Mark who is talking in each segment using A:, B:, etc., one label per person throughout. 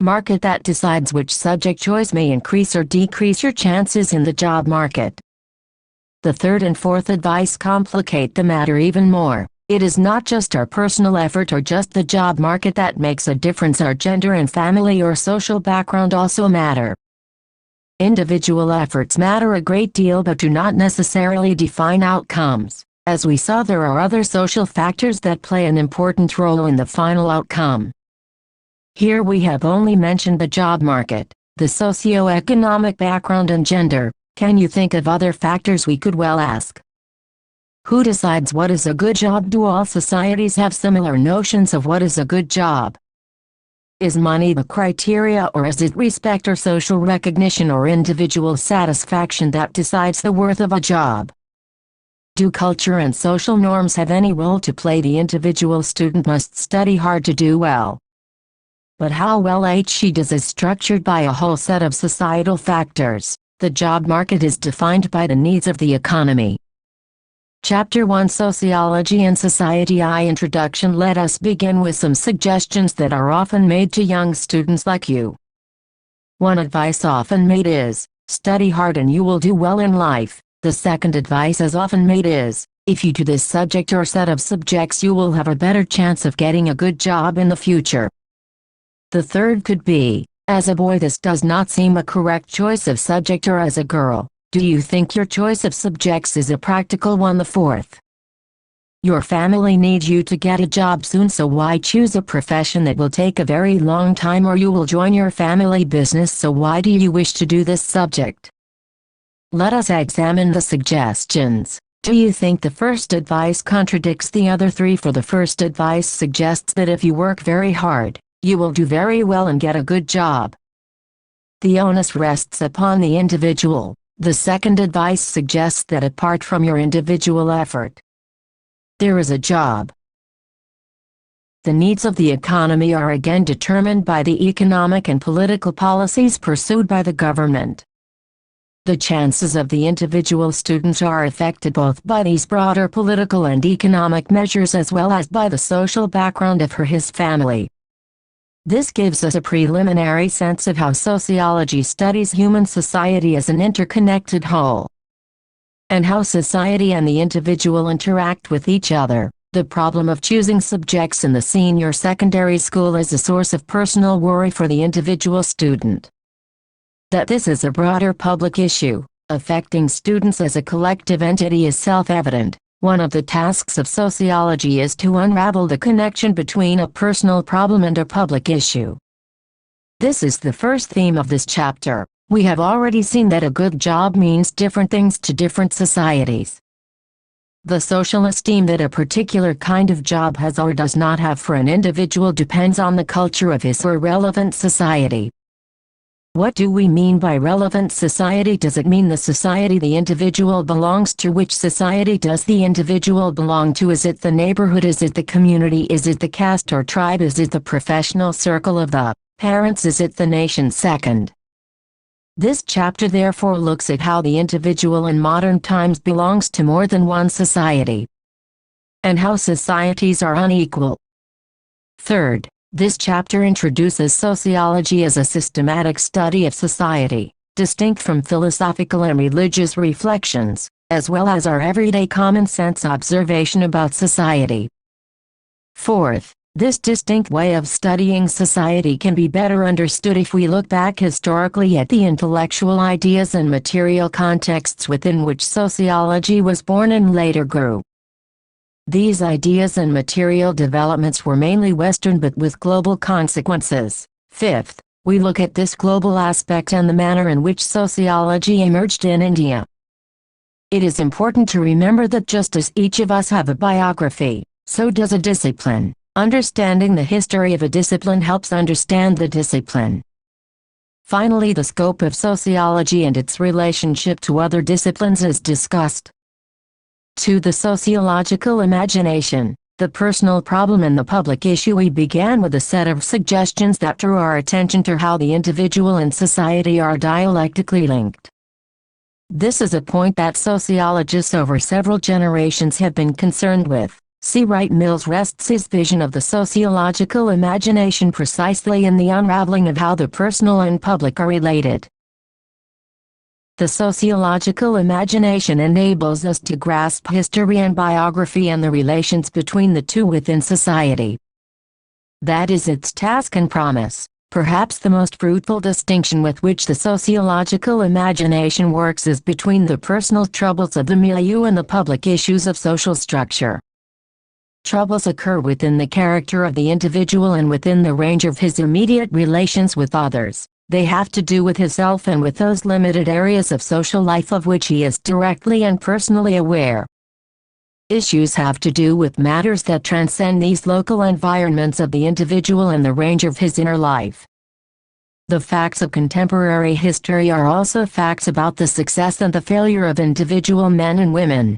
A: Market that decides which subject choice may increase or decrease your chances in the job market. The third and fourth advice complicate the matter even more. It is not just our personal effort or just the job market that makes a difference. Our gender and family or social background also matter. Individual efforts matter a great deal but do not necessarily define outcomes. As we saw, there are other social factors that play an important role in the final outcome. Here we have only mentioned the job market, the socioeconomic background and gender. Can you think of other factors? We could well ask. Who decides what is a good job? Do all societies have similar notions of what is a good job? Is money the criteria, or is it respect or social recognition or individual satisfaction that decides the worth of a job? Do culture and social norms have any role to play? The individual student must study hard to do well. But how well she does is structured by a whole set of societal factors. The job market is defined by the needs of the economy. Chapter 1, Sociology and Society. Introduction. Let us begin with some suggestions that are often made to young students like you. One advice often made is, study hard and you will do well in life. The second advice as often made is, if you do this subject or set of subjects you will have a better chance of getting a good job in the future. The third could be, as a boy this does not seem a correct choice of subject, or as a girl, do you think your choice of subjects is a practical one? The fourth, your family needs you to get a job soon, so why choose a profession that will take a very long time, or you will join your family business, so why do you wish to do this subject? Let us examine the suggestions. Do you think the first advice contradicts the other three? For the first advice suggests that if you work very hard, you will do very well and get a good job. The onus rests upon the individual. The second advice suggests that apart from your individual effort, there is a job. The needs of the economy are again determined by the economic and political policies pursued by the government. The chances of the individual student are affected both by these broader political and economic measures as well as by the social background of his family. This gives us a preliminary sense of how sociology studies human society as an interconnected whole, and how society and the individual interact with each other. The problem of choosing subjects in the senior secondary school is a source of personal worry for the individual student. That this is a broader public issue, affecting students as a collective entity, is self-evident. One of the tasks of sociology is to unravel the connection between a personal problem and a public issue. This is the first theme of this chapter. We have already seen that a good job means different things to different societies. The social esteem that a particular kind of job has or does not have for an individual depends on the culture of his or relevant society. What do we mean by relevant society? Does it mean the society the individual belongs to? Which society does the individual belong to? Is it the neighborhood? Is it the community? Is it the caste or tribe? Is it the professional circle of the parents? Is it the nation? Second, this chapter therefore looks at how the individual in modern times belongs to more than one society, and how societies are unequal. Third, this chapter introduces sociology as a systematic study of society, distinct from philosophical and religious reflections, as well as our everyday common-sense observation about society. Fourth, this distinct way of studying society can be better understood if we look back historically at the intellectual ideas and material contexts within which sociology was born and later grew. These ideas and material developments were mainly Western but with global consequences. Fifth, we look at this global aspect and the manner in which sociology emerged in India. It is important to remember that just as each of us have a biography, so does a discipline. Understanding the history of a discipline helps understand the discipline. Finally, the scope of sociology and its relationship to other disciplines is discussed. To the sociological imagination, the personal problem and the public issue, we began with a set of suggestions that drew our attention to how the individual and society are dialectically linked. This is a point that sociologists over several generations have been concerned with. C. Wright Mills rests his vision of the sociological imagination precisely in the unraveling of how the personal and public are related. The sociological imagination enables us to grasp history and biography and the relations between the two within society. That is its task and promise. Perhaps the most fruitful distinction with which the sociological imagination works is between the personal troubles of the milieu and the public issues of social structure. Troubles occur within the character of the individual and within the range of his immediate relations with others. They have to do with himself and with those limited areas of social life of which he is directly and personally aware. Issues have to do with matters that transcend these local environments of the individual and the range of his inner life. The facts of contemporary history are also facts about the success and the failure of individual men and women.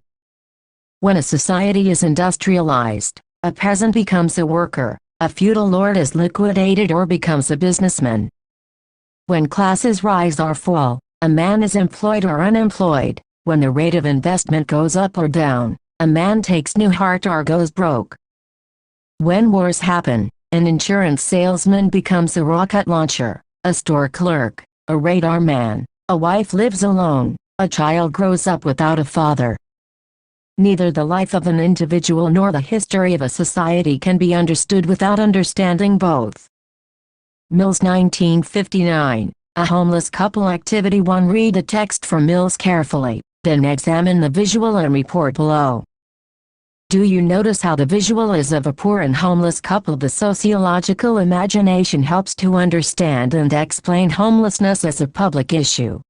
A: When a society is industrialized, a peasant becomes a worker, a feudal lord is liquidated or becomes a businessman. When classes rise or fall, a man is employed or unemployed. When the rate of investment goes up or down, a man takes new heart or goes broke. When wars happen, an insurance salesman becomes a rocket launcher, a store clerk, a radar man, a wife lives alone, a child grows up without a father. Neither the life of an individual nor the history of a society can be understood without understanding both. Mills 1959, A Homeless Couple Activity 1. Read the text from Mills carefully, then examine the visual and report below. Do you notice how the visual is of a poor and homeless couple? The sociological imagination helps to understand and explain homelessness as a public issue.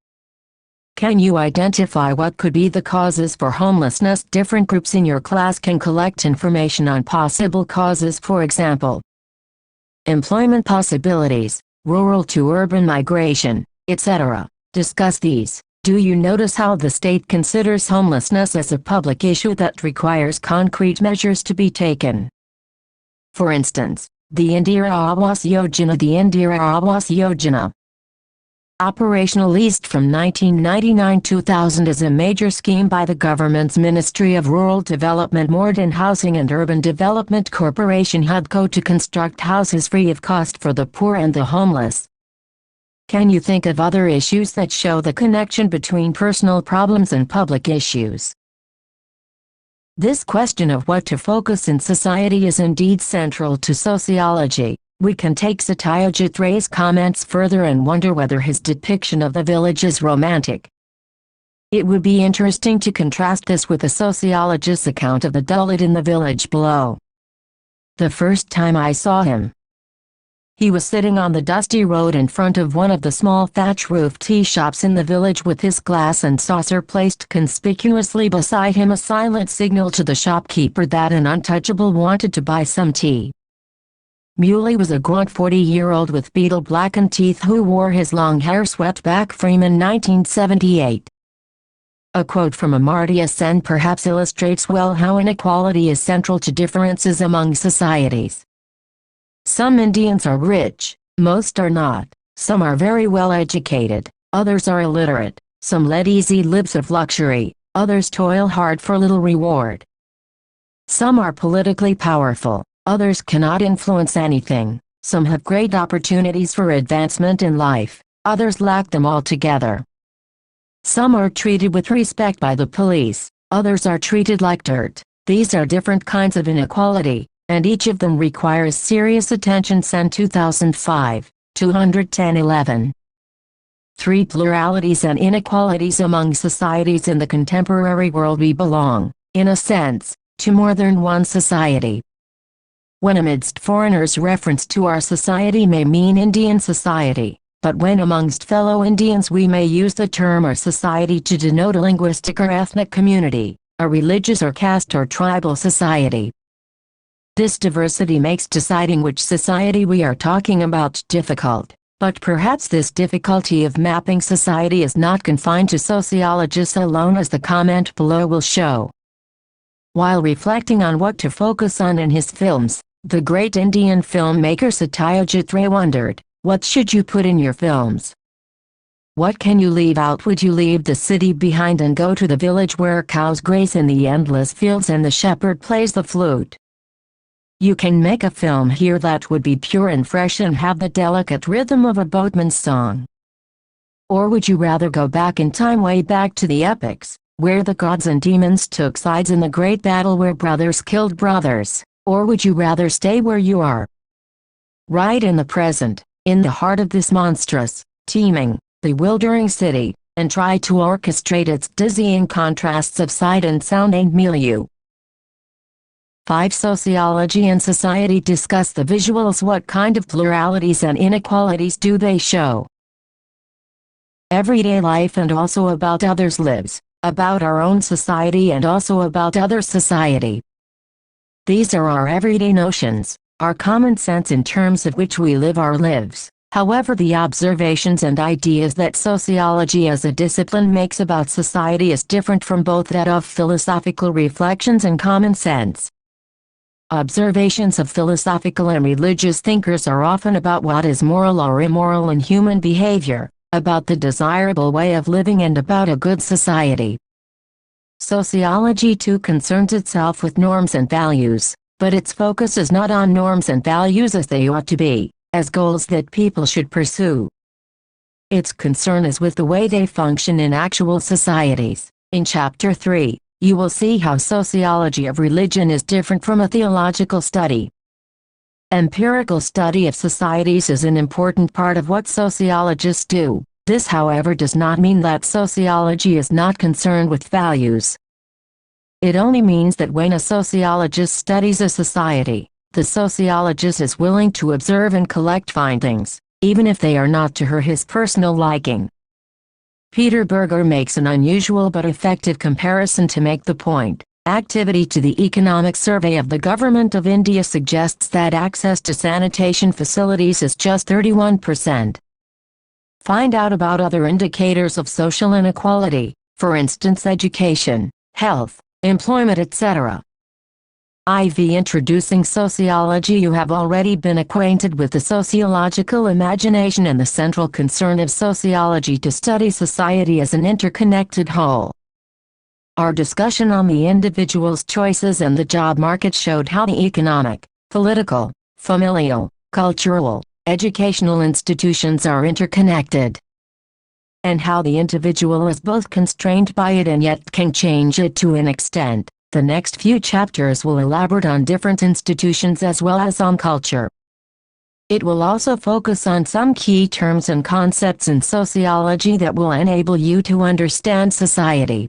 A: Can you identify what could be the causes for homelessness? Different groups in your class can collect information on possible causes, for example, employment possibilities, rural to urban migration, etc. Discuss these. Do you notice how the state considers homelessness as a public issue that requires concrete measures to be taken? For instance, the Indira Awas Yojana, operational east from 1999-2000 is a major scheme by the government's Ministry of Rural Development, Modern Housing and Urban Development Corporation (HUDCO) to construct houses free of cost for the poor and the homeless. Can you think of other issues that show the connection between personal problems and public issues? This question of what to focus in society is indeed central to sociology. We can take Satyajit Ray's comments further and wonder whether his depiction of the village is romantic. It would be interesting to contrast this with a sociologist's account of the Dalit in the village below. The first time I saw him, he was sitting on the dusty road in front of one of the small thatch-roofed tea shops in the village with his glass and saucer placed conspicuously beside him, a silent signal to the shopkeeper that an untouchable wanted to buy some tea. Muley was a gaunt 40-year-old with beetle-blackened teeth who wore his long hair swept back. Freeman 1978. A quote from Amartya Sen perhaps illustrates well how inequality is central to differences among societies. Some Indians are rich, most are not. Some are very well educated, others are illiterate. Some lead easy lives of luxury, others toil hard for little reward. Some are politically powerful, others cannot influence anything. Some have great opportunities for advancement in life, others lack them altogether. Some are treated with respect by the police, others are treated like dirt. These are different kinds of inequality, and each of them requires serious attention. Sen 2005, 210-11. 3. Pluralities and inequalities among societies. In the contemporary world we belong, in a sense, to more than one society. When amidst foreigners, reference to our society may mean Indian society, but when amongst fellow Indians we may use the term our society to denote a linguistic or ethnic community, a religious or caste or tribal society. This diversity makes deciding which society we are talking about difficult, but perhaps this difficulty of mapping society is not confined to sociologists alone, as the comment below will show. While reflecting on what to focus on in his films, the great Indian filmmaker Satyajit Ray wondered, what should you put in your films? What can you leave out? Would you leave the city behind and go to the village where cows graze in the endless fields and the shepherd plays the flute? You can make a film here that would be pure and fresh and have the delicate rhythm of a boatman's song. Or would you rather go back in time, way back to the epics, where the gods and demons took sides in the great battle where brothers killed brothers? Or would you rather stay where you are, right in the present, in the heart of this monstrous, teeming, bewildering city, and try to orchestrate its dizzying contrasts of sight and sound and milieu? 5. Sociology and society discuss the visuals. What kind of pluralities and inequalities do they show? Everyday life and also about others' lives, about our own society and also about other society. These are our everyday notions, our common sense in terms of which we live our lives. However, the observations and ideas that sociology as a discipline makes about society is different from both that of philosophical reflections and common sense. Observations of philosophical and religious thinkers are often about what is moral or immoral in human behavior, about the desirable way of living and about a good society. Sociology too concerns itself with norms and values, but its focus is not on norms and values as they ought to be, as goals that people should pursue. Its concern is with the way they function in actual societies. In Chapter 3, you will see how sociology of religion is different from a theological study. Empirical study of societies is an important part of what sociologists do. This, however, does not mean that sociology is not concerned with values. It only means that when a sociologist studies a society, the sociologist is willing to observe and collect findings, even if they are not to his personal liking. Peter Berger makes an unusual but effective comparison to make the point. Activity to the Economic Survey of the Government of India suggests that access to sanitation facilities is just 31%. Find out about other indicators of social inequality, for instance education, health, employment, etc. IV Introducing Sociology. You have already been acquainted with the sociological imagination and the central concern of sociology to study society as an interconnected whole. Our discussion on the individual's choices and the job market showed how the economic, political, familial, cultural, educational institutions are interconnected, and how the individual is both constrained by it and yet can change it to an extent. The next few chapters will elaborate on different institutions as well as on culture. It will also focus on some key terms and concepts in sociology that will enable you to understand society.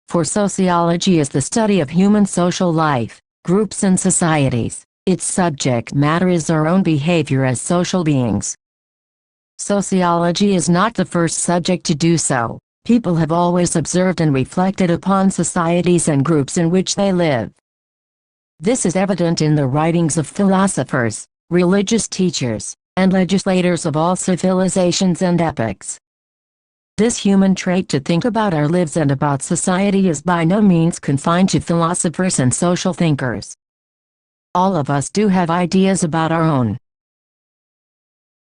A: For sociology is the study of human social life, groups and societies. Its subject matter is our own behavior as social beings. Sociology is not the first subject to do so. People have always observed and reflected upon societies and groups in which they live. This is evident in the writings of philosophers, religious teachers, and legislators of all civilizations and epochs. This human trait to think about our lives and about society is by no means confined to philosophers and social thinkers. All of us do have ideas about our own.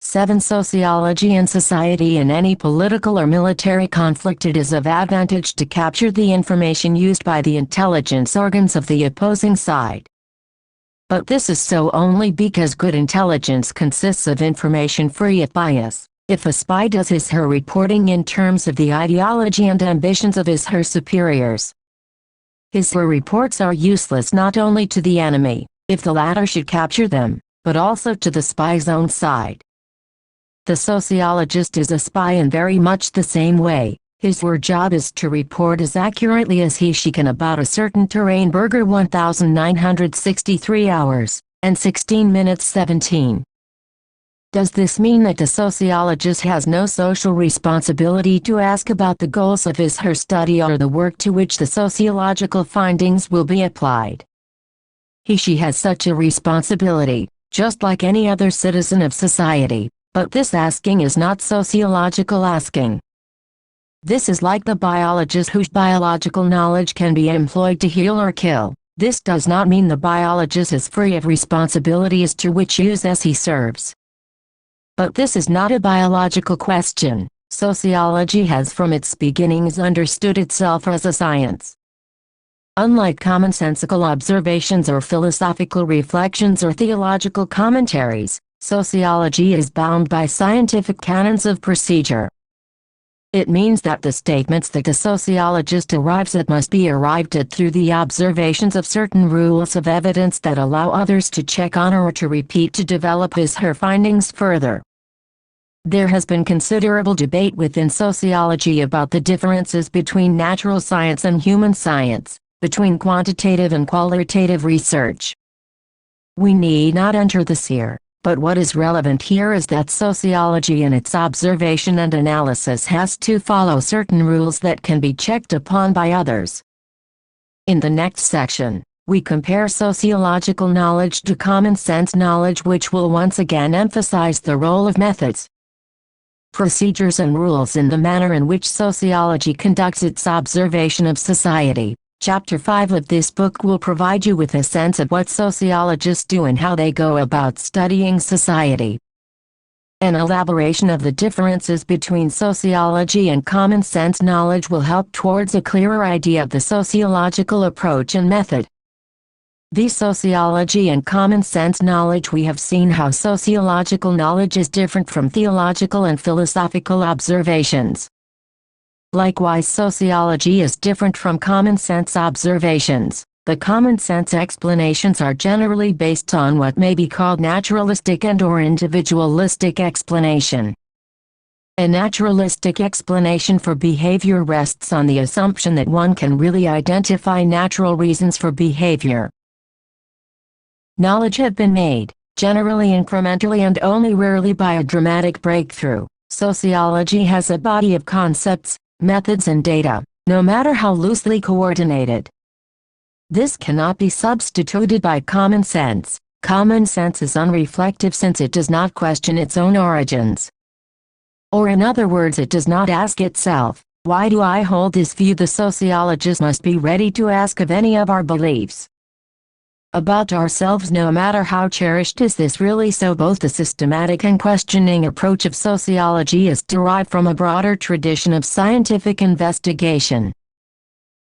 A: 7. Sociology and society. In any political or military conflict, it is of advantage to capture the information used by the intelligence organs of the opposing side. But this is so only because good intelligence consists of information free of bias. If a spy does his/her reporting in terms of the ideology and ambitions of his/her superiors, his/her reports are useless not only to the enemy, if the latter should capture them, but also to the spy's own side. The sociologist is a spy in very much the same way. His/her job is to report as accurately as he/she can about a certain terrain. Berger 1963 hours, and 16 minutes 17. Does this mean that the sociologist has no social responsibility to ask about the goals of his/her study or the work to which the sociological findings will be applied? He/she has such a responsibility, just like any other citizen of society. But this asking is not sociological asking. This is like the biologist whose biological knowledge can be employed to heal or kill. This does not mean the biologist is free of responsibilities to which use as he serves. But this is not a biological question. Sociology has from its beginnings understood itself as a science. Unlike commonsensical observations or philosophical reflections or theological commentaries, sociology is bound by scientific canons of procedure. It means that the statements that the sociologist arrives at must be arrived at through the observations of certain rules of evidence that allow others to check on or to repeat to develop his/her findings further. There has been considerable debate within sociology about the differences between natural science and human science, between quantitative and qualitative research. We need not enter this here, but what is relevant here is that sociology in its observation and analysis has to follow certain rules that can be checked upon by others. In the next section, we compare sociological knowledge to common sense knowledge, which will once again emphasize the role of methods, procedures and rules in the manner in which sociology conducts its observation of society. Chapter 5 of this book will provide you with a sense of what sociologists do and how they go about studying society. An elaboration of the differences between sociology and common sense knowledge will help towards a clearer idea of the sociological approach and method. The sociology and common sense knowledge. We have seen how sociological knowledge is different from theological and philosophical observations. Likewise, sociology is different from common sense observations. The common sense explanations are generally based on what may be called naturalistic and/or individualistic explanation. A naturalistic explanation for behavior rests on the assumption that one can really identify natural reasons for behavior. Knowledge had been made, generally incrementally and only rarely by a dramatic breakthrough. Sociology has a body of concepts, methods and data, no matter how loosely coordinated. This cannot be substituted by common sense. Common sense is unreflective since it does not question its own origins. Or in other words, it does not ask itself, why do I hold this view? The sociologist must be ready to ask of any of our beliefs about ourselves, no matter how cherished. Is this really so? Both the systematic and questioning approach of sociology is derived from a broader tradition of scientific investigation.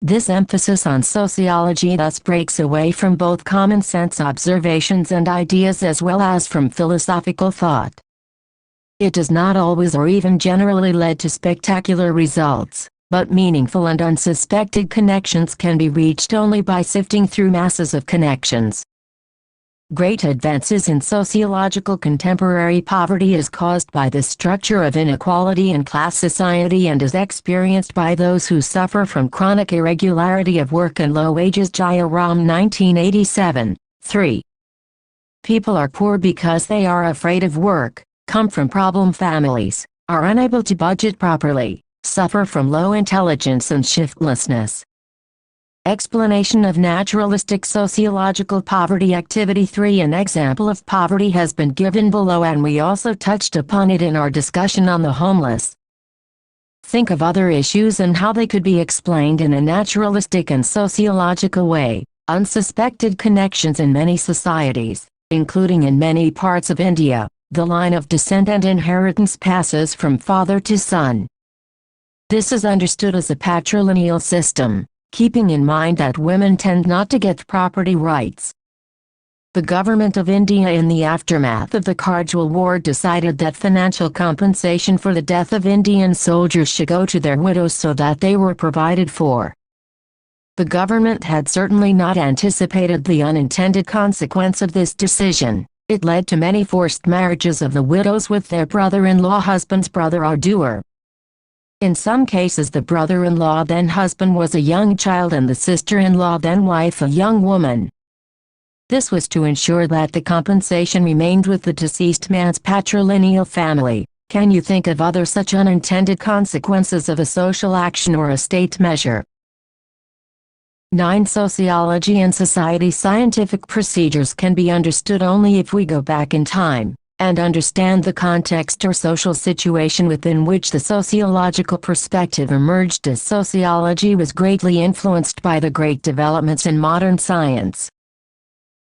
A: This emphasis on sociology thus breaks away from both common sense observations and ideas as well as from philosophical thought. It does not always or even generally lead to spectacular results, but meaningful and unsuspected connections can be reached only by sifting through masses of connections. Great advances in sociological contemporary poverty is caused by the structure of inequality in class society and is experienced by those who suffer from chronic irregularity of work and low wages. Jairam 1987, 3. People are poor because they are afraid of work, come from problem families, are unable to budget properly, suffer from low intelligence and shiftlessness. Explanation of naturalistic sociological poverty. Activity 3. An example of poverty has been given below and we also touched upon it in our discussion on the homeless. Think of other issues and how they could be explained in a naturalistic and sociological way. Unsuspected connections in many societies, including in many parts of India, the line of descent and inheritance passes from father to son. This is understood as a patrilineal system, keeping in mind that women tend not to get property rights. The government of India in the aftermath of the Kargil War decided that financial compensation for the death of Indian soldiers should go to their widows so that they were provided for. The government had certainly not anticipated the unintended consequence of this decision. It led to many forced marriages of the widows with their brother-in-law husband's brother or doer. In some cases the brother-in-law then husband was a young child and the sister-in-law then wife a young woman. This was to ensure that the compensation remained with the deceased man's patrilineal family. Can you think of other such unintended consequences of a social action or a state measure? 9. Sociology and society. Scientific procedures can be understood only if we go back in time and understand the context or social situation within which the sociological perspective emerged, as sociology was greatly influenced by the great developments in modern science.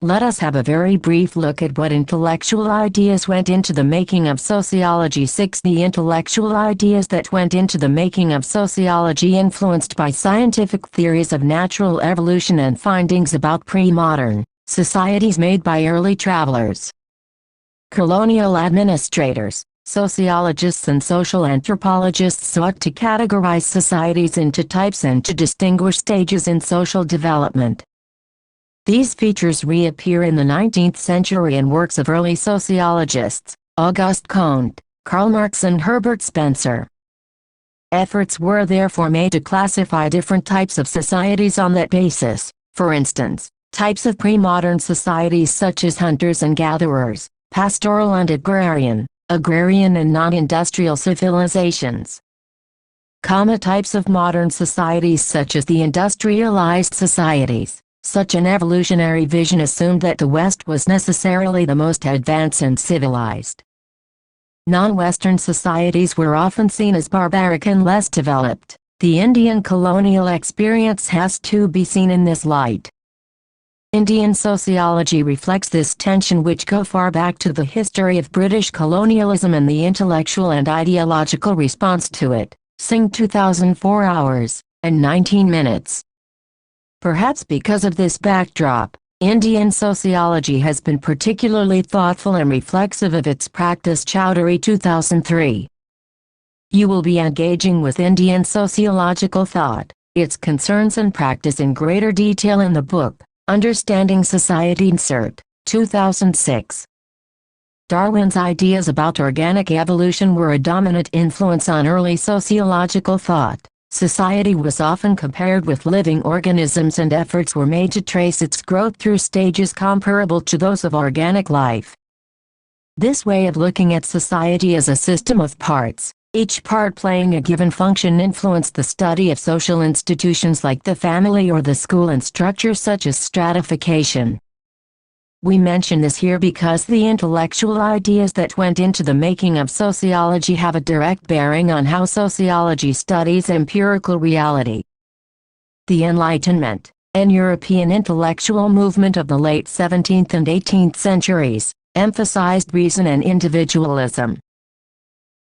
A: Let us have a very brief look at what intellectual ideas went into the making of sociology. 6. The intellectual ideas that went into the making of sociology influenced by scientific theories of natural evolution and findings about pre-modern societies made by early travelers. Colonial administrators, sociologists and social anthropologists sought to categorize societies into types and to distinguish stages in social development. These features reappear in the 19th century in works of early sociologists, Auguste Comte, Karl Marx and Herbert Spencer. Efforts were therefore made to classify different types of societies on that basis, for instance, types of pre-modern societies such as hunters and gatherers, pastoral and agrarian and non-industrial civilizations. Types of modern societies such as the industrialized societies. Such an evolutionary vision assumed that the West was necessarily the most advanced and civilized. Non-Western societies were often seen as barbaric and less developed. The Indian colonial experience has to be seen in this light. Indian sociology reflects this tension, which go far back to the history of British colonialism and the intellectual and ideological response to it. Singh 2004 hours and 19 minutes. Perhaps because of this backdrop, Indian sociology has been particularly thoughtful and reflexive of its practice. Chowdhury 2003. You will be engaging with Indian sociological thought, its concerns and practice in greater detail in the book, Understanding Society. Insert, 2006. Darwin's ideas about organic evolution were a dominant influence on early sociological thought. Society was often compared with living organisms and efforts were made to trace its growth through stages comparable to those of organic life. This way of looking at society as a system of parts, each part playing a given function, influenced the study of social institutions like the family or the school and structures such as stratification. We mention this here because the intellectual ideas that went into the making of sociology have a direct bearing on how sociology studies empirical reality. The Enlightenment, an European intellectual movement of the late 17th and 18th centuries, emphasized reason and individualism.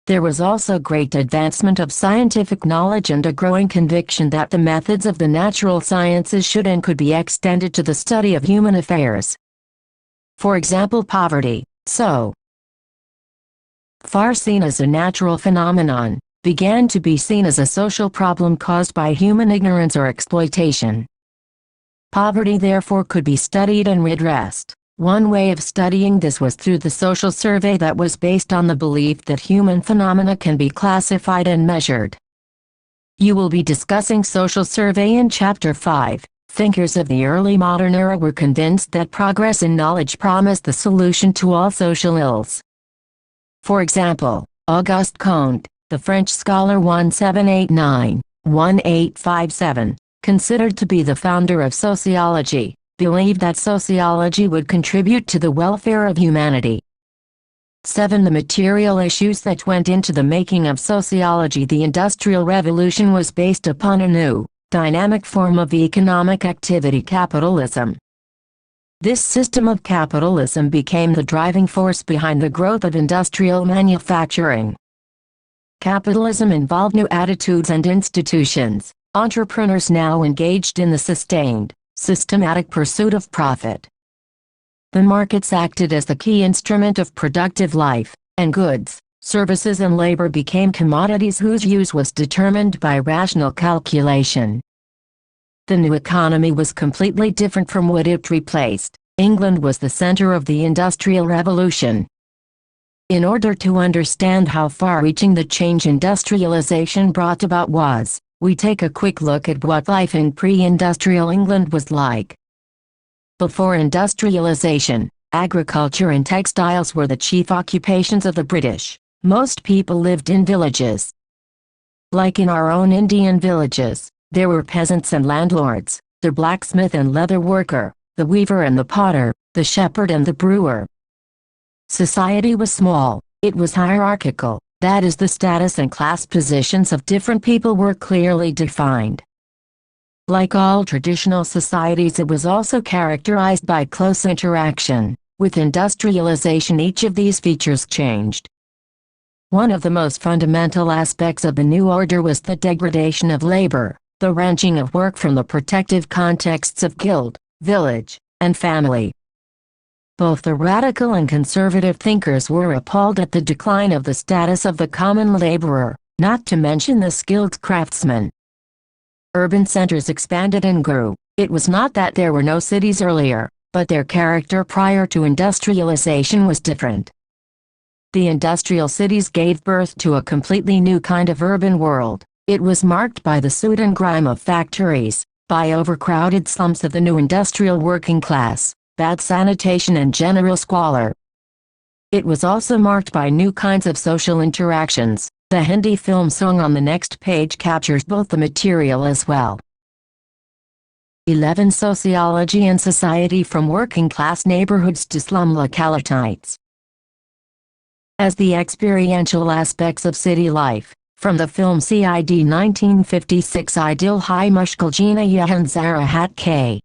A: There was also great advancement of scientific knowledge and a growing conviction that the methods of the natural sciences should and could be extended to the study of human affairs. For example, poverty, so far seen as a natural phenomenon, began to be seen as a social problem caused by human ignorance or exploitation. Poverty therefore could be studied and redressed. One way of studying this was through the social survey that was based on the belief that human phenomena can be classified and measured. You will be discussing social survey in Chapter 5. Thinkers of the early modern era were convinced that progress in knowledge promised the solution to all social ills. For example, Auguste Comte, the French scholar 1789-1857, considered to be the founder of sociology, believed that sociology would contribute to the welfare of humanity. 7. The material issues that went into the making of sociology. The Industrial Revolution was based upon a new, dynamic form of economic activity, capitalism. This system of capitalism became the driving force behind the growth of industrial manufacturing. Capitalism involved new attitudes and institutions. Entrepreneurs now engaged in the sustained, systematic pursuit of profit. The markets acted as the key instrument of productive life, and goods, services and labor became commodities whose use was determined by rational calculation. The new economy was completely different from what it replaced. England was the center of the Industrial Revolution. In order to understand how far-reaching the change industrialization brought about was, we take a quick look at what life in pre-industrial England was like. Before industrialization, agriculture and textiles were the chief occupations of the British. Most people lived in villages. Like in our own Indian villages, there were peasants and landlords, the blacksmith and leather worker, the weaver and the potter, the shepherd and the brewer. Society was small, it was hierarchical, that is, the status and class positions of different people were clearly defined. Like all traditional societies, it was also characterized by close interaction. With industrialization, each of these features changed. One of the most fundamental aspects of the new order was the degradation of labor, the wrenching of work from the protective contexts of guild, village, and family. Both the radical and conservative thinkers were appalled at the decline of the status of the common laborer, not to mention the skilled craftsman. Urban centers expanded and grew. It was not that there were no cities earlier, but their character prior to industrialization was different. The industrial cities gave birth to a completely new kind of urban world. It was marked by the soot and grime of factories, by overcrowded slums of the new industrial working class, bad sanitation and general squalor. It was also marked by new kinds of social interactions. The Hindi film song on the next page captures both the material as well. 11. Sociology and society from working class neighborhoods to slum localities. As the experiential aspects of city life, from the film CID 1956 Ideal Hai Mushkil Jeena Yahan Zara Hat K.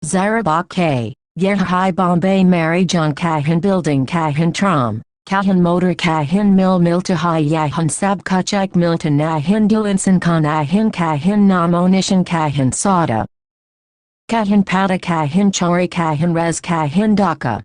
A: Zara Bak K. Yeh Hai Bombay Mary John Kahan Building Kahan Tram, Kahan Motor Kahan Mil to Hai Yahan Sab Kachak Milton Nahin Dilinsan Khan Ahin Kahan Namonishan Kahan Sada Kahan Pada Kahan Chori Kahan Res Kahan Dhaka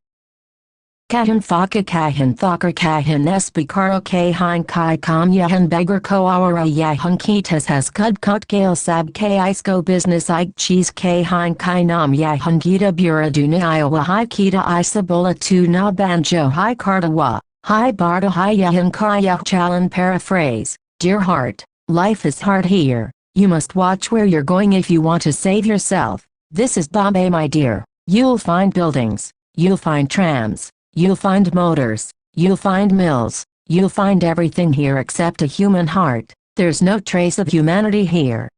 A: Kahan Faka Kahan Thakar Kahan Espikaro Kahan Kai Kam Yahan Beggar Koawara Yahan Kitas Has Kud Kut Gale Sab K Isko Business Ike Cheese Kahan Kai Nam Yahan Gita Bura Duna Iowa Hai Kita Isabola Tu Na Banjo Hai Kartawa, Hai Barda Hai Yahan Kaya Chalan Paraphrase. Dear heart, life is hard here. You must watch where you're going if you want to save yourself. This is Bombay, my dear. You'll find buildings, you'll find trams, you'll find motors, you'll find mills, you'll find everything here except a human heart. There's no trace of humanity here.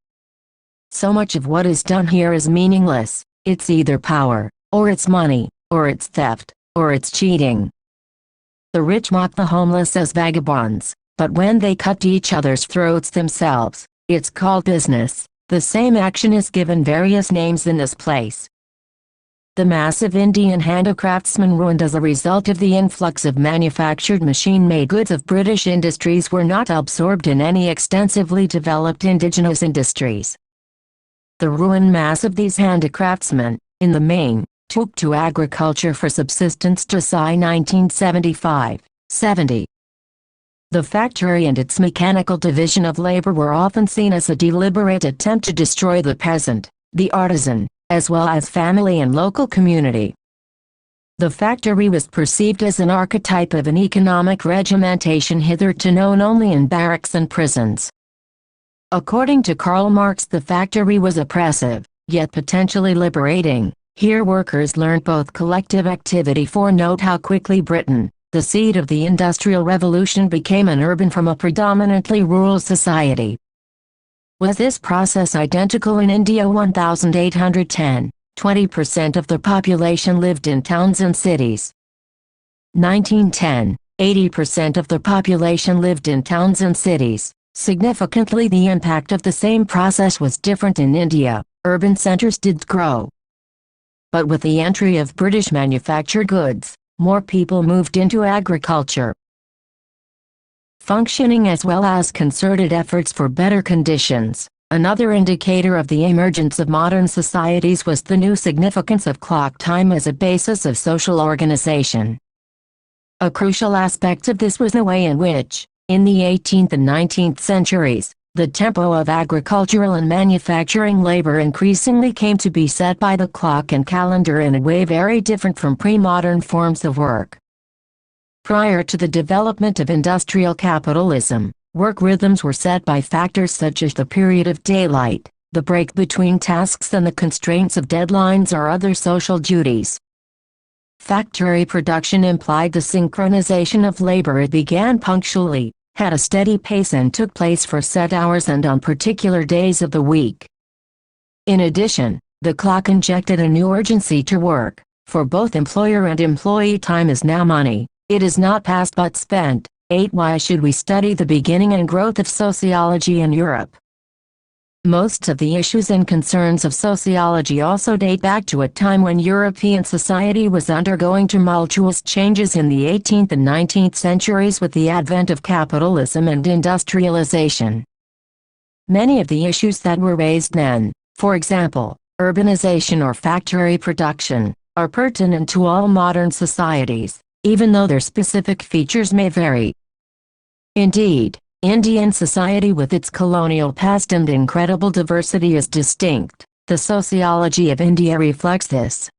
A: So much of what is done here is meaningless. It's either power, or it's money, or it's theft, or it's cheating. The rich mock the homeless as vagabonds, but when they cut each other's throats themselves, it's called business. The same action is given various names in this place. The massive Indian handicraftsmen ruined as a result of the influx of manufactured machine-made goods of British industries were not absorbed in any extensively developed indigenous industries. The ruined mass of these handicraftsmen, in the main, took to agriculture for subsistence to circa 1975-70. The factory and its mechanical division of labor were often seen as a deliberate attempt to destroy the peasant, the artisan, as well as family and local community. The factory was perceived as an archetype of an economic regimentation hitherto known only in barracks and prisons. According to Karl Marx, the factory was oppressive, yet potentially liberating. Here workers learned both collective activity. For note how quickly Britain, the seat of the Industrial Revolution, became an urban from a predominantly rural society. Was this process identical in India? 1810, 20% of the population lived in towns and cities. 1910, 80% of the population lived in towns and cities. Significantly, the impact of the same process was different in India. Urban centers did grow. But with the entry of British manufactured goods, more people moved into agriculture. Functioning as well as concerted efforts for better conditions. Another indicator of the emergence of modern societies was the new significance of clock time as a basis of social organization. A crucial aspect of this was the way in which, in the 18th and 19th centuries, the tempo of agricultural and manufacturing labor increasingly came to be set by the clock and calendar in a way very different from pre-modern forms of work. Prior to the development of industrial capitalism, work rhythms were set by factors such as the period of daylight, the break between tasks, and the constraints of deadlines or other social duties. Factory production implied the synchronization of labor. It began punctually, had a steady pace, and took place for set hours and on particular days of the week. In addition, the clock injected a new urgency to work. For both employer and employee, time is now money. It is not past but spent. 8. Why should we study the beginning and growth of sociology in Europe? Most of the issues and concerns of sociology also date back to a time when European society was undergoing tumultuous changes in the 18th and 19th centuries with the advent of capitalism and industrialization. Many of the issues that were raised then, for example, urbanization or factory production, are pertinent to all modern societies, even though their specific features may vary. Indeed, Indian society with its colonial past and incredible diversity is distinct. The sociology of India reflects this.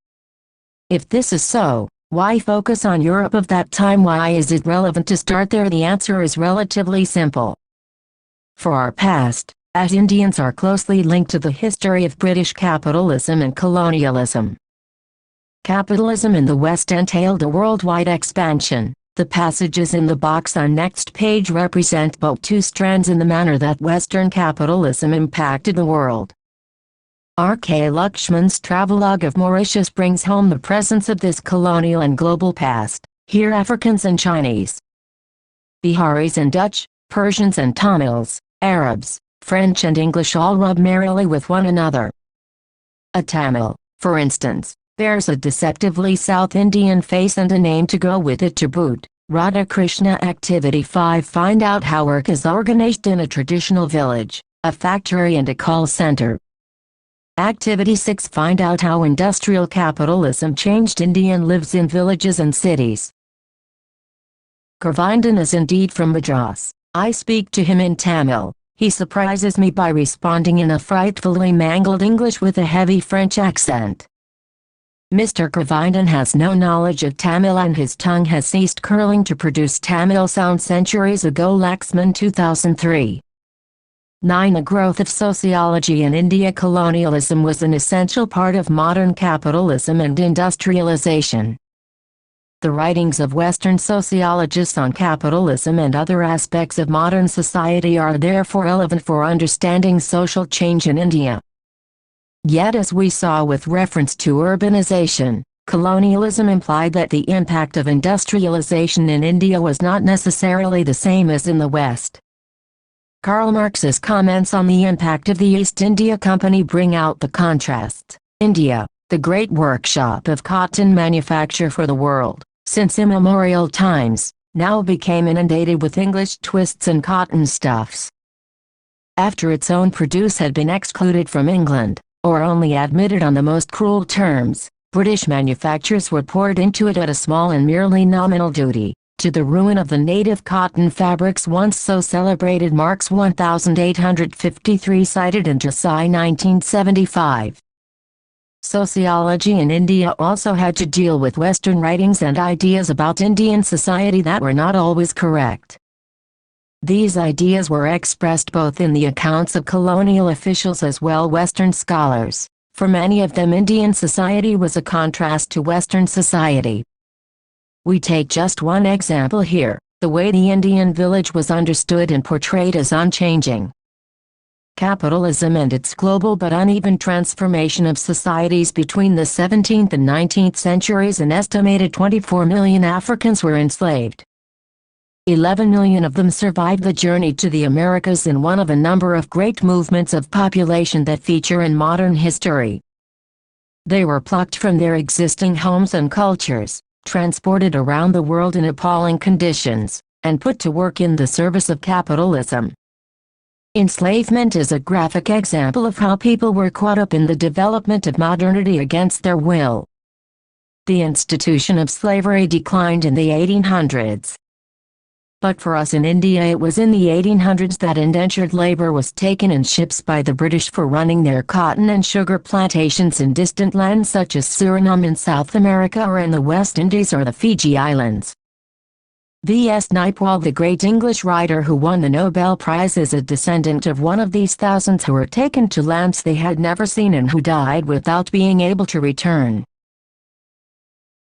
A: If this is so, why focus on Europe of that time? Why is it relevant to start there? The answer is relatively simple. For our past, as Indians are closely linked to the history of British capitalism and colonialism. Capitalism in the West entailed a worldwide expansion. The passages in the box on next page represent both two strands in the manner that Western capitalism impacted the world. R.K. Lakshman's travelogue of Mauritius brings home the presence of this colonial and global past. Here Africans and Chinese, Biharis and Dutch, Persians and Tamils, Arabs, French and English all rub merrily with one another. A Tamil, for instance, bears a deceptively South Indian face and a name to go with it to boot. Radhakrishna Activity 5 Find out how work is organized in a traditional village, a factory and a call center. Activity 6 Find out how industrial capitalism changed Indian lives in villages and cities. Govindan is indeed from Madras. I speak to him in Tamil. He surprises me by responding in a frightfully mangled English with a heavy French accent. Mr. Govindan has no knowledge of Tamil and his tongue has ceased curling to produce Tamil sound centuries ago. Laxman 2003. 9. The growth of sociology in India. Colonialism was an essential part of modern capitalism and industrialization. The writings of Western sociologists on capitalism and other aspects of modern society are therefore relevant for understanding social change in India. Yet as we saw with reference to urbanization, colonialism implied that the impact of industrialization in India was not necessarily the same as in the West. Karl Marx's comments on the impact of the East India Company bring out the contrasts. India, the great workshop of cotton manufacture for the world, since immemorial times, now became inundated with English twists and cotton stuffs. After its own produce had been excluded from England, or only admitted on the most cruel terms, British manufactures were poured into it at a small and merely nominal duty, to the ruin of the native cotton fabrics once so celebrated. Marx 1853 cited in July 1975. Sociology in India also had to deal with Western writings and ideas about Indian society that were not always correct. These ideas were expressed both in the accounts of colonial officials as well Western scholars. For many of them Indian society was a contrast to Western society. We take just one example here, the way the Indian village was understood and portrayed as unchanging. Capitalism and its global but uneven transformation of societies between the 17th and 19th centuries. An estimated 24 million Africans were enslaved. 11 million of them survived the journey to the Americas in one of a number of great movements of population that feature in modern history. They were plucked from their existing homes and cultures, transported around the world in appalling conditions, and put to work in the service of capitalism. Enslavement is a graphic example of how people were caught up in the development of modernity against their will. The institution of slavery declined in the 1800s. But for us in India it was in the 1800s that indentured labor was taken in ships by the British for running their cotton and sugar plantations in distant lands such as Suriname in South America or in the West Indies or the Fiji Islands. V.S. Naipaul, the great English writer who won the Nobel Prize, is a descendant of one of these thousands who were taken to lands they had never seen and who died without being able to return.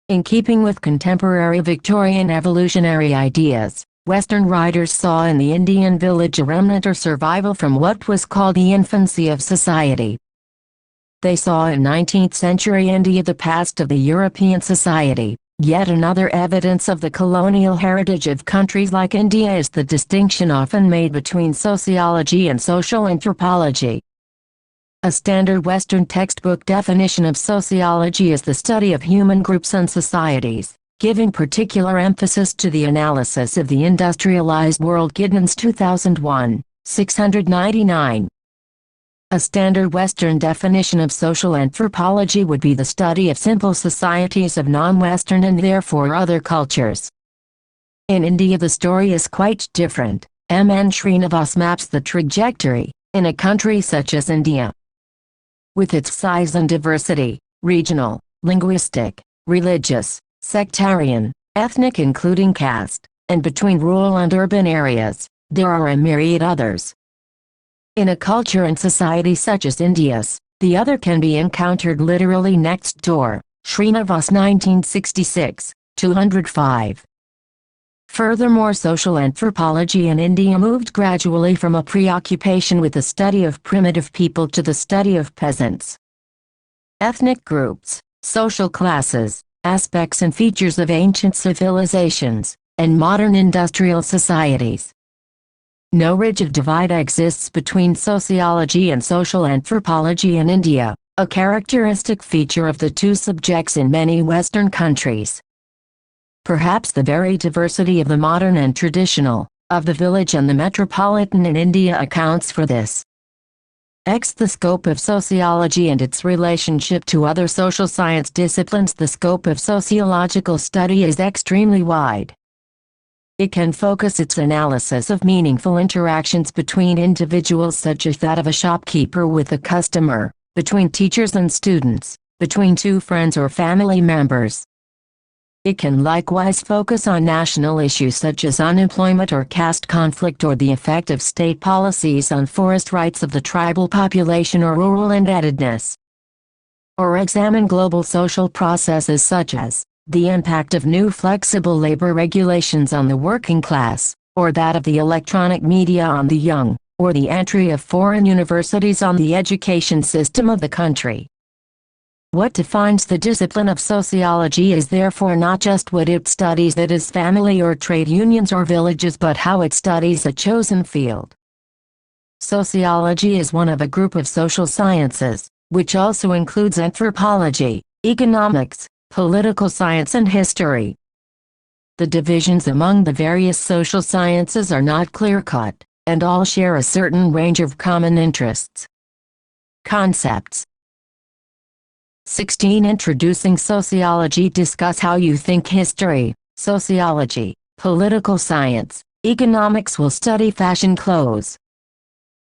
A: In keeping with contemporary Victorian evolutionary ideas, Western writers saw in the Indian village a remnant or survival from what was called the infancy of society. They saw in 19th century India the past of the European society. Yet another evidence of the colonial heritage of countries like India is the distinction often made between sociology and social anthropology. A standard Western textbook definition of sociology is the study of human groups and societies, giving particular emphasis to the analysis of the industrialized world. Giddens 2001, 699. A standard Western definition of social anthropology would be the study of simple societies of non-Western and therefore other cultures. In India the story is quite different. M. N. Srinivas maps the trajectory, in a country such as India, with its size and diversity, regional, linguistic, religious, sectarian, ethnic including caste, and between rural and urban areas, there are a myriad others. In a culture and society such as India's, the other can be encountered literally next door. Srinivas 1966, 205. Furthermore, social anthropology in India moved gradually from a preoccupation with the study of primitive people to the study of peasants, ethnic groups, social classes, aspects and features of ancient civilizations, and modern industrial societies. No rigid divide exists between sociology and social anthropology in India, a characteristic feature of the two subjects in many Western countries. Perhaps the very diversity of the modern and traditional, of the village and the metropolitan in India accounts for this. The scope of sociology and its relationship to other social science disciplines. The scope of sociological study is extremely wide. It can focus its analysis of meaningful interactions between individuals such as that of a shopkeeper with a customer, between teachers and students, between two friends or family members. It can likewise focus on national issues such as unemployment or caste conflict or the effect of state policies on forest rights of the tribal population or rural indebtedness. Or examine global social processes such as the impact of new flexible labor regulations on the working class, or that of the electronic media on the young, or the entry of foreign universities on the education system of the country. What defines the discipline of sociology is therefore not just what it studies, that is family or trade unions or villages, but how it studies a chosen field. Sociology is one of a group of social sciences, which also includes anthropology, economics, political science and history. The divisions among the various social sciences are not clear-cut, and all share a certain range of common interests. Concepts. 16. Introducing sociology. Discuss how you think. History, sociology, political science, economics will study fashion, clothes,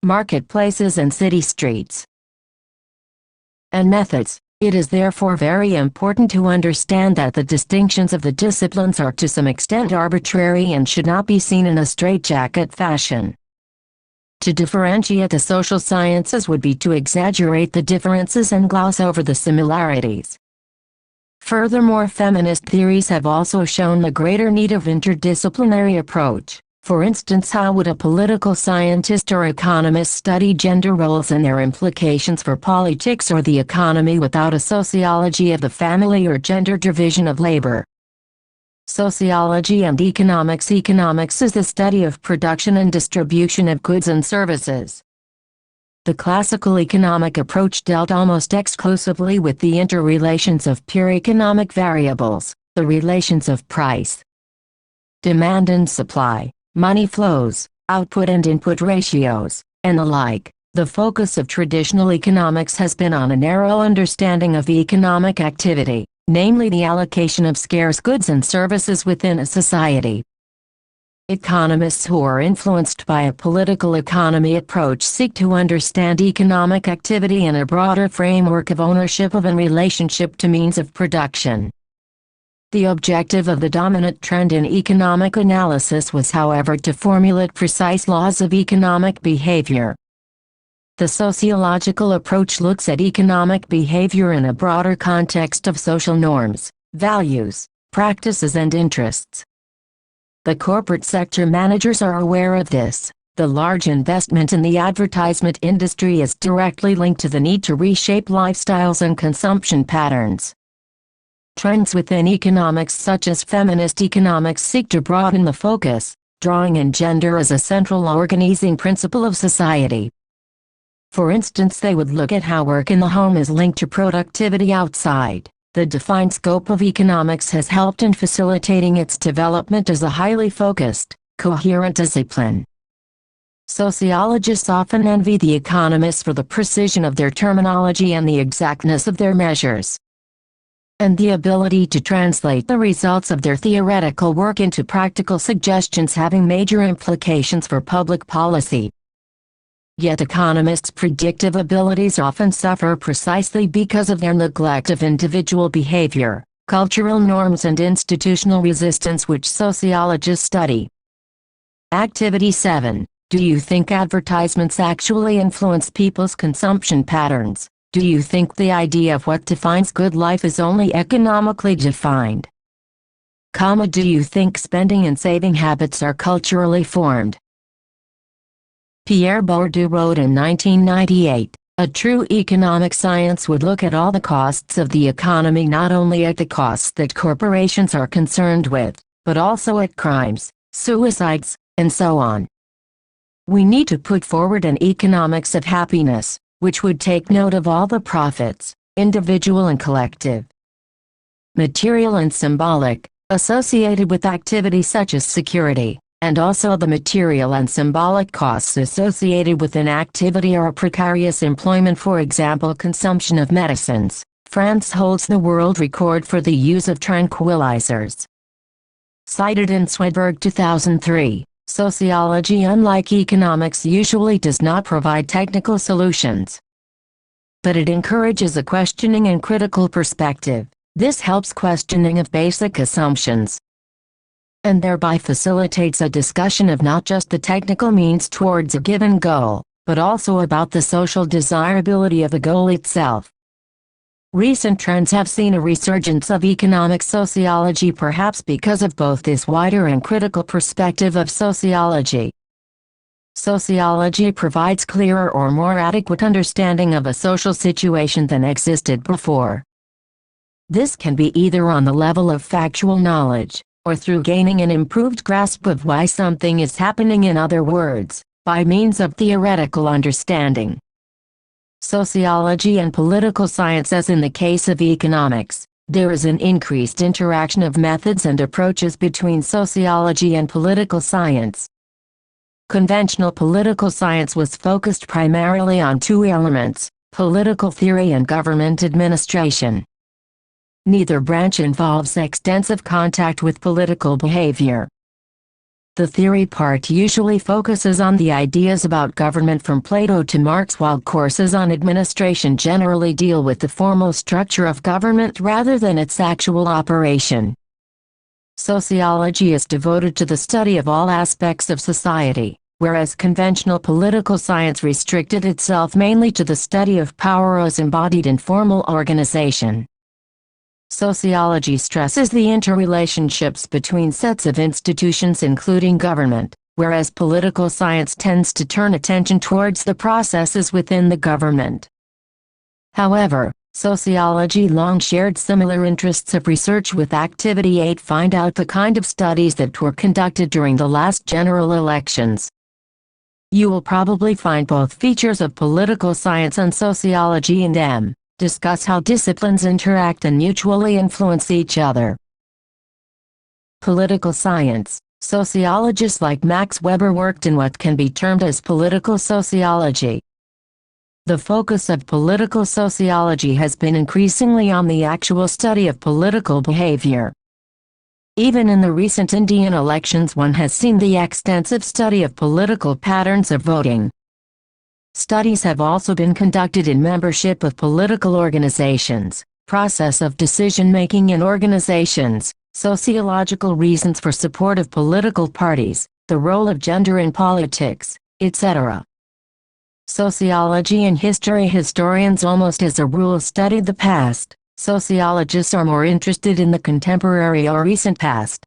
A: marketplaces and city streets, and methods. It is therefore very important to understand that the distinctions of the disciplines are to some extent arbitrary and should not be seen in a straitjacket fashion. To differentiate the social sciences would be to exaggerate the differences and gloss over the similarities. Furthermore, feminist theories have also shown the greater need of interdisciplinary approach. For instance, how would a political scientist or economist study gender roles and their implications for politics or the economy without a sociology of the family or gender division of labor? Sociology and economics. Economics is the study of production and distribution of goods and services. The classical economic approach dealt almost exclusively with the interrelations of pure economic variables, the relations of price, demand and supply, money flows, output and input ratios, and the like. The focus of traditional economics has been on a narrow understanding of economic activity, namely the allocation of scarce goods and services within a society. Economists who are influenced by a political economy approach seek to understand economic activity in a broader framework of ownership of and relationship to means of production. The objective of the dominant trend in economic analysis was, however, to formulate precise laws of economic behavior. The sociological approach looks at economic behavior in a broader context of social norms, values, practices and interests. The corporate sector managers are aware of this. The large investment in the advertisement industry is directly linked to the need to reshape lifestyles and consumption patterns. Trends within economics such as feminist economics seek to broaden the focus, drawing in gender as a central organizing principle of society. For instance, they would look at how work in the home is linked to productivity outside. The defined scope of economics has helped in facilitating its development as a highly focused, coherent discipline. Sociologists often envy the economists for the precision of their terminology and the exactness of their measures, and the ability to translate the results of their theoretical work into practical suggestions having major implications for public policy. Yet economists' predictive abilities often suffer precisely because of their neglect of individual behavior, cultural norms and institutional resistance which sociologists study. Activity 7. Do you think advertisements actually influence people's consumption patterns? Do you think the idea of what defines good life is only economically defined? Do you think spending and saving habits are culturally formed? Pierre Bourdieu wrote in 1998, "A true economic science would look at all the costs of the economy, not only at the costs that corporations are concerned with, but also at crimes, suicides, and so on. We need to put forward an economics of happiness, which would take note of all the profits, individual and collective, material and symbolic, associated with activities such as security, and also the material and symbolic costs associated with inactivity or a precarious employment, for example consumption of medicines." France holds the world record for the use of tranquilizers. Cited in Swedberg 2003. Sociology, unlike economics, usually does not provide technical solutions, but it encourages a questioning and critical perspective. This helps questioning of basic assumptions, and thereby facilitates a discussion of not just the technical means towards a given goal, but also about the social desirability of the goal itself. Recent trends have seen a resurgence of economic sociology, perhaps because of both this wider and critical perspective of sociology. Sociology provides clearer or more adequate understanding of a social situation than existed before. This can be either on the level of factual knowledge, or through gaining an improved grasp of why something is happening, in other words, by means of theoretical understanding. Sociology and political science. As in the case of economics, there is an increased interaction of methods and approaches between sociology and political science. Conventional political science was focused primarily on two elements: political theory and government administration. Neither branch involves extensive contact with political behavior. The theory part usually focuses on the ideas about government from Plato to Marx, while courses on administration generally deal with the formal structure of government rather than its actual operation. Sociology is devoted to the study of all aspects of society, whereas conventional political science restricted itself mainly to the study of power as embodied in formal organization. Sociology stresses the interrelationships between sets of institutions including government, whereas political science tends to turn attention towards the processes within the government. However, sociology long shared similar interests of research with Activity 8. Find out the kind of studies that were conducted during the last general elections. You will probably find both features of political science and sociology in them. Discuss how disciplines interact and mutually influence each other. Political science. Sociologists like Max Weber worked in what can be termed as political sociology. The focus of political sociology has been increasingly on the actual study of political behavior. Even in the recent Indian elections, one has seen the extensive study of political patterns of voting. Studies have also been conducted in membership of political organizations, process of decision-making in organizations, sociological reasons for support of political parties, the role of gender in politics, etc. Sociology and history. Historians almost as a rule study the past. Sociologists are more interested in the contemporary or recent past.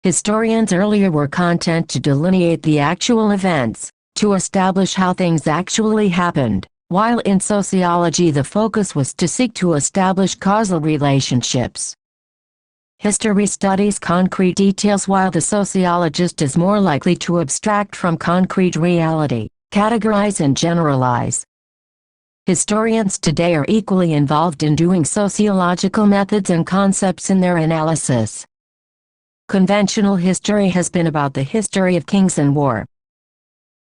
A: Historians earlier were content to delineate the actual events, to establish how things actually happened, while in sociology the focus was to seek to establish causal relationships. History studies concrete details while the sociologist is more likely to abstract from concrete reality. categorize and generalize. Historians today are equally involved in doing sociological methods and concepts in their analysis. Conventional history has been about the history of kings and war.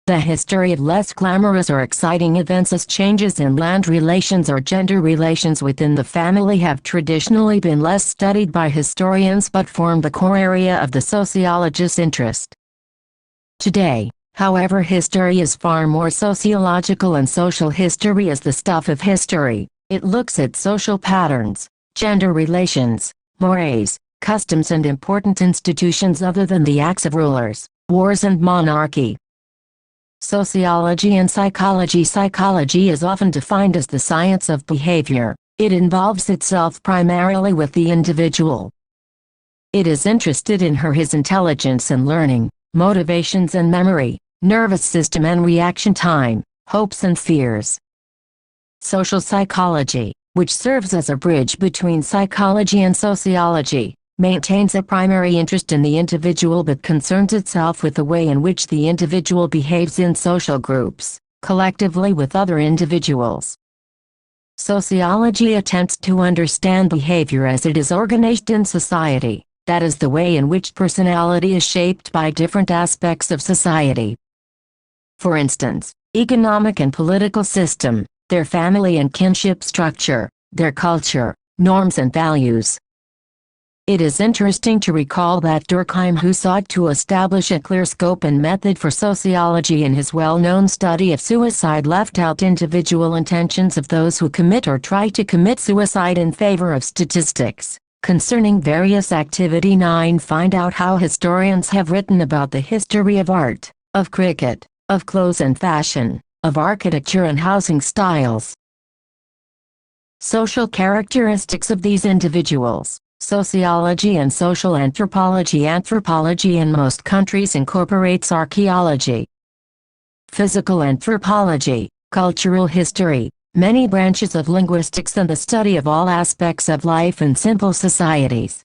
A: The history of less glamorous or exciting events as changes in land relations or gender relations within the family have traditionally been less studied by historians but form the core area of the sociologist's interest. Today, however, history is far more sociological, and social history is the stuff of history. It looks at social patterns, gender relations, mores, customs and important institutions other than the acts of rulers, wars and monarchy. Sociology and psychology. Psychology is often defined as the science of behavior. It involves itself primarily with the individual. It is interested in his intelligence and learning, motivations and memory, nervous system and reaction time, hopes and fears. Social psychology, which serves as a bridge between psychology and sociology, maintains a primary interest in the individual but concerns itself with the way in which the individual behaves in social groups, collectively with other individuals. Sociology attempts to understand behavior as it is organized in society, that is the way in which personality is shaped by different aspects of society. For instance, economic and political system, their family and kinship structure, their culture, norms and values. It is interesting to recall that Durkheim, who sought to establish a clear scope and method for sociology in his well-known study of suicide, left out individual intentions of those who commit or try to commit suicide in favor of statistics. Concerning various activity 9, find out how historians have written about the history of art, of cricket, of clothes and fashion, of architecture and housing styles. Social characteristics of these individuals. Sociology and social anthropology. Anthropology in most countries incorporates archaeology. Physical anthropology, cultural history, many branches of linguistics and the study of all aspects of life in simple societies.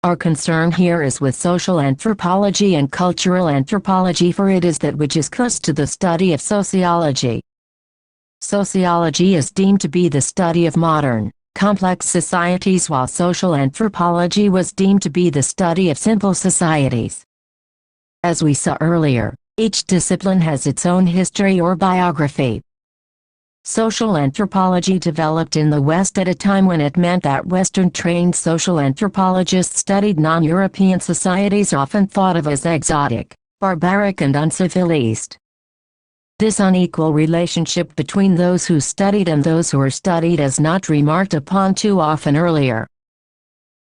A: Our concern here is with social anthropology and cultural anthropology, for it is that which is close to the study of sociology. Sociology is deemed to be the study of modern, complex societies, while social anthropology was deemed to be the study of simple societies. As we saw earlier, each discipline has its own history or biography. Social anthropology developed in the West at a time when it meant that Western-trained social anthropologists studied non-European societies often thought of as exotic, barbaric and uncivilized. This unequal relationship between those who studied and those who were studied is not remarked upon too often earlier.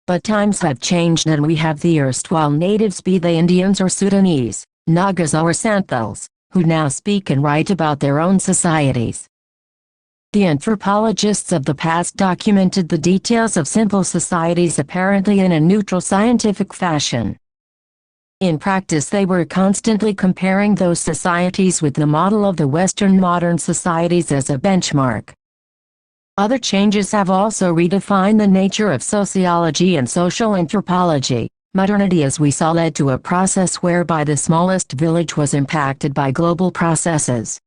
A: But times have changed, and we have the erstwhile natives, be they Indians or Sudanese, Nagas or Santals, who now speak and write about their own societies. The anthropologists of the past documented the details of simple societies apparently in a neutral scientific fashion. In practice, they were constantly comparing those societies with the model of the Western modern societies as a benchmark. Other changes have also redefined the nature of sociology and social anthropology. Modernity, as we saw, led to a process whereby the smallest village was impacted by global processes.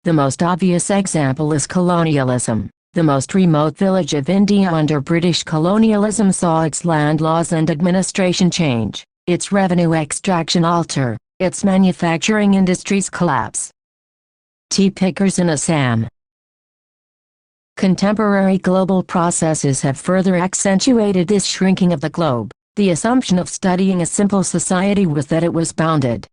A: The most obvious example is colonialism. The most remote village of India under British colonialism saw its land laws and administration change, its revenue extraction alter, its manufacturing industries collapse. Tea pickers in Assam. Contemporary global processes have further accentuated this shrinking of the globe. The assumption of studying a simple society was that it was bounded.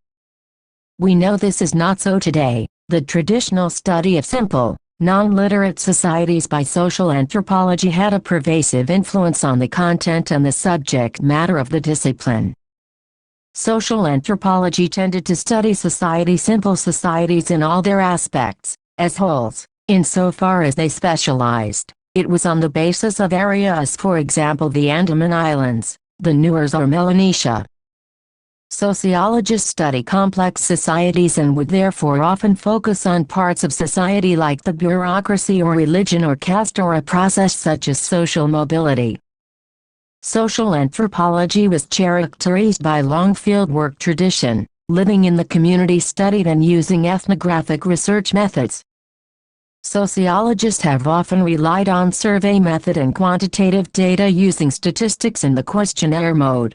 A: We know this is not so today. The traditional study of simple, non-literate societies by social anthropology had a pervasive influence on the content and the subject matter of the discipline. Social anthropology tended to study simple societies in all their aspects, as wholes, insofar as they specialized. It was on the basis of areas, for example the Andaman Islands, the Neurs or Melanesia. Sociologists study complex societies and would therefore often focus on parts of society like the bureaucracy or religion or caste, or a process such as social mobility. Social anthropology was characterized by long fieldwork tradition, living in the community studied and using ethnographic research methods. Sociologists have often relied on survey method and quantitative data using statistics in the questionnaire mode.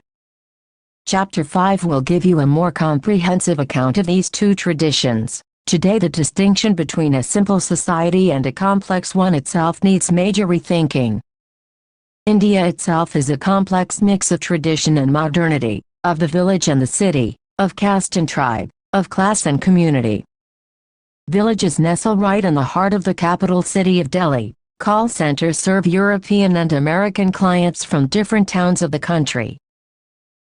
A: Chapter 5 will give you a more comprehensive account of these two traditions. Today, the distinction between a simple society and a complex one itself needs major rethinking. India itself is a complex mix of tradition and modernity, of the village and the city, of caste and tribe, of class and community. Villages nestle right in the heart of the capital city of Delhi. Call centers serve European and American clients from different towns of the country.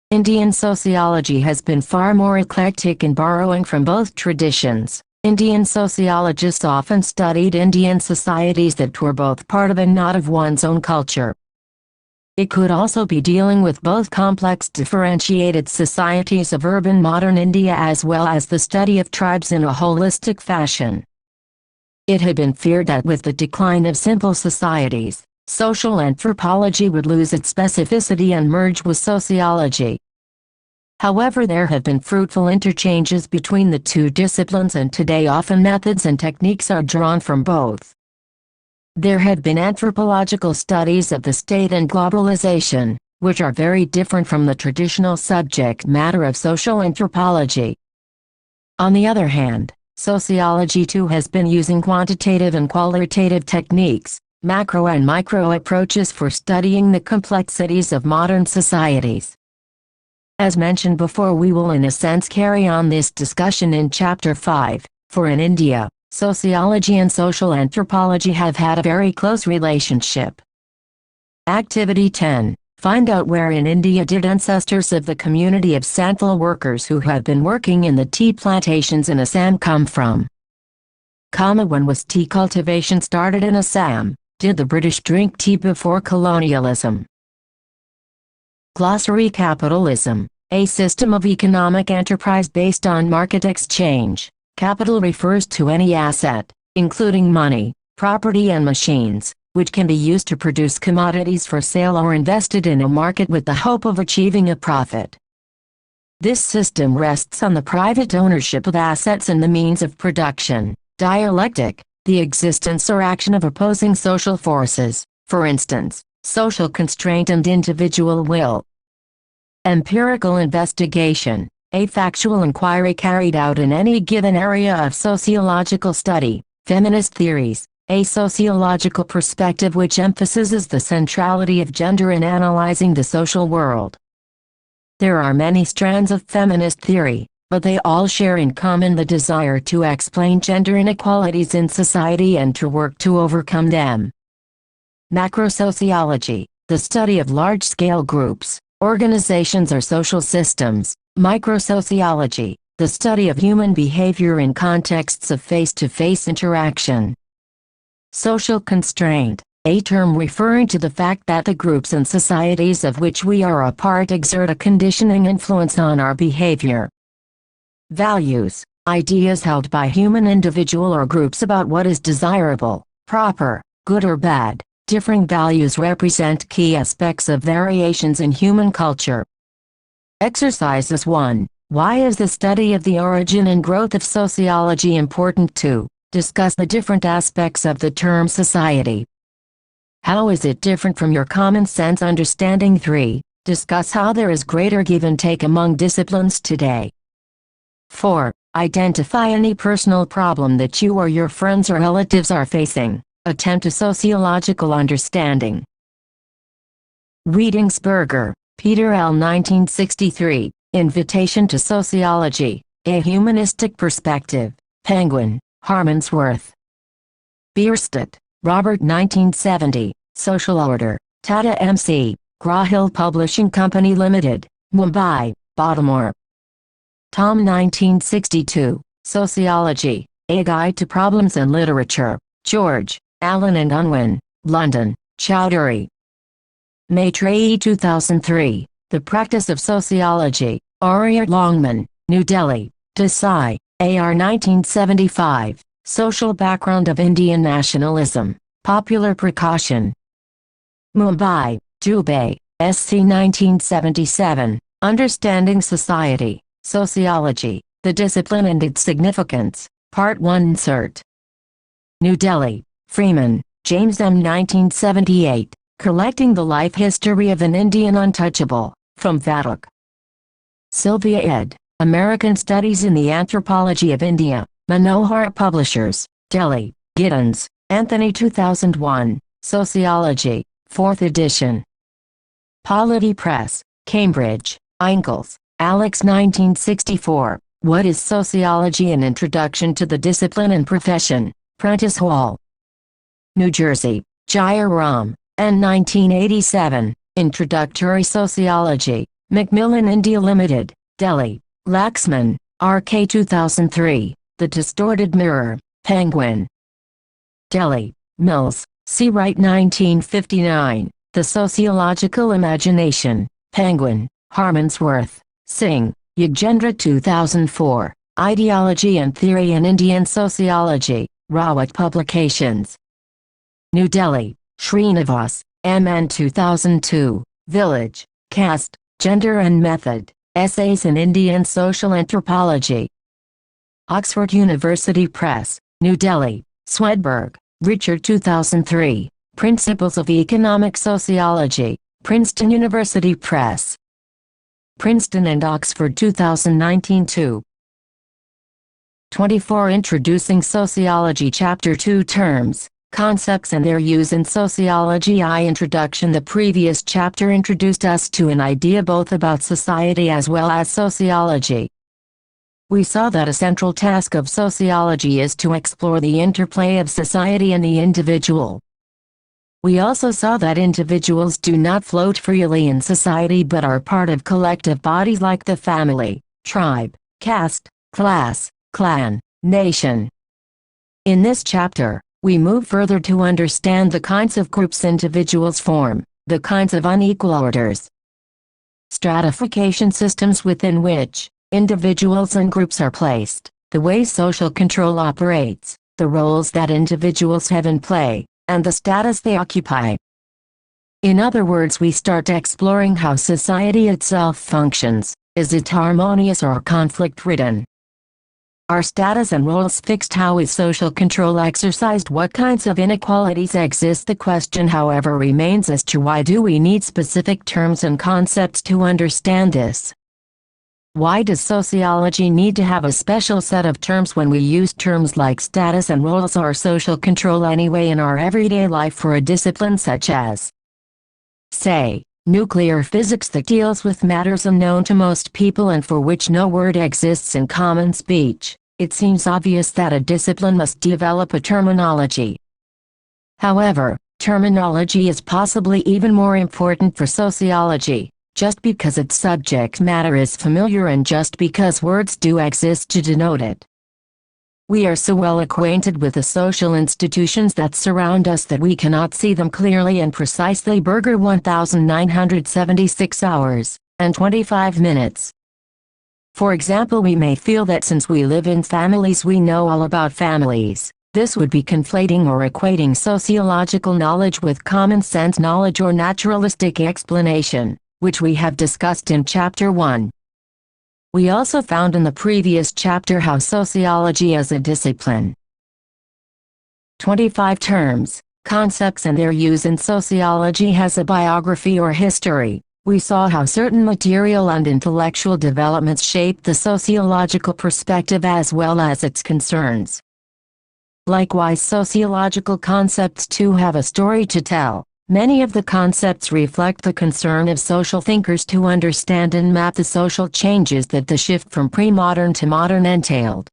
A: Indian sociology has been far more eclectic in borrowing from both traditions. Indian sociologists often studied Indian societies that were both part of and not of one's own culture. It could also be dealing with both complex differentiated societies of urban modern India as well as the study of tribes in a holistic fashion. It had been feared that with the decline of simple societies, social anthropology would lose its specificity and merge with sociology. However, there have been fruitful interchanges between the two disciplines, and today often methods and techniques are drawn from both. There have been anthropological studies of the state and globalization, which are very different from the traditional subject matter of social anthropology. On the other hand, sociology too has been using quantitative and qualitative techniques, macro and micro approaches for studying the complexities of modern societies. As mentioned before, we will in a sense carry on this discussion in Chapter 5, for in India, sociology and social anthropology have had a very close relationship. Activity 10. Find out where in India did ancestors of the community of Santhal workers who have been working in the tea plantations in Assam come from? When was tea cultivation started in Assam? Did the British drink tea before colonialism? Glossary: Capitalism, a system of economic enterprise based on market exchange. Capital refers to any asset, including money, property and machines, which can be used to produce commodities for sale or invested in a market with the hope of achieving a profit. This system rests on the private ownership of assets and the means of production. Dialectic, the existence or action of opposing social forces, for instance, social constraint and individual will. Empirical investigation, a factual inquiry carried out in any given area of sociological study. Feminist theories, a sociological perspective which emphasizes the centrality of gender in analyzing the social world. There are many strands of feminist theory, but they all share in common the desire to explain gender inequalities in society and to work to overcome them. Macrosociology, the study of large-scale groups, organizations or social systems. Microsociology, the study of human behavior in contexts of face-to-face interaction. Social constraint, a term referring to the fact that the groups and societies of which we are a part exert a conditioning influence on our behavior. Values, ideas held by human individual or groups about what is desirable, proper, good or bad. Differing values represent key aspects of variations in human culture. Exercises 1. Why is the study of the origin and growth of sociology important? 2. Discuss the different aspects of the term society. How is it different from your common sense understanding? 3. Discuss how there is greater give and take among disciplines today. 4. Identify any personal problem that you or your friends or relatives are facing. Attempt a sociological understanding. Wiedensberger, Peter L. 1963, Invitation to Sociology, A Humanistic Perspective, Penguin, Harmondsworth. Bierstadt, Robert 1970, Social Order, Tata MC, Grahill Publishing Company Limited, Mumbai, Baltimore. Tom 1962, Sociology, A Guide to Problems in Literature, George, Allen and Unwin, London, Chowdhury. Maitreyi 2003, The Practice of Sociology, Ariat Longman, New Delhi, Desai, AR 1975, Social Background of Indian Nationalism, Popular Precaution. Mumbai, Dubey, SC 1977, Understanding Society, Sociology, the Discipline and Its Significance, Part 1 Insert. New Delhi, Freeman, James M. 1978, Collecting the Life History of an Indian Untouchable, from Vadak. Sylvia ed., American Studies in the Anthropology of India, Manohar Publishers, Delhi, Giddens, Anthony 2001, Sociology, 4th edition. Polity Press, Cambridge, Ingalls, Alex 1964, What is Sociology? An Introduction to the Discipline and Profession, Prentice Hall. New Jersey, Jaya Ram, N. 1987, Introductory Sociology, Macmillan India Limited, Delhi, Laxman, R.K. 2003, The Distorted Mirror, Penguin. Delhi, Mills, C. Wright 1959, The Sociological Imagination, Penguin, Harmansworth, Singh, Yagendra 2004, Ideology and Theory in Indian Sociology, Rawat Publications. New Delhi, Srinivas, M.N. 2002, Village, Caste, Gender and Method, Essays in Indian Social Anthropology. Oxford University Press, New Delhi, Swedberg, Richard 2003, Principles of Economic Sociology, Princeton University Press. Princeton and Oxford 2019 2. 24 Introducing Sociology Chapter 2 Terms, Concepts and Their Use in Sociology. Introduction. The previous chapter introduced us to an idea both about society as well as sociology. We saw that a central task of sociology is to explore the interplay of society and the individual. We also saw that individuals do not float freely in society but are part of collective bodies like the family, tribe, caste, class, clan, nation. In this chapter, we move further to understand the kinds of groups individuals form, the kinds of unequal orders, stratification systems within which individuals and groups are placed, the way social control operates, the roles that individuals have in play, and the status they occupy. In other words, we start exploring how society itself functions. Is it harmonious or conflict-ridden? Are status and roles fixed? How is social control exercised? What kinds of inequalities exist? The question, however, remains as to why do we need specific terms and concepts to understand this? Why does sociology need to have a special set of terms when we use terms like status and roles or social control anyway in our everyday life for a discipline such as, say, nuclear physics that deals with matters unknown to most people and for which no word exists in common speech? It seems obvious that a discipline must develop a terminology. However, terminology is possibly even more important for sociology, just because its subject matter is familiar and just because words do exist to denote it. We are so well acquainted with the social institutions that surround us that we cannot see them clearly and precisely. Berger 1976 hours, and 25 minutes. For example, we may feel that since we live in families we know all about families. This would be conflating or equating sociological knowledge with common sense knowledge or naturalistic explanation, which we have discussed in Chapter 1. We also found in the previous chapter how sociology as a discipline. 25 Terms, concepts and their use in sociology has a biography or history. We saw how certain material and intellectual developments shape the sociological perspective as well as its concerns. Likewise, sociological concepts too have a story to tell. Many of the concepts reflect the concern of social thinkers to understand and map the social changes that the shift from pre-modern to modern entailed.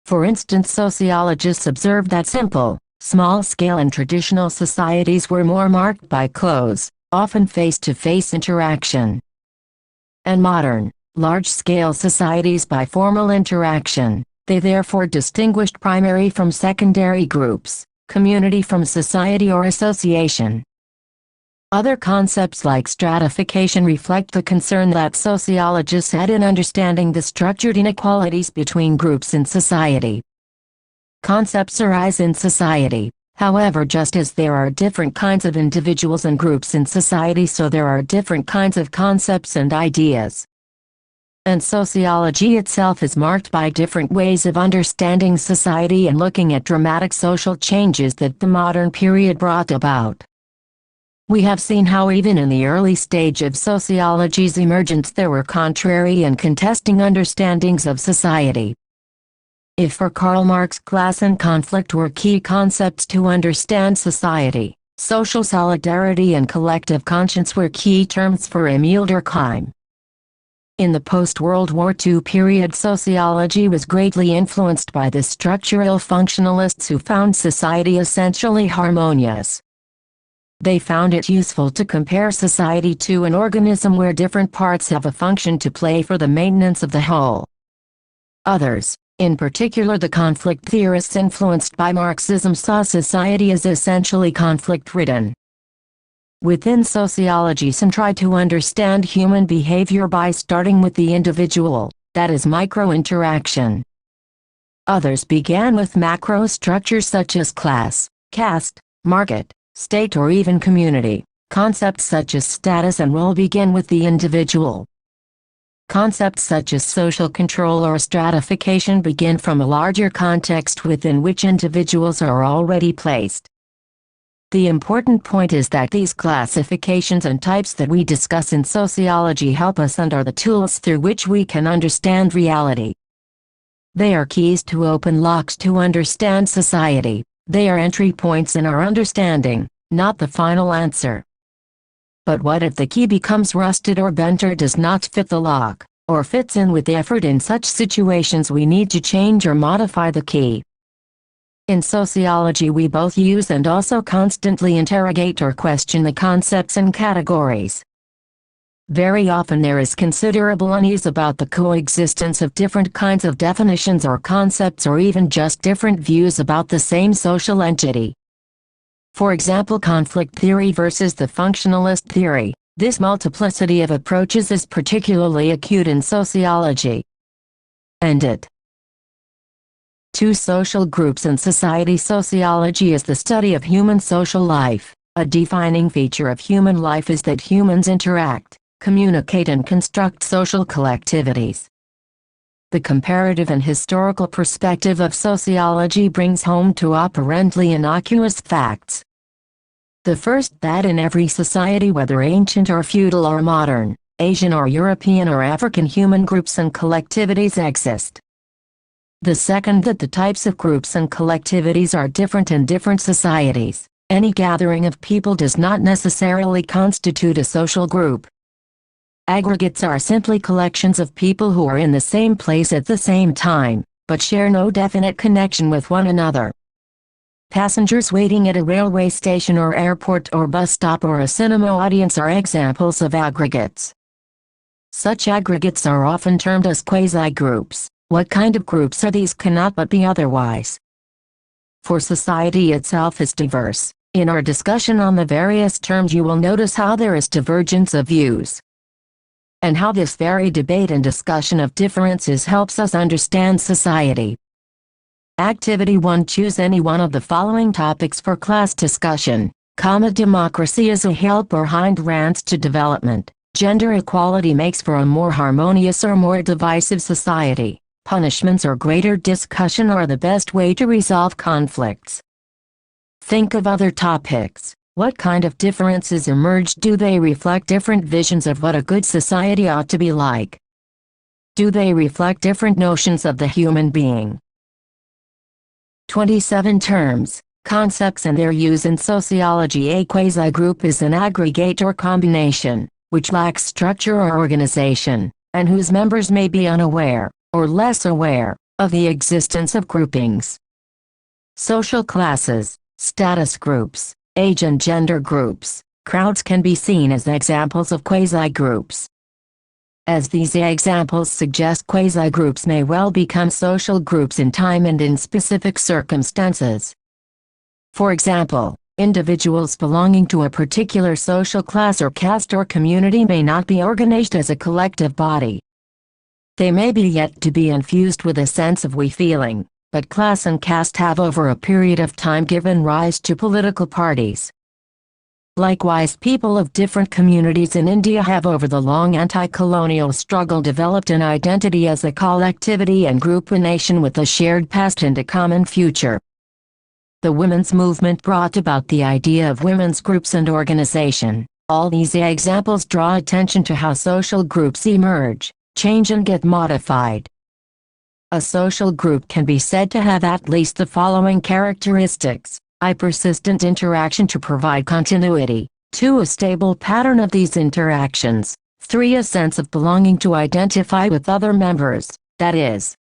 A: For instance, sociologists observed that simple, small-scale and traditional societies were more marked by close, often face-to-face interaction, and modern, large-scale societies by formal interaction. They therefore distinguished primary from secondary groups, community from society or association. Other concepts like stratification reflect the concern that sociologists had in understanding the structured inequalities between groups in society. Concepts arise in society, however, just as there are different kinds of individuals and groups in society, so there are different kinds of concepts and ideas. And sociology itself is marked by different ways of understanding society and looking at dramatic social changes that the modern period brought about. We have seen how even in the early stage of sociology's emergence there were contrary and contesting understandings of society. If for Karl Marx class and conflict were key concepts to understand society, social solidarity and collective conscience were key terms for Emile Durkheim. In the post-World War II period, sociology was greatly influenced by the structural functionalists who found society essentially harmonious. They found it useful to compare society to an organism where different parts have a function to play for the maintenance of the whole. Others, in particular the conflict theorists influenced by Marxism, saw society as essentially conflict-ridden. Within sociology, some tried to understand human behavior by starting with the individual, that is micro-interaction. Others began with macro structures such as class, caste, market, state or even community. Concepts such as status and role begin with the individual. Concepts such as social control or stratification begin from a larger context within which individuals are already placed. The important point is that these classifications and types that we discuss in sociology help us and are the tools through which we can understand reality. They are keys to open locks to understand society. They are entry points in our understanding, not the final answer. But what if the key becomes rusted or bent or does not fit the lock, or fits in with effort? In such situations we need to change or modify the key. In sociology we both use and also constantly interrogate or question the concepts and categories. Very often there is considerable unease about the coexistence of different kinds of definitions or concepts or even just different views about the same social entity. For example, conflict theory versus the functionalist theory. This multiplicity of approaches is particularly acute in sociology. And it. 2. Social groups and society. Sociology is the study of human social life. A defining feature of human life is that humans interact, communicate and construct social collectivities. The comparative and historical perspective of sociology brings home two apparently innocuous facts. The first, that in every society, whether ancient or feudal or modern, Asian or European or African, human groups and collectivities exist. The second, that the types of groups and collectivities are different in different societies. Any gathering of people does not necessarily constitute a social group. Aggregates are simply collections of people who are in the same place at the same time, but share no definite connection with one another. Passengers waiting at a railway station or airport or bus stop or a cinema audience are examples of aggregates. Such aggregates are often termed as quasi-groups. What kind of groups are these? Cannot but be otherwise. For society itself is diverse. In our discussion on the various terms you will notice how there is divergence of views, and how this very debate and discussion of differences helps us understand society. Activity 1. Choose any one of the following topics for class discussion. Democracy is a help or hindrance to development. Gender equality makes for a more harmonious or more divisive society. Punishments or greater discussion are the best way to resolve conflicts. Think of other topics. What kind of differences emerge? Do they reflect different visions of what a good society ought to be like? Do they reflect different notions of the human being? 27 terms, concepts and their use in sociology. A quasi-group is an aggregate or combination, which lacks structure or organization, and whose members may be unaware, or less aware, of the existence of groupings. Social classes, status groups, age and gender groups, crowds can be seen as examples of quasi-groups. As these examples suggest, quasi-groups may well become social groups in time and in specific circumstances. For example, individuals belonging to a particular social class or caste or community may not be organized as a collective body. They may be yet to be infused with a sense of we feeling, but class and caste have over a period of time given rise to political parties. Likewise, people of different communities in India have over the long anti-colonial struggle developed an identity as a collectivity and group, a nation with a shared past and a common future. The women's movement brought about the idea of women's groups and organization. All these examples draw attention to how social groups emerge, change and get modified. A social group can be said to have at least the following characteristics: I. Persistent interaction to provide continuity. 2. A stable pattern of these interactions. 3. A sense of belonging to identify with other members, that is,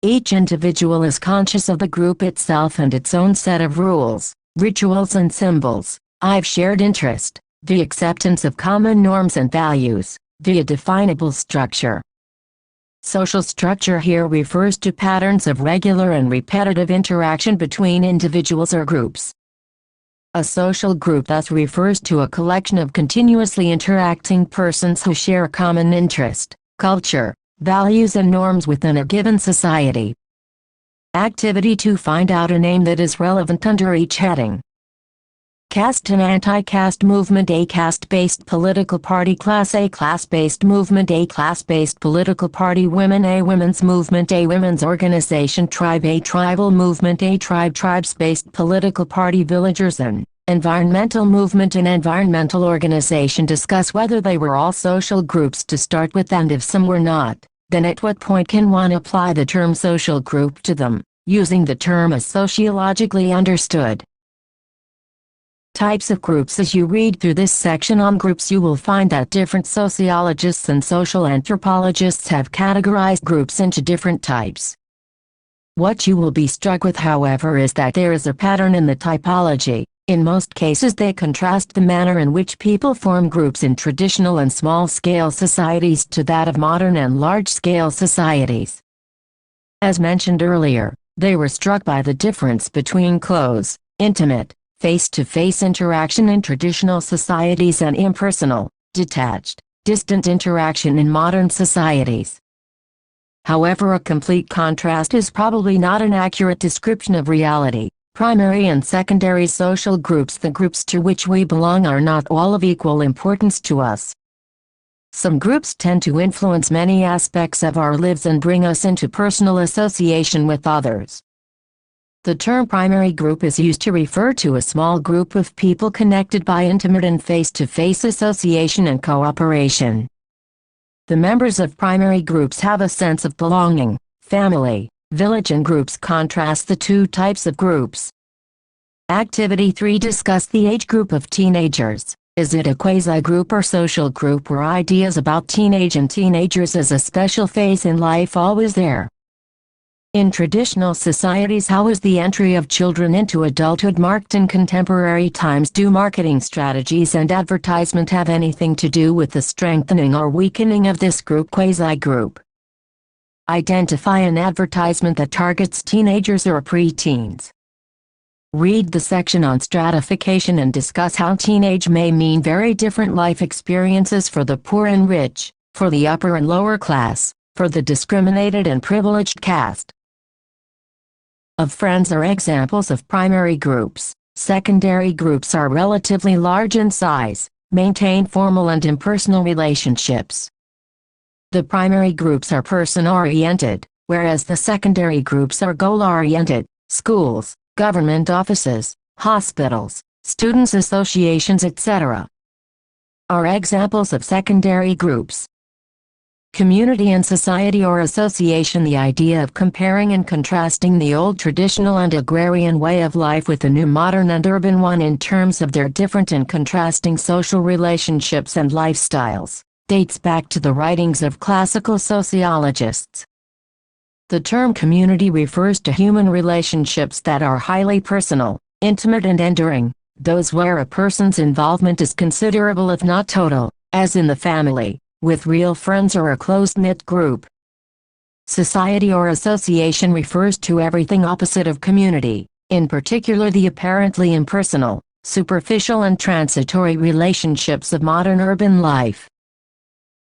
A: each individual is conscious of the group itself and its own set of rules, rituals and symbols. I've shared interest, the acceptance of common norms and values, the definable structure. Social structure here refers to patterns of regular and repetitive interaction between individuals or groups. A social group thus refers to a collection of continuously interacting persons who share a common interest, culture, values and norms within a given society. Activity to find out a name that is relevant under each heading. Caste and anti-caste movement. A caste-based political party. Class. A class-based movement. A class-based political party. Women. A women's movement. A women's organization. Tribe. A tribal movement. A tribe. Tribes-based political party. Villagers. An environmental movement. An environmental organization. Discuss whether they were all social groups to start with, and if some were not, then at what point can one apply the term social group to them, using the term as sociologically understood. Types of groups. As you read through this section on groups, you will find that different sociologists and social anthropologists have categorized groups into different types. What you will be struck with, however, is that there is a pattern in the typology. In most cases they contrast the manner in which people form groups in traditional and small-scale societies to that of modern and large-scale societies. As mentioned earlier, they were struck by the difference between close, intimate, face-to-face interaction in traditional societies and impersonal, detached, distant interaction in modern societies. However, a complete contrast is probably not an accurate description of reality. Primary and secondary social groups. The groups to which we belong are not all of equal importance to us. Some groups tend to influence many aspects of our lives and bring us into personal association with others. The term primary group is used to refer to a small group of people connected by intimate and face-to-face association and cooperation. The members of primary groups have a sense of belonging. Family, village and groups contrast the two types of groups. Activity 3. Discuss the age group of teenagers. Is it a quasi-group or social group where ideas about teenage and teenagers as a special phase in life always there? In traditional societies, how is the entry of children into adulthood marked in contemporary times? Do marketing strategies and advertisement have anything to do with the strengthening or weakening of this group, quasi-group? Identify an advertisement that targets teenagers or preteens. Read the section on stratification and discuss how teenage may mean very different life experiences for the poor and rich, for the upper and lower class, for the discriminated and privileged caste. Of friends are examples of primary groups. Secondary groups are relatively large in size, maintain formal and impersonal relationships. The primary groups are person-oriented, whereas the secondary groups are goal-oriented: schools, government offices, hospitals, students' associations, etc. Are examples of secondary groups. Community and society or association. The idea of comparing and contrasting the old traditional and agrarian way of life with the new modern and urban one in terms of their different and contrasting social relationships and lifestyles dates back to the writings of classical sociologists. The term community refers to human relationships that are highly personal, intimate and enduring, those where a person's involvement is considerable if not total, as in the family, with real friends or a close-knit group. Society or association refers to everything opposite of community, in particular the apparently impersonal, superficial and transitory relationships of modern urban life.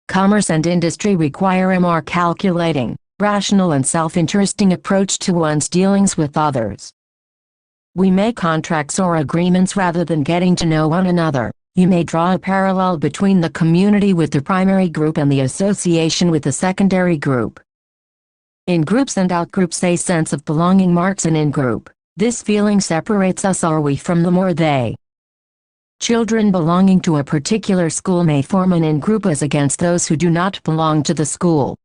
A: Commerce and industry require a more calculating, rational and self-interesting approach to one's dealings with others. We make contracts or agreements rather than getting to know one another. You may draw a parallel between the community with the primary group and the association with the secondary group. In-groups and out-groups, a sense of belonging marks an in-group. This feeling separates us or we from them or they. Children belonging to a particular school may form an in-group as against those who do not belong to the school.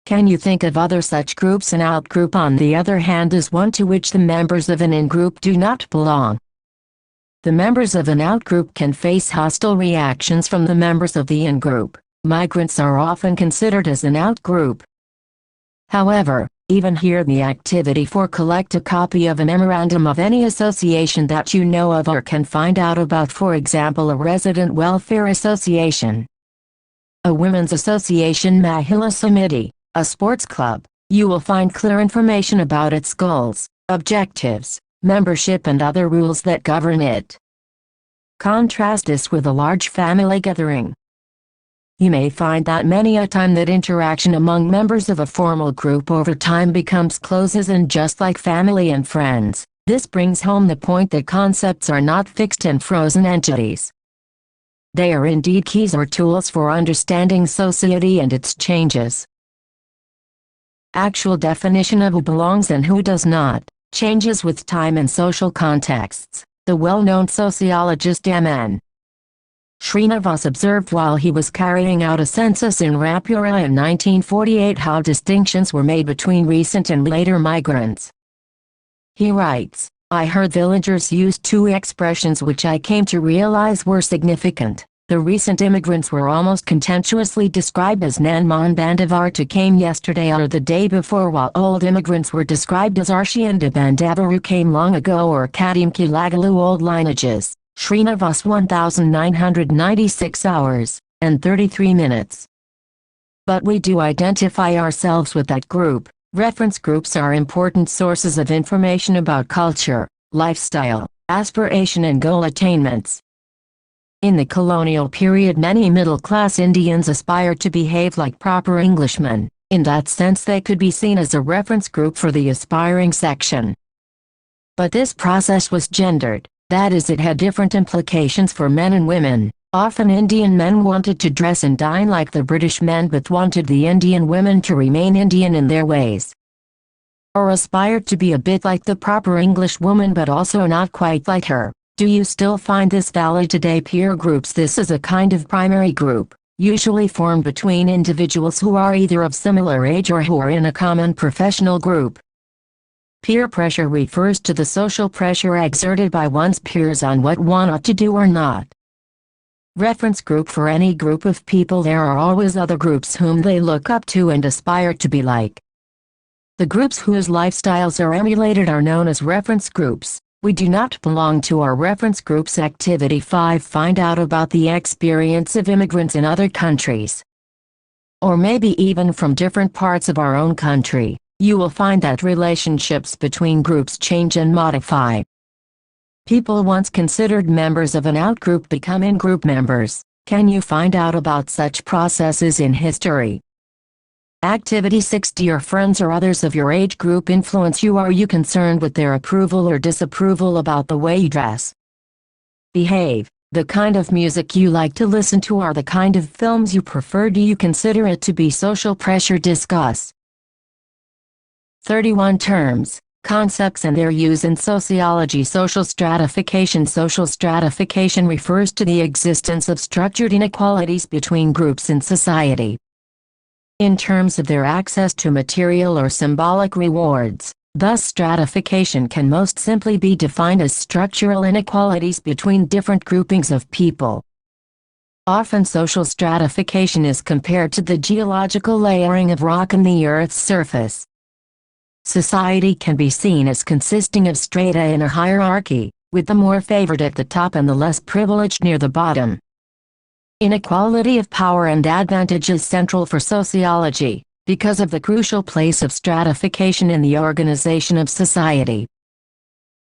A: Can you think of other such groups? An out-group, on the other hand, is one to which the members of an in-group do not belong. The members of an out-group can face hostile reactions from the members of the in-group. Migrants are often considered as an out-group. However, even here the activity for collect a copy of a memorandum of any association that you know of or can find out about, for example a resident welfare association, a women's association, Mahila Samiti, a sports club. You will find clear information about its goals, objectives, membership and other rules that govern it. Contrast this with a large family gathering. You may find that many a time that interaction among members of a formal group over time becomes closes, and just like family and friends, this brings home the point that concepts are not fixed and frozen entities. They are indeed keys or tools for understanding society and its changes. Actual definition of who belongs and who does not changes with time and social contexts. The well-known sociologist M.N. Srinivas observed while he was carrying out a census in Rampura in 1948 how distinctions were made between recent and later migrants. He writes, "I heard villagers use two expressions which I came to realize were significant. The recent immigrants were almost contemptuously described as Nanman Bandavar who came yesterday or the day before, while old immigrants were described as Arshianda Bandavar who came long ago or Kadim Kilagalu old lineages." Srinivas 1996 hours, and 33 minutes. But we do identify ourselves with that group. Reference groups are important sources of information about culture, lifestyle, aspiration and goal attainments. In the colonial period, many middle-class Indians aspired to behave like proper Englishmen. In that sense they could be seen as a reference group for the aspiring section. But this process was gendered. That is, it had different implications for men and women. Often Indian men wanted to dress and dine like the British men but wanted the Indian women to remain Indian in their ways. Or aspired to be a bit like the proper English woman but also not quite like her. Do you still find this valid today? Peer groups. This is a kind of primary group, usually formed between individuals who are either of similar age or who are in a common professional group. Peer pressure refers to the social pressure exerted by one's peers on what one ought to do or not. Reference group. For any group of people there are always other groups whom they look up to and aspire to be like. The groups whose lifestyles are emulated are known as reference groups. We do not belong to our reference groups. Activity 5. Find out about the experience of immigrants in other countries, or maybe even from different parts of our own country. You will find that relationships between groups change and modify. People once considered members of an out-group become in-group members. Can you find out about such processes in history? Activity 6. Do your friends or others of your age group influence you? Are you concerned with their approval or disapproval about the way you dress, behave, the kind of music you like to listen to, or the kind of films you prefer? Do you consider it to be social pressure? Discuss. 31 Terms, concepts and their use in sociology. Social stratification. Social stratification refers to the existence of structured inequalities between groups in society, in terms of their access to material or symbolic rewards. Thus, stratification can most simply be defined as structural inequalities between different groupings of people. Often social stratification is compared to the geological layering of rock on the Earth's surface. Society can be seen as consisting of strata in a hierarchy, with the more favored at the top and the less privileged near the bottom. Inequality of power and advantage is central for sociology, because of the crucial place of stratification in the organization of society.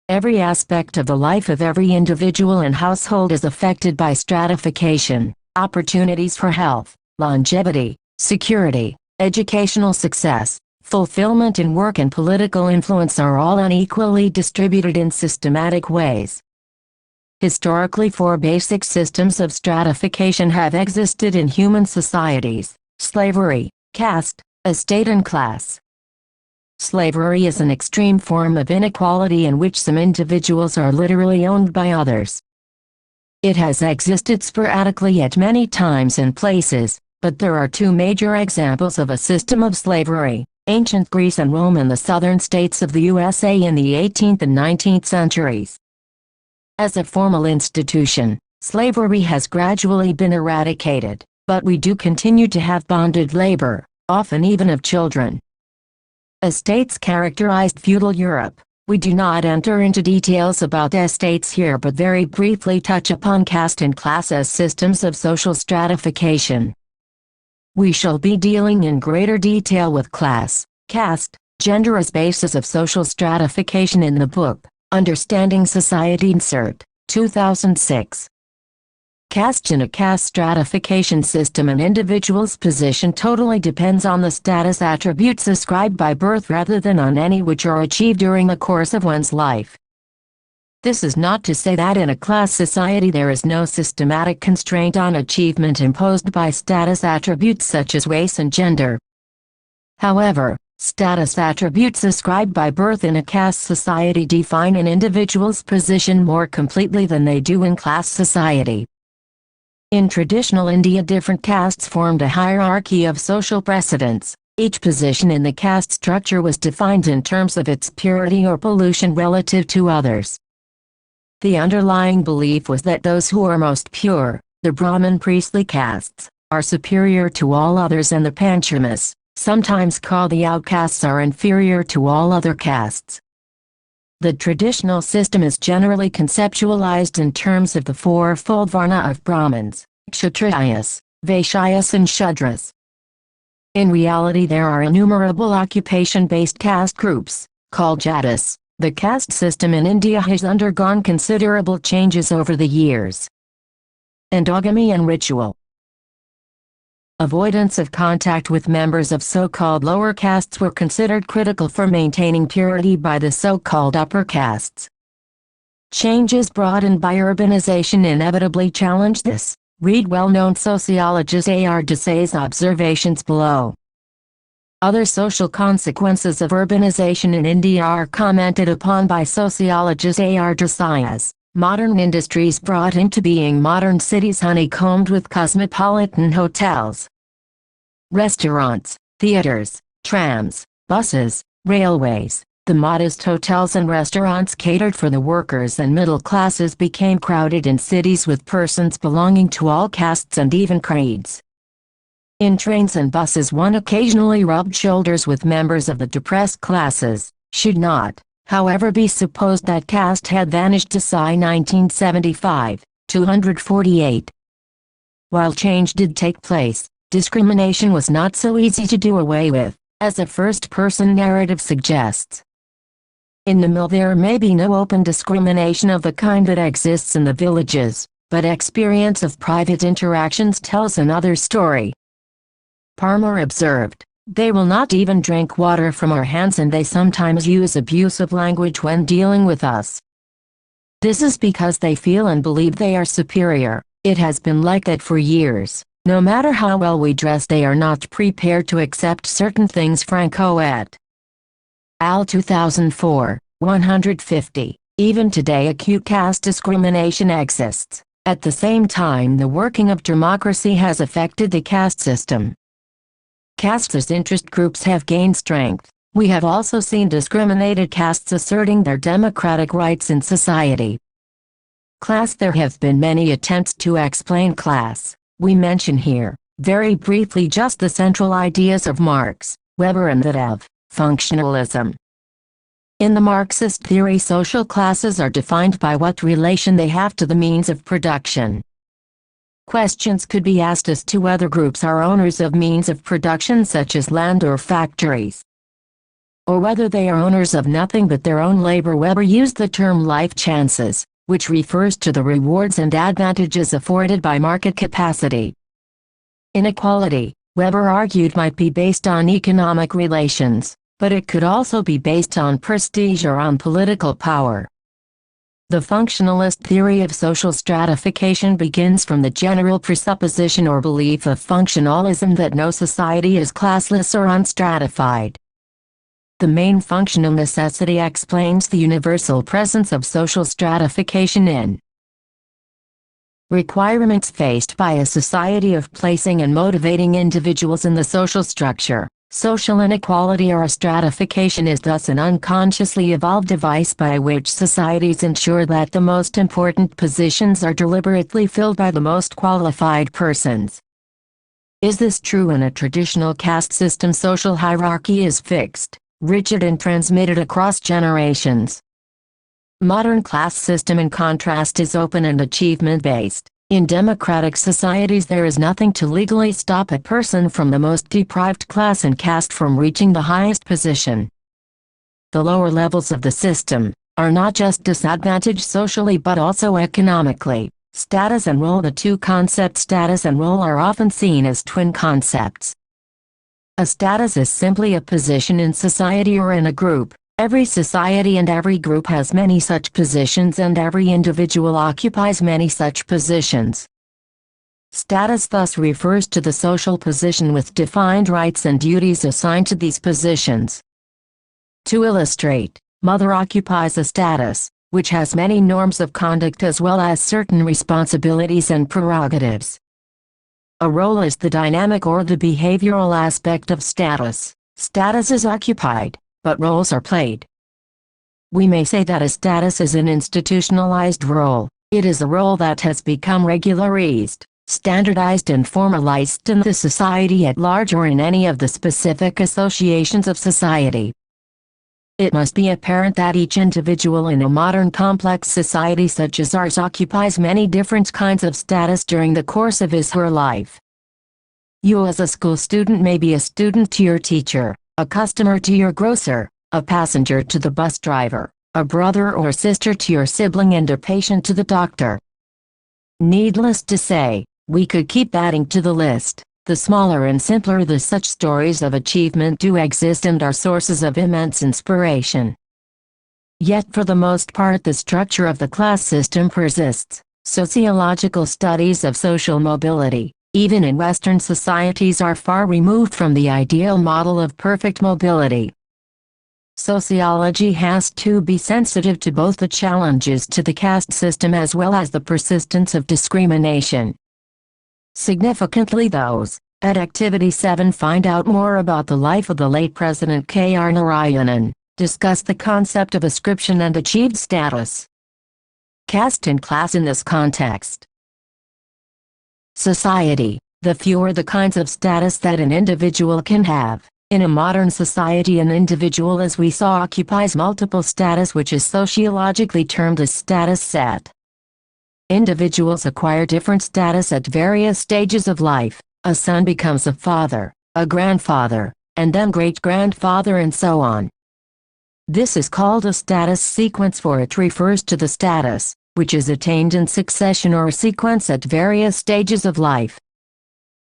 A: Every aspect of the life of every individual and household is affected by stratification. Opportunities for health, longevity, security, educational success, fulfillment in work and political influence are all unequally distributed in systematic ways. Historically, four basic systems of stratification have existed in human societies: slavery, caste, estate and class. Slavery is an extreme form of inequality in which some individuals are literally owned by others. It has existed sporadically at many times and places, but there are two major examples of a system of slavery: ancient Greece and Rome and the southern states of the USA in the 18th and 19th centuries. As a formal institution, slavery has gradually been eradicated, but we do continue to have bonded labor, often even of children. Estates characterized feudal Europe. We do not enter into details about estates here but very briefly touch upon caste and class as systems of social stratification. We shall be dealing in greater detail with class, caste, gender as basis of social stratification in the book, Understanding Society Insert, 2006. Caste. In a caste stratification system, an individual's position totally depends on the status attributes ascribed by birth rather than on any which are achieved during the course of one's life. This is not to say that in a class society there is no systematic constraint on achievement imposed by status attributes such as race and gender. However, status attributes ascribed by birth in a caste society define an individual's position more completely than they do in class society. In traditional India, different castes formed a hierarchy of social precedence. Each position in the caste structure was defined in terms of its purity or pollution relative to others. The underlying belief was that those who are most pure, the Brahmin priestly castes, are superior to all others, and the Panchamas, sometimes called the outcasts, are inferior to all other castes. The traditional system is generally conceptualized in terms of the fourfold varna of Brahmins, Kshatriyas, Vaishyas and Shudras. In reality, there are innumerable occupation-based caste groups, called jatis. The caste system in India has undergone considerable changes over the years. Endogamy and ritual. Avoidance of contact with members of so-called lower castes were considered critical for maintaining purity by the so-called upper castes. Changes brought in by urbanization inevitably challenged this. Read well-known sociologist A.R. Desai's observations below. Other social consequences of urbanization in India are commented upon by sociologist A.R. Desai as modern industries brought into being, modern cities honeycombed with cosmopolitan hotels, restaurants, theaters, trams, buses, railways. The modest hotels and restaurants catered for the workers and middle classes became crowded in cities with persons belonging to all castes and even creeds. In trains and buses one occasionally rubbed shoulders with members of the depressed classes. Should not, however, be supposed that caste had vanished to Desai 1975, 248. While change did take place, discrimination was not so easy to do away with, as a first-person narrative suggests. In the mill there may be no open discrimination of the kind that exists in the villages, but experience of private interactions tells another story. Parmar observed, "They will not even drink water from our hands, and they sometimes use abusive language when dealing with us. This is because they feel and believe they are superior. It has been like that for years. No matter how well we dress, they are not prepared to accept certain things." Franco et al. 2004, 150. Even today acute caste discrimination exists. At the same time, the working of democracy has affected the caste system. Castes as interest groups have gained strength. We have also seen discriminated castes asserting their democratic rights in society. Class. There have been many attempts to explain class. We mention here, very briefly, just the central ideas of Marx, Weber and that of functionalism. In the Marxist theory, social classes are defined by what relation they have to the means of production. Questions could be asked as to whether groups are owners of means of production such as land or factories, or whether they are owners of nothing but their own labor. Weber used the term life chances, which refers to the rewards and advantages afforded by market capacity. Inequality. Weber argued might be based on economic relations, but it could also be based on prestige or on political power. The functionalist theory of social stratification begins from the general presupposition or belief of functionalism that no society is classless or unstratified. The main functional necessity explains the universal presence of social stratification in requirements faced by a society of placing and motivating individuals in the social structure. Social inequality or stratification is thus an unconsciously evolved device by which societies ensure that the most important positions are deliberately filled by the most qualified persons. Is this true in a traditional caste system? Social hierarchy is fixed, rigid and transmitted across generations. Modern class system in contrast is open and achievement-based. In democratic societies there is nothing to legally stop a person from the most deprived class and caste from reaching the highest position. The lower levels of the system are not just disadvantaged socially but also economically. Status and role. The two concepts status and role are often seen as twin concepts. A status is simply a position in society or in a group. Every society and every group has many such positions and every individual occupies many such positions. Status thus refers to the social position with defined rights and duties assigned to these positions. To illustrate, mother occupies a status, which has many norms of conduct as well as certain responsibilities and prerogatives. A role is the dynamic or the behavioral aspect of status. Status is occupied, but roles are played. We may say that a status is an institutionalized role. It is a role that has become regularized, standardized and formalized in the society at large or in any of the specific associations of society. It must be apparent that each individual in a modern complex society such as ours occupies many different kinds of status during the course of his/her life. You as a school student may be a student to your teacher, a customer to your grocer, a passenger to the bus driver, a brother or sister to your sibling and a patient to the doctor. Needless to say, we could keep adding to the list. The smaller and simpler the such stories of achievement do exist and are sources of immense inspiration. Yet for the most part the structure of the class system persists. Sociological studies of social mobility, even in Western societies, are far removed from the ideal model of perfect mobility. Sociology has to be sensitive to both the challenges to the caste system as well as the persistence of discrimination. Significantly, those at Activity 7 find out more about the life of the late President K.R. Narayanan, discuss the concept of ascription and achieved status. Caste and class in this context. Society. The fewer the kinds of status that an individual can have. In a modern society, an individual, as we saw, occupies multiple status, which is sociologically termed a status set. Individuals acquire different status at various stages of life. A son becomes a father, a grandfather, and then great-grandfather and so on. This is called a status sequence, for it refers to the status, which is attained in succession or sequence at various stages of life.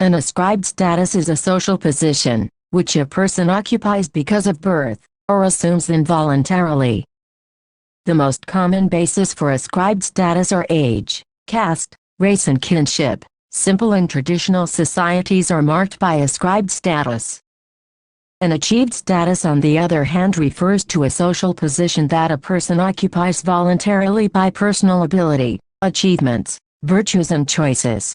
A: An ascribed status is a social position, which a person occupies because of birth, or assumes involuntarily. The most common basis for ascribed status are age, caste, race and kinship. Simple and traditional societies are marked by ascribed status. An achieved status, on the other hand, refers to a social position that a person occupies voluntarily by personal ability, achievements, virtues and choices.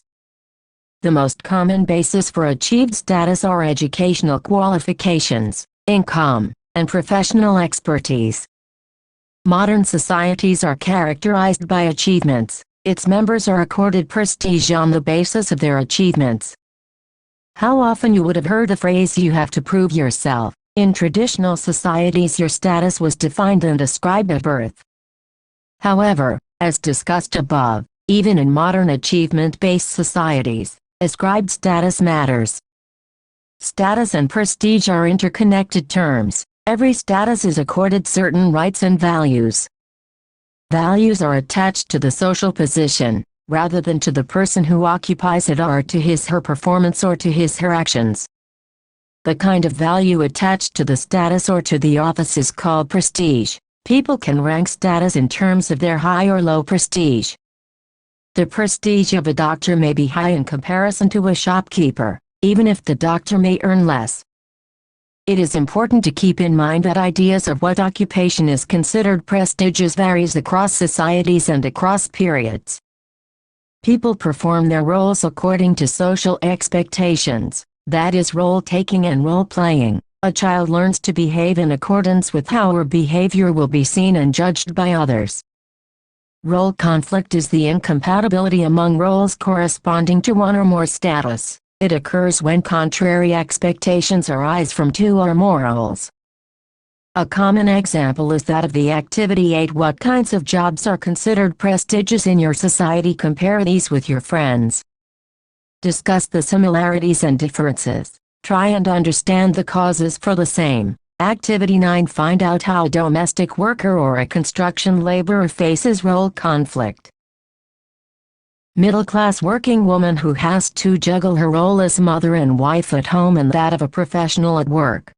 A: The most common basis for achieved status are educational qualifications, income, and professional expertise. Modern societies are characterized by achievements. Its members are accorded prestige on the basis of their achievements. How often you would have heard the phrase "you have to prove yourself." In traditional societies, your status was defined and ascribed at birth. However, as discussed above, even in modern achievement-based societies, ascribed status matters. Status and prestige are interconnected terms. Every status is accorded certain rights and values. Values are attached to the social position, rather than to the person who occupies it or to his/her performance or to his/her actions. The kind of value attached to the status or to the office is called prestige. People can rank status in terms of their high or low prestige. The prestige of a doctor may be high in comparison to a shopkeeper, even if the doctor may earn less. It is important to keep in mind that ideas of what occupation is considered prestigious varies across societies and across periods. People perform their roles according to social expectations, that is role-taking and role-playing. A child learns to behave in accordance with how her behavior will be seen and judged by others. Role conflict is the incompatibility among roles corresponding to one or more status. It occurs when contrary expectations arise from two or more roles. A common example is that of the activity 8. What kinds of jobs are considered prestigious in your society? Compare these with your friends. Discuss the similarities and differences. Try and understand the causes for the same. Activity 9. Find out how a domestic worker or a construction laborer faces role conflict. Middle-class working woman who has to juggle her role as mother and wife at home and that of a professional at work.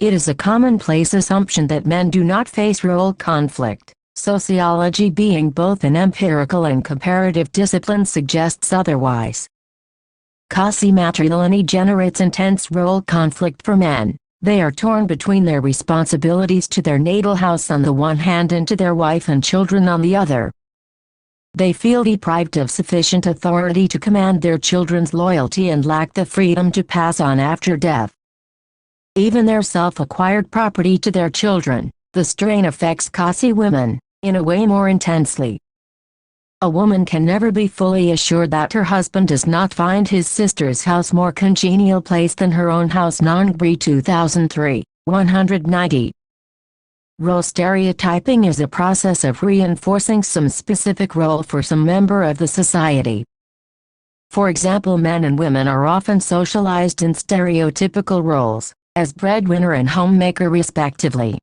A: It is a commonplace assumption that men do not face role conflict. Sociology, being both an empirical and comparative discipline, suggests otherwise. Quasi-matrilony generates intense role conflict for men. They are torn between their responsibilities to their natal house on the one hand and to their wife and children on the other. They feel deprived of sufficient authority to command their children's loyalty and lack the freedom to pass on after death even their self-acquired property to their children. The strain affects quasi women, in a way, more intensely. A woman can never be fully assured that her husband does not find his sister's house more congenial place than her own house. Nongri 2003, 190. Role stereotyping is a process of reinforcing some specific role for some member of the society. For example, men and women are often socialized in stereotypical roles, as breadwinner and homemaker respectively.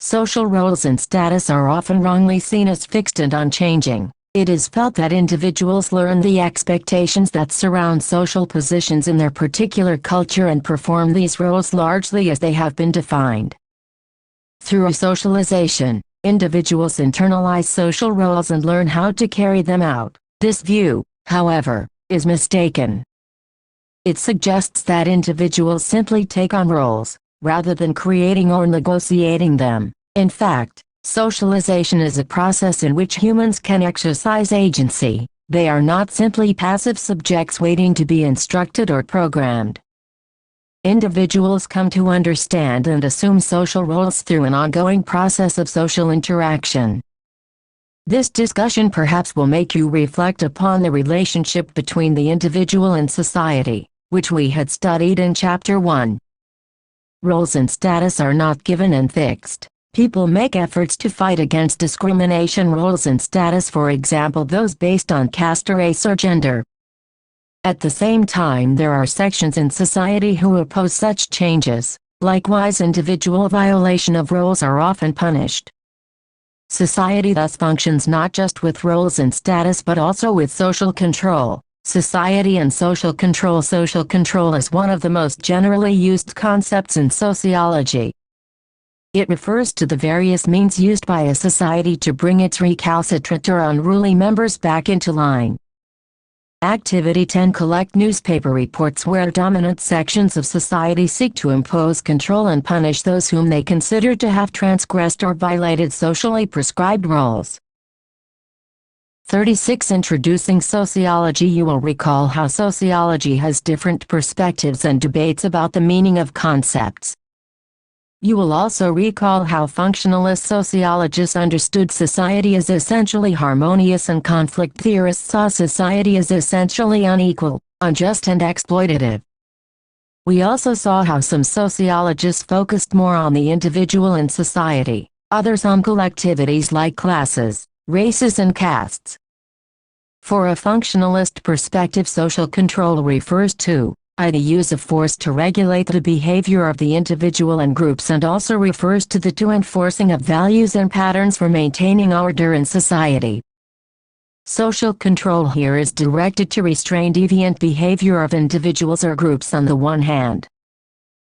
A: Social roles and status are often wrongly seen as fixed and unchanging. It is felt that individuals learn the expectations that surround social positions in their particular culture and perform these roles largely as they have been defined. Through socialization, individuals internalize social roles and learn how to carry them out. This view, however, is mistaken. It suggests that individuals simply take on roles, rather than creating or negotiating them. In fact, socialization is a process in which humans can exercise agency. They are not simply passive subjects waiting to be instructed or programmed. Individuals come to understand and assume social roles through an ongoing process of social interaction. This discussion perhaps will make you reflect upon the relationship between the individual and society, which we had studied in Chapter 1. Roles and status are not given and fixed. People make efforts to fight against discrimination roles and status, for example those based on caste or race or gender. At the same time, there are sections in society who oppose such changes. Likewise, individual violation of roles are often punished. Society thus functions not just with roles and status but also with social control. Society and social control. Social control is one of the most generally used concepts in sociology. It refers to the various means used by a society to bring its recalcitrant or unruly members back into line. Activity 10. Collect newspaper reports where dominant sections of society seek to impose control and punish those whom they consider to have transgressed or violated socially prescribed roles. 36. Introducing sociology. You will recall how sociology has different perspectives and debates about the meaning of concepts. You will also recall how functionalist sociologists understood society as essentially harmonious and conflict theorists saw society as essentially unequal, unjust and exploitative. We also saw how some sociologists focused more on the individual and society, others on collectivities like classes, races and castes. For a functionalist perspective, social control refers to the use of force to regulate the behavior of the individual and groups, and also refers to the enforcing of values and patterns for maintaining order in society. Social control here is directed to restrain deviant behavior of individuals or groups on the one hand,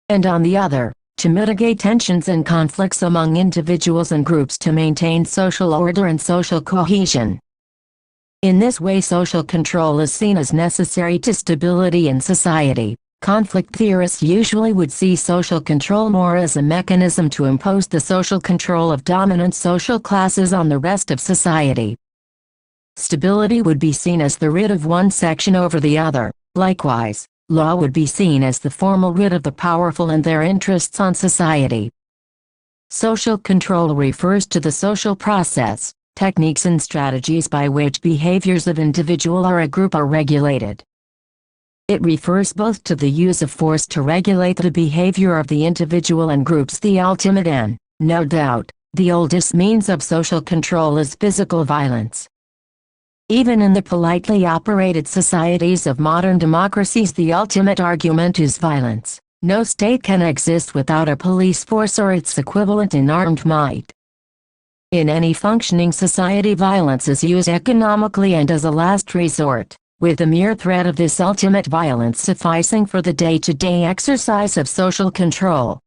A: and on the other, to mitigate tensions and conflicts among individuals and groups to maintain social order and social cohesion. In this way, social control is seen as necessary to stability in society. Conflict theorists usually would see social control more as a mechanism to impose the social control of dominant social classes on the rest of society. Stability would be seen as the writ of one section over the other. Likewise, law would be seen as the formal writ of the powerful and their interests on society. Social control refers to the social process, techniques and strategies by which behaviors of individual or a group are regulated. It refers both to the use of force to regulate the behavior of the individual and groups. The ultimate and, no doubt, the oldest means of social control is physical violence. Even in the politely operated societies of modern democracies, the ultimate argument is violence. No state can exist without a police force or its equivalent in armed might. In any functioning society, violence is used economically and as a last resort, with the mere threat of this ultimate violence sufficing for the day-to-day exercise of social control.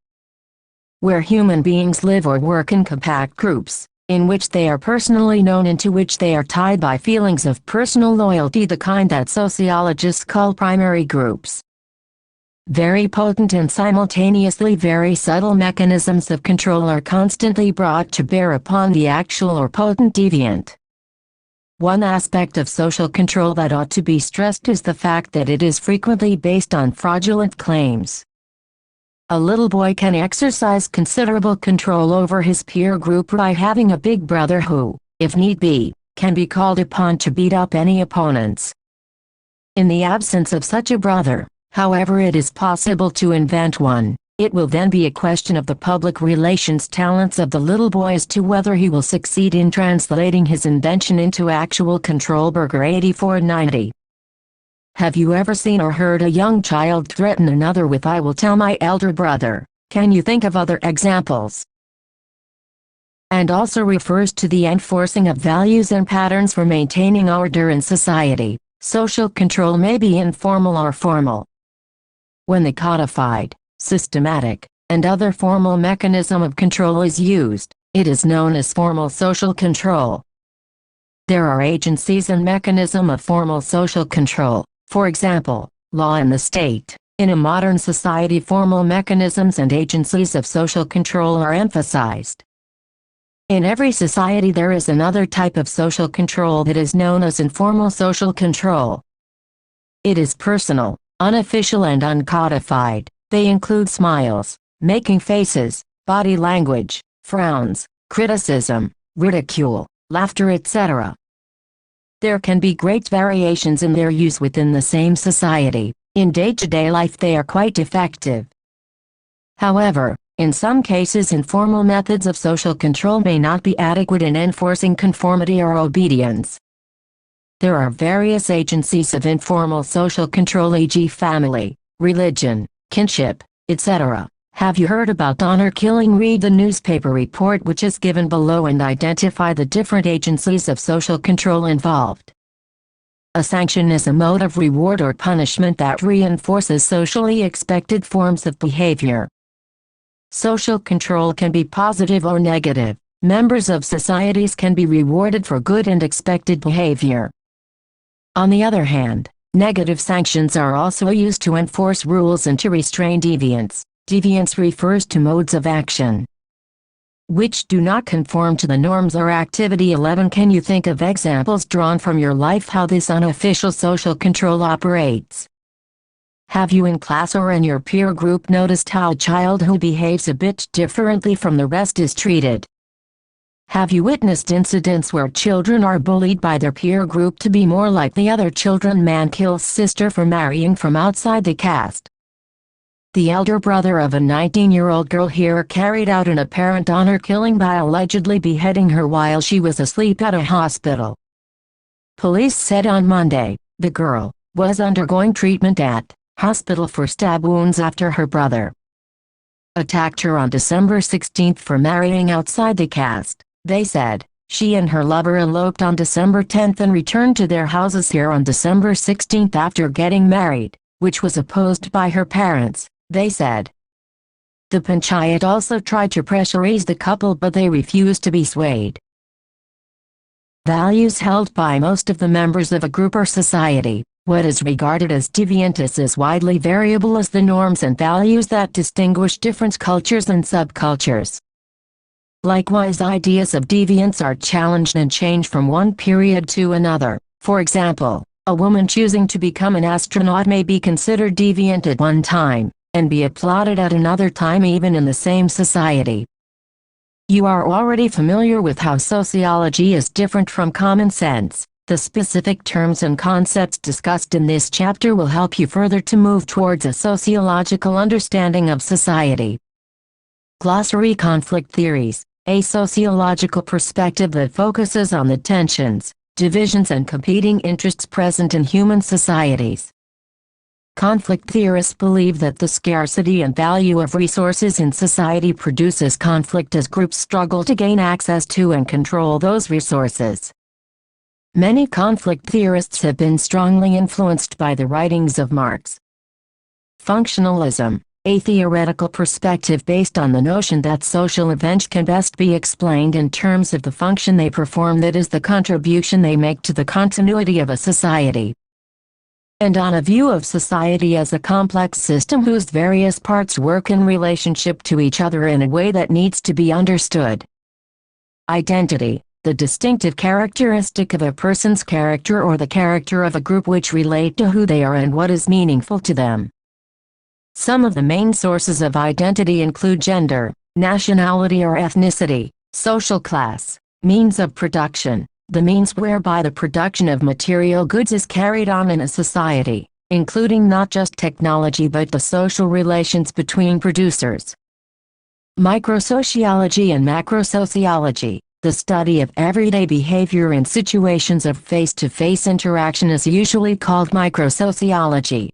A: Where human beings live or work in compact groups, in which they are personally known and to which they are tied by feelings of personal loyalty, the kind that sociologists call primary groups, very potent and simultaneously very subtle mechanisms of control are constantly brought to bear upon the actual or potent deviant. One aspect of social control that ought to be stressed is the fact that it is frequently based on fraudulent claims. A little boy can exercise considerable control over his peer group by having a big brother who, if need be, can be called upon to beat up any opponents. In the absence of such a brother, however, it is possible to invent one. It will then be a question of the public relations talents of the little boy as to whether he will succeed in translating his invention into actual control. Burger 8490. Have you ever seen or heard a young child threaten another with "I will tell my elder brother"? Can you think of other examples? And also refers to the enforcing of values and patterns for maintaining order in society. Social control may be informal or formal. When the codified, systematic, and other formal mechanism of control is used, it is known as formal social control. There are agencies and mechanism of formal social control. For example, law and the state. In a modern society, formal mechanisms and agencies of social control are emphasized. In every society there is another type of social control that is known as informal social control. It is personal, unofficial and uncodified. They include smiles, making faces, body language, frowns, criticism, ridicule, laughter, etc. There can be great variations in their use within the same society. In day-to-day life they are quite effective. However, in some cases informal methods of social control may not be adequate in enforcing conformity or obedience. There are various agencies of informal social control, e.g. family, religion, kinship, etc. Have you heard about honor killing? Read the newspaper report which is given below and identify the different agencies of social control involved. A sanction is a mode of reward or punishment that reinforces socially expected forms of behavior. Social control can be positive or negative. Members of societies can be rewarded for good and expected behavior. On the other hand, negative sanctions are also used to enforce rules and to restrain deviance. Deviance refers to modes of action which do not conform to the norms or activity. 11. Can you think of examples drawn from your life how this unofficial social control operates? Have you in class or in your peer group noticed how a child who behaves a bit differently from the rest is treated? Have you witnessed incidents where children are bullied by their peer group to be more like the other children? Man kills sister for marrying from outside the caste. The elder brother of a 19-year-old girl here carried out an apparent honor killing by allegedly beheading her while she was asleep at a hospital. Police said on Monday, the girl was undergoing treatment at hospital for stab wounds after her brother attacked her on December 16 for marrying outside the caste, they said. She and her lover eloped on December 10th and returned to their houses here on December 16th after getting married, which was opposed by her parents, they said. The panchayat also tried to pressurize the couple, but they refused to be swayed. Values held by most of the members of a group or society. What is regarded as deviant is as widely variable as the norms and values that distinguish different cultures and subcultures. Likewise, ideas of deviance are challenged and change from one period to another. For example, a woman choosing to become an astronaut may be considered deviant at one time, and be applauded at another time even in the same society. You are already familiar with how sociology is different from common sense. The specific terms and concepts discussed in this chapter will help you further to move towards a sociological understanding of society. Glossary: Conflict theories, a sociological perspective that focuses on the tensions, divisions and competing interests present in human societies. Conflict theorists believe that the scarcity and value of resources in society produces conflict as groups struggle to gain access to and control those resources. Many conflict theorists have been strongly influenced by the writings of Marx. Functionalism, a theoretical perspective based on the notion that social events can best be explained in terms of the function they perform, that is, the contribution they make to the continuity of a society. And on a view of society as a complex system whose various parts work in relationship to each other in a way that needs to be understood. Identity, the distinctive characteristic of a person's character or the character of a group which relate to who they are and what is meaningful to them. Some of the main sources of identity include gender, nationality or ethnicity, social class, means of production, the means whereby the production of material goods is carried on in a society, including not just technology but the social relations between producers. Microsociology and macrosociology, the study of everyday behavior in situations of face-to-face interaction, is usually called microsociology.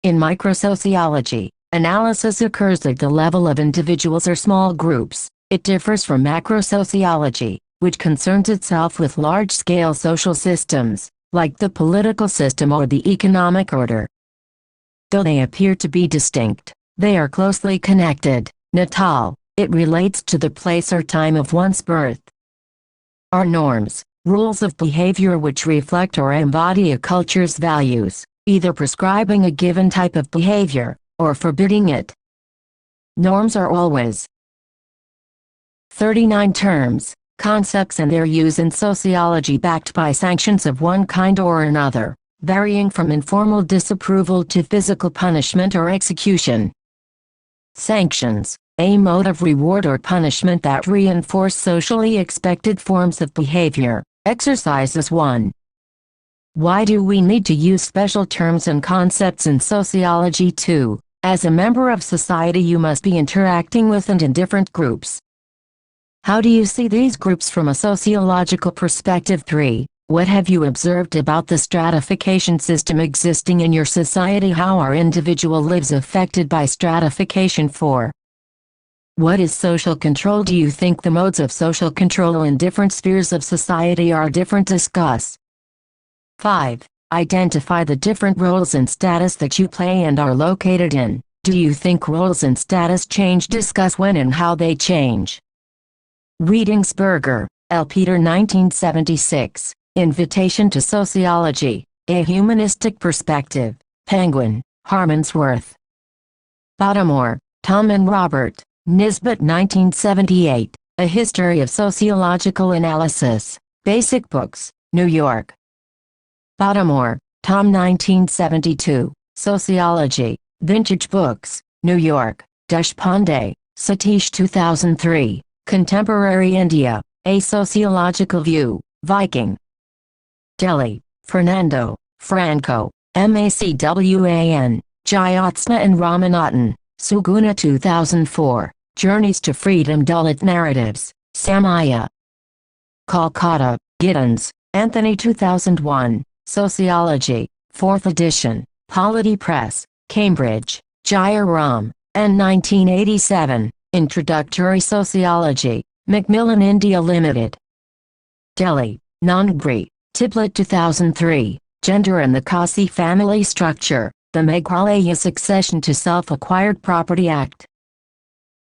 A: In microsociology, analysis occurs at the level of individuals or small groups. It differs from macrosociology, which concerns itself with large-scale social systems, like the political system or the economic order. Though they appear to be distinct, they are closely connected. Natal, it relates to the place or time of one's birth. Are norms, rules of behavior which reflect or embody a culture's values, either prescribing a given type of behavior, or forbidding it. Norms are always 39 terms, concepts and their use in sociology backed by sanctions of one kind or another, varying from informal disapproval to physical punishment or execution. Sanctions, a mode of reward or punishment that reinforce socially expected forms of behavior. Exercises 1. Why do we need to use special terms and concepts in sociology? 2. As a member of society you must be interacting with and in different groups. How do you see these groups from a sociological perspective? 3. What have you observed about the stratification system existing in your society? How are individual lives affected by stratification? 4. What is social control? Do you think the modes of social control in different spheres of society are different? Discuss. 5. Identify the different roles and status that you play and are located in. Do you think roles and status change? Discuss when and how they change. Wiedingsberger, L. Peter 1976, Invitation to Sociology, A Humanistic Perspective, Penguin, Harmondsworth. Bottomore, Tom and Robert, Nisbet 1978, A History of Sociological Analysis, Basic Books, New York. Bottomore, Tom 1972, Sociology, Vintage Books, New York, Deshpande, Satish 2003, Contemporary India, A Sociological View, Viking. Delhi, Fernando, Franco, MACWAN, Jyotsna and Ramanathan, Suguna 2004, Journeys to Freedom Dalit Narratives, Samaya. Kolkata, Giddens, Anthony 2001, Sociology, 4th edition, Polity Press, Cambridge, Jayaram, N. 1987, Introductory Sociology, Macmillan India Limited. Delhi, Nongri, Tiplet 2003, Gender and the Kasi Family Structure, the Meghalaya Succession to Self-Acquired Property Act.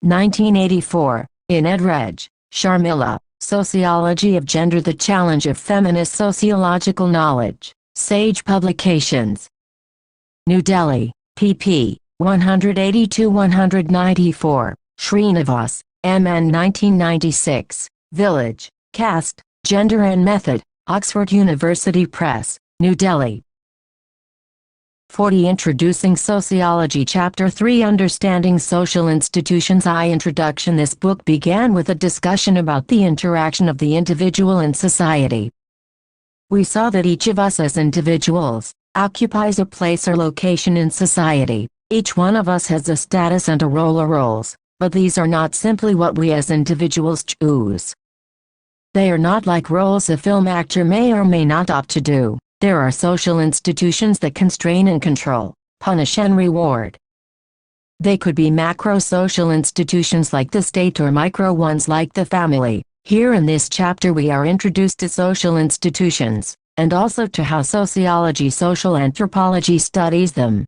A: 1984, in Edrej, Sharmila, Sociology of Gender, the Challenge of Feminist Sociological Knowledge, Sage Publications. New Delhi, pp. 182-194, Srinivas, M.N. 1996, Village, Caste, Gender and Method, Oxford University Press, New Delhi. 40. Introducing Sociology. Chapter 3, Understanding Social Institutions. Introduction. This book began with a discussion about the interaction of the individual and society. We saw that each of us as individuals occupies a place or location in society. Each one of us has a status and a role or roles, but these are not simply what we as individuals choose. They are not like roles a film actor may or may not opt to do. There are social institutions that constrain and control, punish and reward. They could be macro-social institutions like the state or micro ones like the family. Here in this chapter we are introduced to social institutions, and also to how sociology, social anthropology studies them.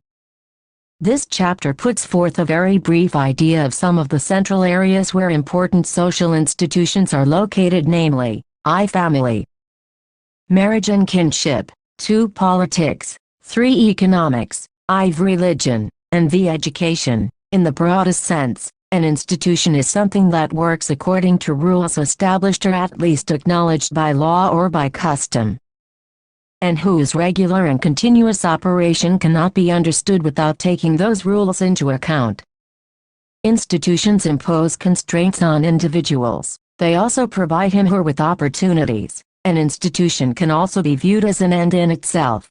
A: This chapter puts forth a very brief idea of some of the central areas where important social institutions are located, namely, I. Family, marriage and kinship, 2. Politics, 3. Economics, I. Religion, and V. Education. In the broadest sense, an institution is something that works according to rules established or at least acknowledged by law or by custom, and whose regular and continuous operation cannot be understood without taking those rules into account. Institutions impose constraints on individuals. They also provide him or her with opportunities. An institution can also be viewed as an end in itself.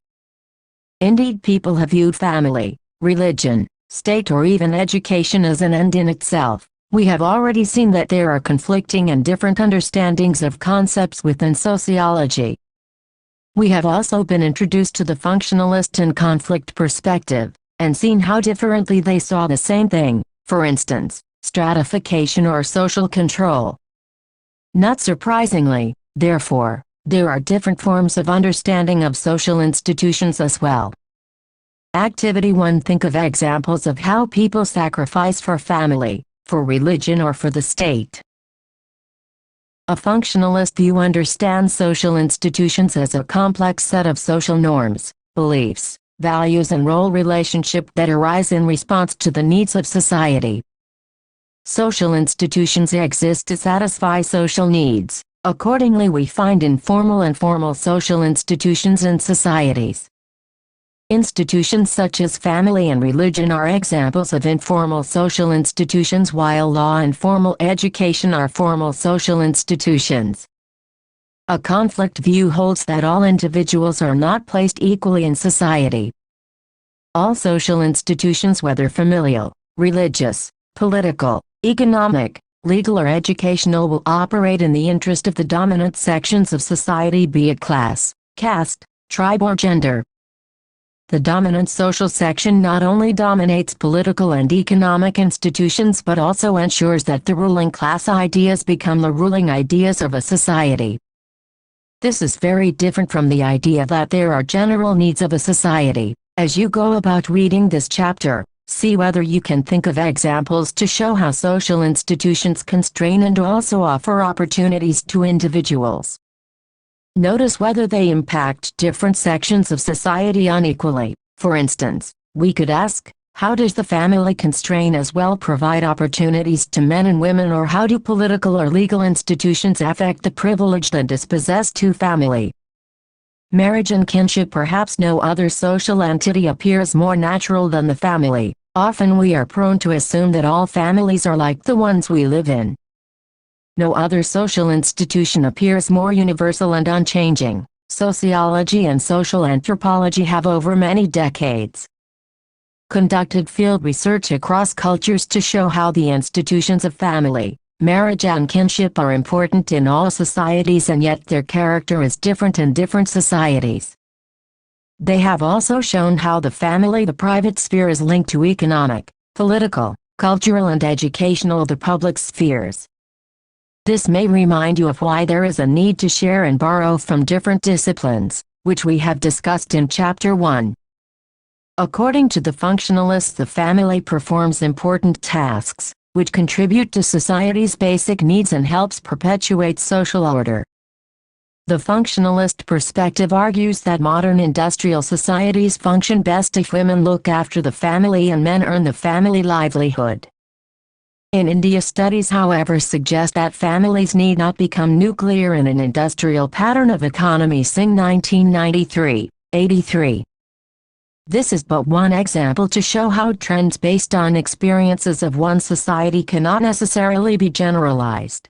A: Indeed, people have viewed family, religion, state or even education as an end in itself. We have already seen that there are conflicting and different understandings of concepts within sociology. We have also been introduced to the functionalist and conflict perspective, and seen how differently they saw the same thing, for instance, stratification or social control. Not surprisingly, therefore, there are different forms of understanding of social institutions as well. Activity 1. Think of examples of how people sacrifice for family, for religion or for the state. A functionalist view understands social institutions as a complex set of social norms, beliefs, values and role relationship that arise in response to the needs of society. Social institutions exist to satisfy social needs. Accordingly, we find informal and formal social institutions in societies. Institutions such as family and religion are examples of informal social institutions, while law and formal education are formal social institutions. A conflict view holds that all individuals are not placed equally in society. All social institutions, whether familial, religious, political, economic, legal or educational, will operate in the interest of the dominant sections of society, be it class, caste, tribe or gender. The dominant social section not only dominates political and economic institutions but also ensures that the ruling class ideas become the ruling ideas of a society. This is very different from the idea that there are general needs of a society. As you go about reading this chapter, see whether you can think of examples to show how social institutions constrain and also offer opportunities to individuals. Notice whether they impact different sections of society unequally. For instance, we could ask, how does the family constrain as well provide opportunities to men and women, or how do political or legal institutions affect the privileged and dispossessed to family? Marriage and kinship. Perhaps no other social entity appears more natural than the family. Often we are prone to assume that all families are like the ones we live in. No other social institution appears more universal and unchanging. Sociology and social anthropology have over many decades conducted field research across cultures to show how the institutions of family, marriage and kinship are important in all societies, and yet their character is different in different societies. They have also shown how the family, the private sphere, is linked to economic, political, cultural and educational, the public spheres. This may remind you of why there is a need to share and borrow from different disciplines, which we have discussed in Chapter 1. According to the functionalists, the family performs important tasks, which contribute to society's basic needs and helps perpetuate social order. The functionalist perspective argues that modern industrial societies function best if women look after the family and men earn the family livelihood. In India, studies however suggest that families need not become nuclear in an industrial pattern of economy. Singh 1993-83. This is but one example to show how trends based on experiences of one society cannot necessarily be generalized.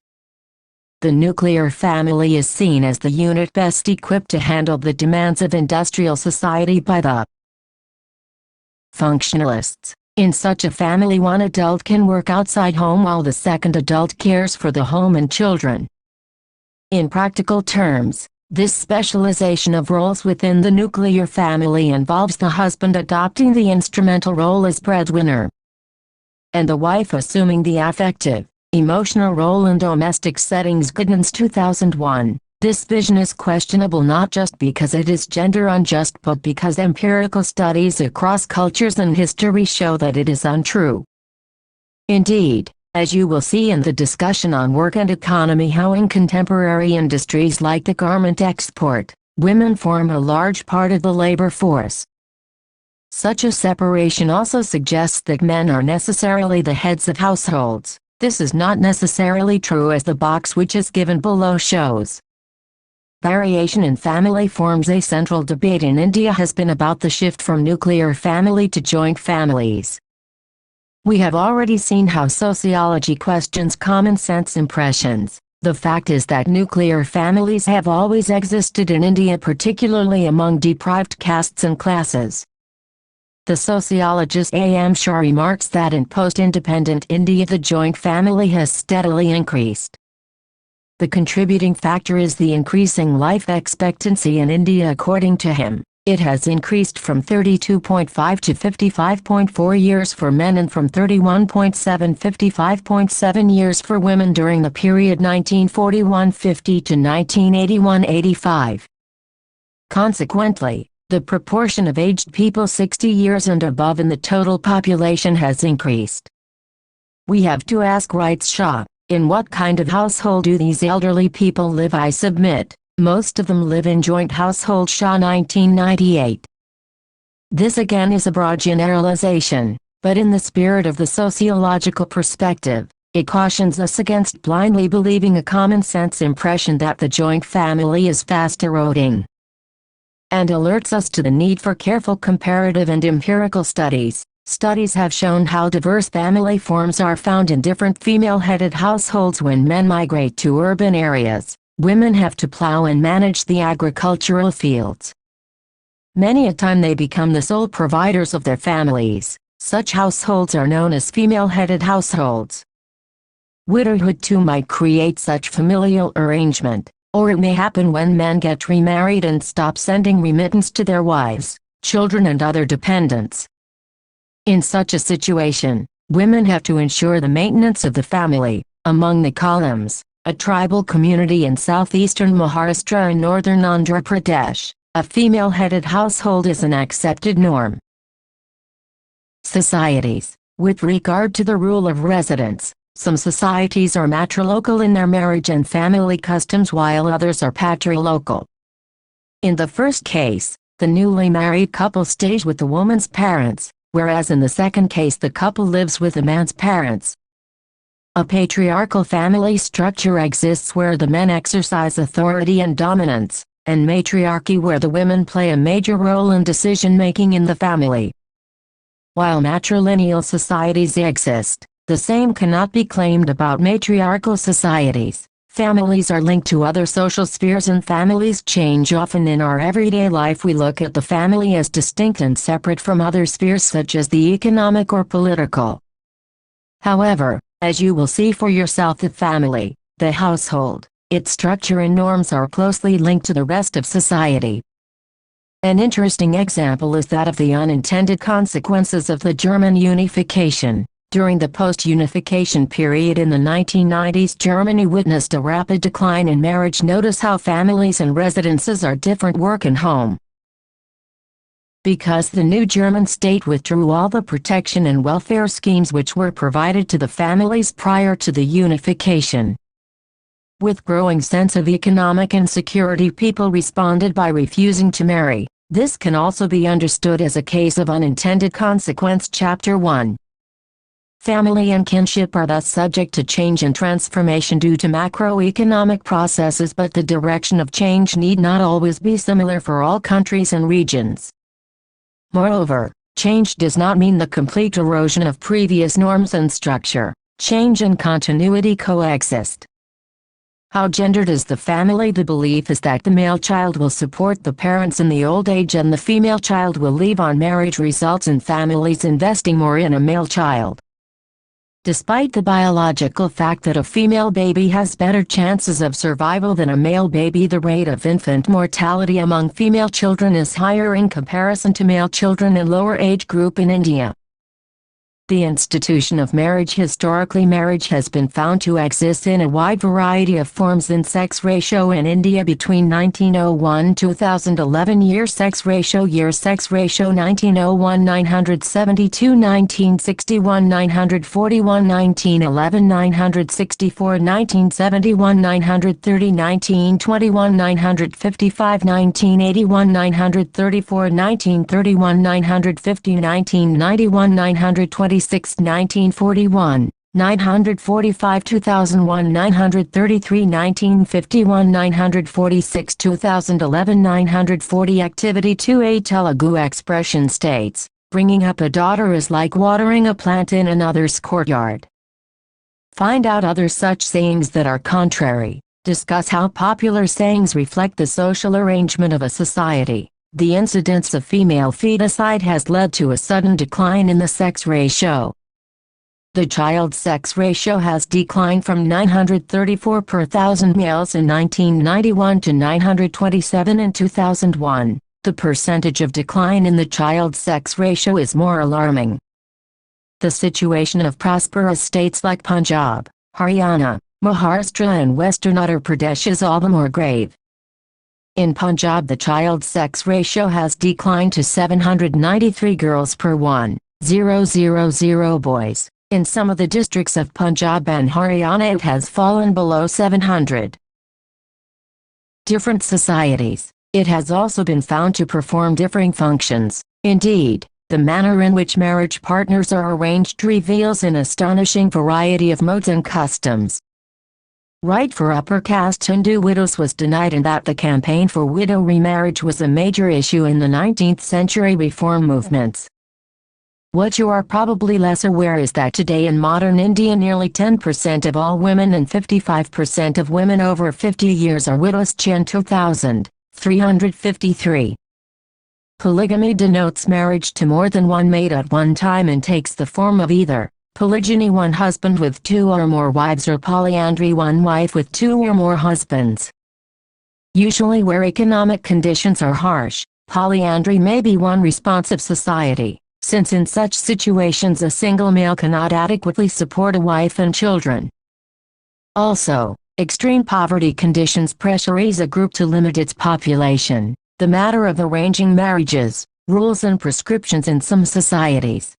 A: The nuclear family is seen as the unit best equipped to handle the demands of industrial society by the functionalists. In such a family, one adult can work outside home while the second adult cares for the home and children. In practical terms, this specialization of roles within the nuclear family involves the husband adopting the instrumental role as breadwinner, and the wife assuming the affective, emotional role in domestic settings. Goodman's 2001. This vision is questionable not just because it is gender unjust but because empirical studies across cultures and history show that it is untrue. Indeed, as you will see in the discussion on work and economy, how in contemporary industries like the garment export, women form a large part of the labor force. Such a separation also suggests that men are necessarily the heads of households. This is not necessarily true, as the box which is given below shows. Variation in family forms. A central debate in India has been about the shift from nuclear family to joint families. We have already seen how sociology questions common sense impressions. The fact is that nuclear families have always existed in India, particularly among deprived castes and classes. The sociologist A. M. Shah remarks that in post-independent India the joint family has steadily increased. The contributing factor is the increasing life expectancy in India. According to him, it has increased from 32.5 to 55.4 years for men and from 31.7 to 55.7 years for women during the period 1941-50 to 1981-85. Consequently, the proportion of aged people 60 years and above in the total population has increased. We have to ask, writes Shah, in what kind of household do these elderly people live? I submit, most of them live in joint households. Shah 1998. This again is a broad generalization, but in the spirit of the sociological perspective, it cautions us against blindly believing a common-sense impression that the joint family is fast eroding, and alerts us to the need for careful comparative and empirical studies. Studies have shown how diverse family forms are found in different female-headed households. When men migrate to urban areas, women have to plow and manage the agricultural fields. Many a time they become the sole providers of their families. Such households are known as female-headed households. Widowhood too might create such familial arrangement, or it may happen when men get remarried and stop sending remittance to their wives, children and other dependents. In such a situation, women have to ensure the maintenance of the family. Among the Kolams, a tribal community in southeastern Maharashtra and northern Andhra Pradesh, a female-headed household is an accepted norm. Societies. With regard to the rule of residence, some societies are matrilocal in their marriage and family customs, while others are patrilocal. In the first case, the newly married couple stays with the woman's parents, whereas in the second case the couple lives with the man's parents. A patriarchal family structure exists where the men exercise authority and dominance, and matriarchy where the women play a major role in decision-making in the family. While matrilineal societies exist, the same cannot be claimed about matriarchal societies. Families are linked to other social spheres and families change often. In our everyday life we look at the family as distinct and separate from other spheres such as the economic or political. However, as you will see for yourself, the family, the household, its structure and norms are closely linked to the rest of society. An interesting example is that of the unintended consequences of the German unification. During the post-unification period in the 1990s, Germany witnessed a rapid decline in marriage. Notice how families and residences are different: work and home. Because the new German state withdrew all the protection and welfare schemes which were provided to the families prior to the unification. With growing sense of economic insecurity, people responded by refusing to marry. This can also be understood as a case of unintended consequence. Chapter 1. Family and kinship are thus subject to change and transformation due to macroeconomic processes, but the direction of change need not always be similar for all countries and regions. Moreover, change does not mean the complete erosion of previous norms and structure. Change and continuity coexist. How gendered is the family? The belief is that the male child will support the parents in the old age and the female child will leave on marriage results in families investing more in a male child. Despite the biological fact that a female baby has better chances of survival than a male baby, the rate of infant mortality among female children is higher in comparison to male children in lower age group in India. The institution of marriage. Historically, marriage has been found to exist in a wide variety of forms in sex ratio in India between 1901–2011. Year sex ratio 1901 972 1961 941 1911 964 1971 930 1921 955 1981 934 1931 950 1991 926 1941, 945 2001 933 1951 946 2011 940 Activity 2A Telugu expression states, bringing up a daughter is like watering a plant in another's courtyard. Find out other such sayings that are contrary. Discuss how popular sayings reflect the social arrangement of a society. The incidence of female feticide has led to a sudden decline in the sex ratio. The child sex ratio has declined from 934 per 1,000 males in 1991 to 927 in 2001. The percentage of decline in the child sex ratio is more alarming. The situation of prosperous states like Punjab, Haryana, Maharashtra and Western Uttar Pradesh is all the more grave. In Punjab, the child sex ratio has declined to 793 girls per 1,000 boys. In some of the districts of Punjab and Haryana it has fallen below 700. Different societies. It has also been found to perform differing functions. Indeed, the manner in which marriage partners are arranged reveals an astonishing variety of modes and customs. Right for upper caste Hindu widows was denied, and that the campaign for widow remarriage was a major issue in the 19th century reform movements. What you are probably less aware is that today in modern India nearly 10% of all women and 55% of women over 50 years are widows. Chin 2353. Polygamy denotes marriage to more than one mate at one time and takes the form of either polygyny, one husband with two or more wives, or polyandry, one wife with two or more husbands. Usually where economic conditions are harsh, polyandry may be one response of society, since in such situations a single male cannot adequately support a wife and children. Also, extreme poverty conditions pressurize a group to limit its population. The matter of arranging marriages, rules and prescriptions in some societies.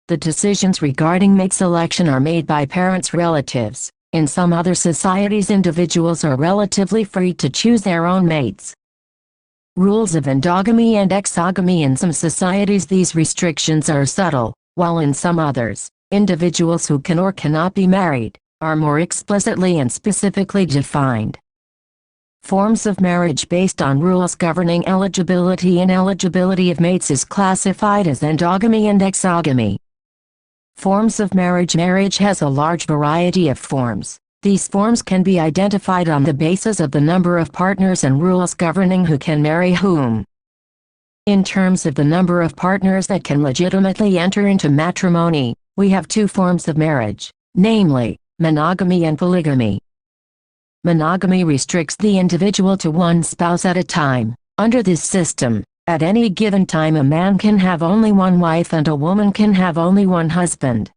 A: The decisions regarding mate selection are made by parents' relatives. In some other societies, individuals are relatively free to choose their own mates. Rules of endogamy and exogamy. In some societies these restrictions are subtle, while in some others, individuals who can or cannot be married are more explicitly and specifically defined. Forms of marriage based on rules governing eligibility and ineligibility of mates is classified as endogamy and exogamy. Forms of marriage. Marriage has a large variety of forms. These forms can be identified on the basis of the number of partners and rules governing who can marry whom. In terms of the number of partners that can legitimately enter into matrimony, we have two forms of marriage, namely, monogamy and polygamy. Monogamy restricts the individual to one spouse at a time. Under this system, at any given time a man can have only one wife and a woman can have only one husband.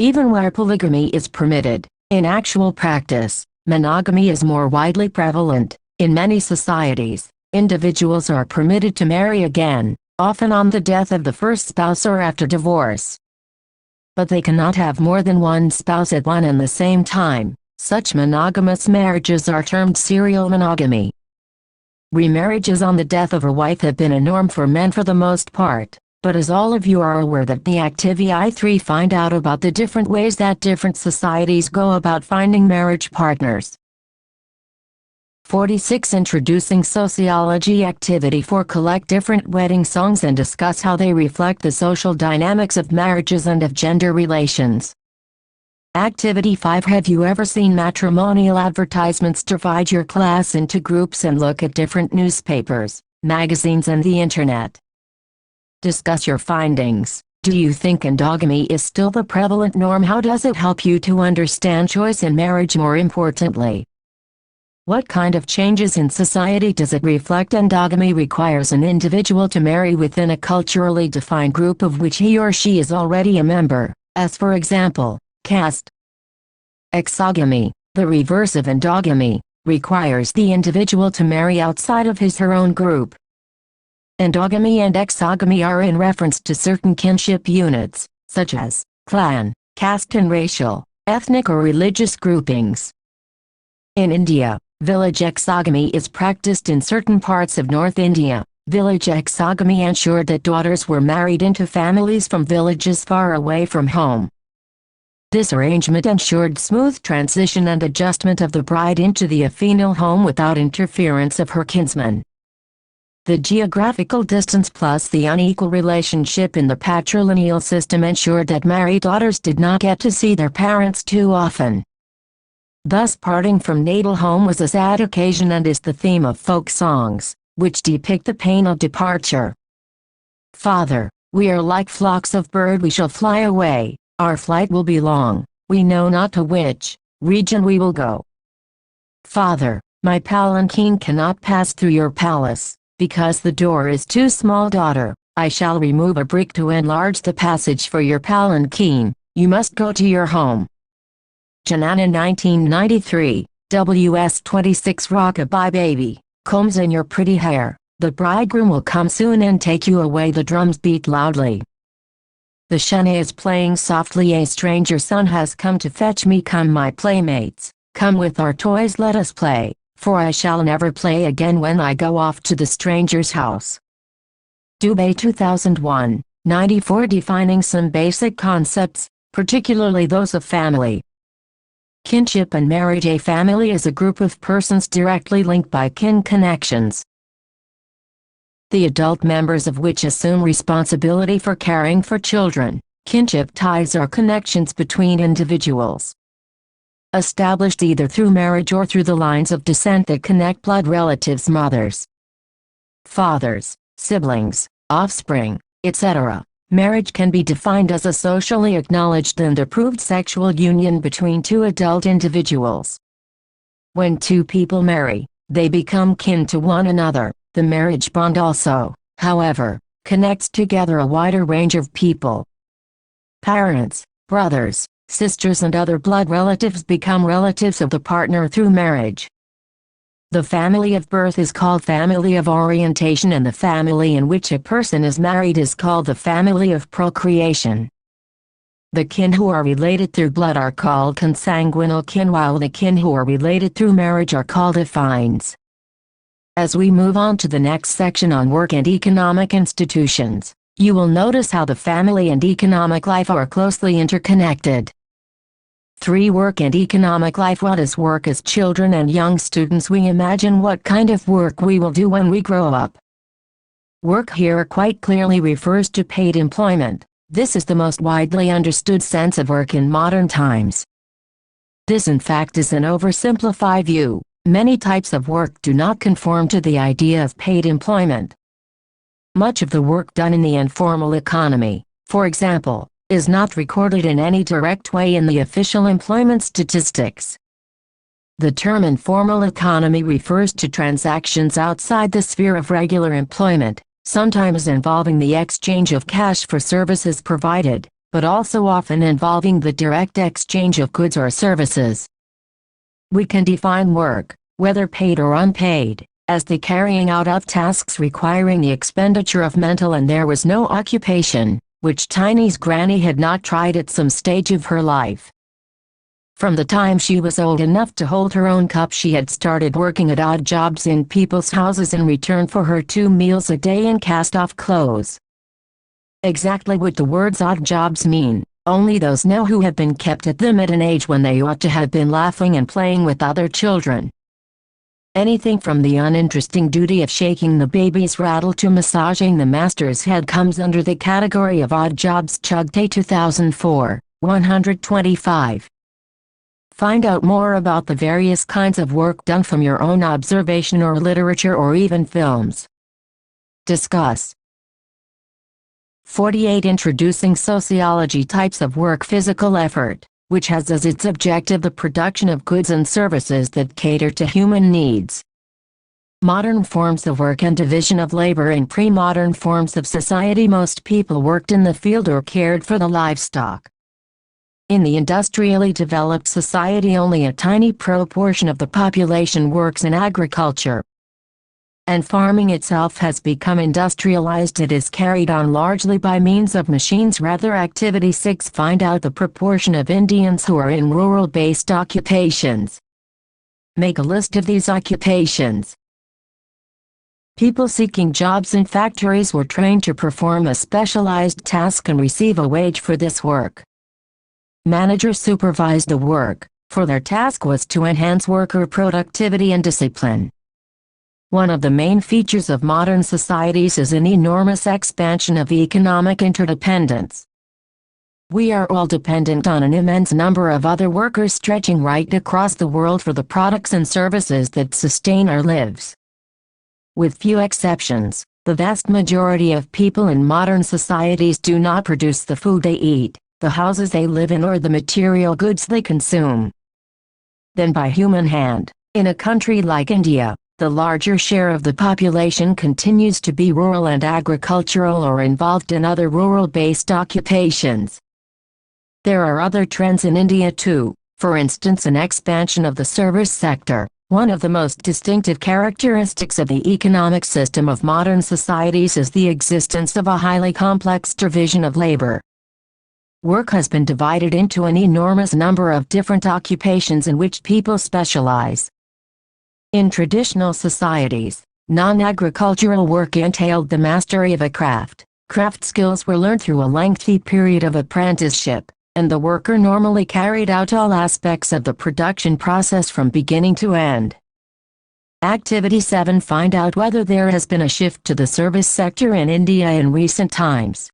A: Even where polygamy is permitted, in actual practice, monogamy is more widely prevalent. In many societies, individuals are permitted to marry again, often on the death of the first spouse or after divorce. But they cannot have more than one spouse at one and the same time. Such monogamous marriages are termed serial monogamy. Remarriages on the death of a wife have been a norm for men for the most part, but as all of you are aware that the activity I3 find out about the different ways that different societies go about finding marriage partners. 46. Introducing sociology activity 4. Collect different wedding songs and discuss how they reflect the social dynamics of marriages and of gender relations. Activity 5. Have you ever seen matrimonial advertisements? Divide your class into groups and look at different newspapers, magazines and the internet. Discuss your findings. Do you think endogamy is still the prevalent norm? How does it help you to understand choice in marriage? More importantly, what kind of changes in society does it reflect? Endogamy requires an individual to marry within a culturally defined group of which he or she is already a member, as for example, caste. Exogamy, the reverse of endogamy, requires the individual to marry outside of his/her own group. Endogamy and exogamy are in reference to certain kinship units, such as clan, caste and racial, ethnic or religious groupings. In India, village exogamy is practiced in certain parts of North India. Village exogamy ensured that daughters were married into families from villages far away from home. This arrangement ensured smooth transition and adjustment of the bride into the affinal home without interference of her kinsmen. The geographical distance plus the unequal relationship in the patrilineal system ensured that married daughters did not get to see their parents too often. Thus parting from natal home was a sad occasion and is the theme of folk songs, which depict the pain of departure. Father, we are like flocks of bird, we shall fly away, our flight will be long, we know not to which region we will go. Father, my palanquin cannot pass through your palace, because the door is too small. Daughter, I shall remove a brick to enlarge the passage for your palanquin, you must go to your home. Janana 1993, WS26 Rockabye Baby, combs in your pretty hair, the bridegroom will come soon and take you away. The drums beat loudly. The shene is playing softly. A stranger son has come to fetch me. Come my playmates, come with our toys, let us play, for I shall never play again when I go off to the stranger's house. Dubé 2001, 94. Defining some basic concepts, particularly those of family. Kinship and marriage. A family is a group of persons directly linked by kin connections, the adult members of which assume responsibility for caring for children. Kinship ties are connections between individuals, established either through marriage or through the lines of descent that connect blood relatives, mothers, fathers, siblings, offspring, etc. Marriage can be defined as a socially acknowledged and approved sexual union between two adult individuals. When two people marry, they become kin to one another. The marriage bond also, however, connects together a wider range of people. Parents, brothers, sisters and other blood relatives become relatives of the partner through marriage. The family of birth is called family of orientation, and the family in which a person is married is called the family of procreation. The kin who are related through blood are called consanguinal kin, while the kin who are related through marriage are called affines. As we move on to the next section on work and economic institutions, you will notice how the family and economic life are closely interconnected. 3. Work and economic life. What is work? As children and young students, we imagine what kind of work we will do when we grow up. Work here quite clearly refers to paid employment. This is the most widely understood sense of work in modern times. This in fact is an oversimplified view. Many types of work do not conform to the idea of paid employment. Much of the work done in the informal economy, for example, is not recorded in any direct way in the official employment statistics. The term informal economy refers to transactions outside the sphere of regular employment, sometimes involving the exchange of cash for services provided, but also often involving the direct exchange of goods or services. We can define work, whether paid or unpaid, as the carrying out of tasks requiring the expenditure of mental, and there was no occupation which Tiny's granny had not tried at some stage of her life. From the time she was old enough to hold her own cup, she had started working at odd jobs in people's houses in return for her 2 meals a day in cast-off clothes. Exactly what the words odd jobs mean, only those know who have been kept at them at an age when they ought to have been laughing and playing with other children. Anything from the uninteresting duty of shaking the baby's rattle to massaging the master's head comes under the category of odd jobs. Chugte 2004, 125. Find out more about the various kinds of work done from your own observation or literature or even films. Discuss. 48. Introducing sociology. Types of work. Physical effort, which has as its objective the production of goods and services that cater to human needs. Modern forms of work and division of labor. In pre-modern forms of society, most people worked in the field or cared for the livestock. In the industrially developed society, only a tiny proportion of the population works in agriculture. And farming itself has become industrialized. It is carried on largely by means of machines rather. Activity 6. Find out the proportion of Indians who are in rural-based occupations. Make a list of these occupations. People seeking jobs in factories were trained to perform a specialized task and receive a wage for this work. Managers supervised the work, for their task was to enhance worker productivity and discipline. One of the main features of modern societies is an enormous expansion of economic interdependence. We are all dependent on an immense number of other workers stretching right across the world for the products and services that sustain our lives. With few exceptions, the vast majority of people in modern societies do not produce the food they eat, the houses they live in, or the material goods they consume. Then by human hand, in a country like India, the larger share of the population continues to be rural and agricultural or involved in other rural-based occupations. There are other trends in India too, for instance an expansion of the service sector. One of the most distinctive characteristics of the economic system of modern societies is the existence of a highly complex division of labor. Work has been divided into an enormous number of different occupations in which people specialize. In traditional societies, non-agricultural work entailed the mastery of a craft. Craft skills were learned through a lengthy period of apprenticeship, and the worker normally carried out all aspects of the production process from beginning to end. Activity 7. Find out whether there has been a shift to the service sector in India in recent times.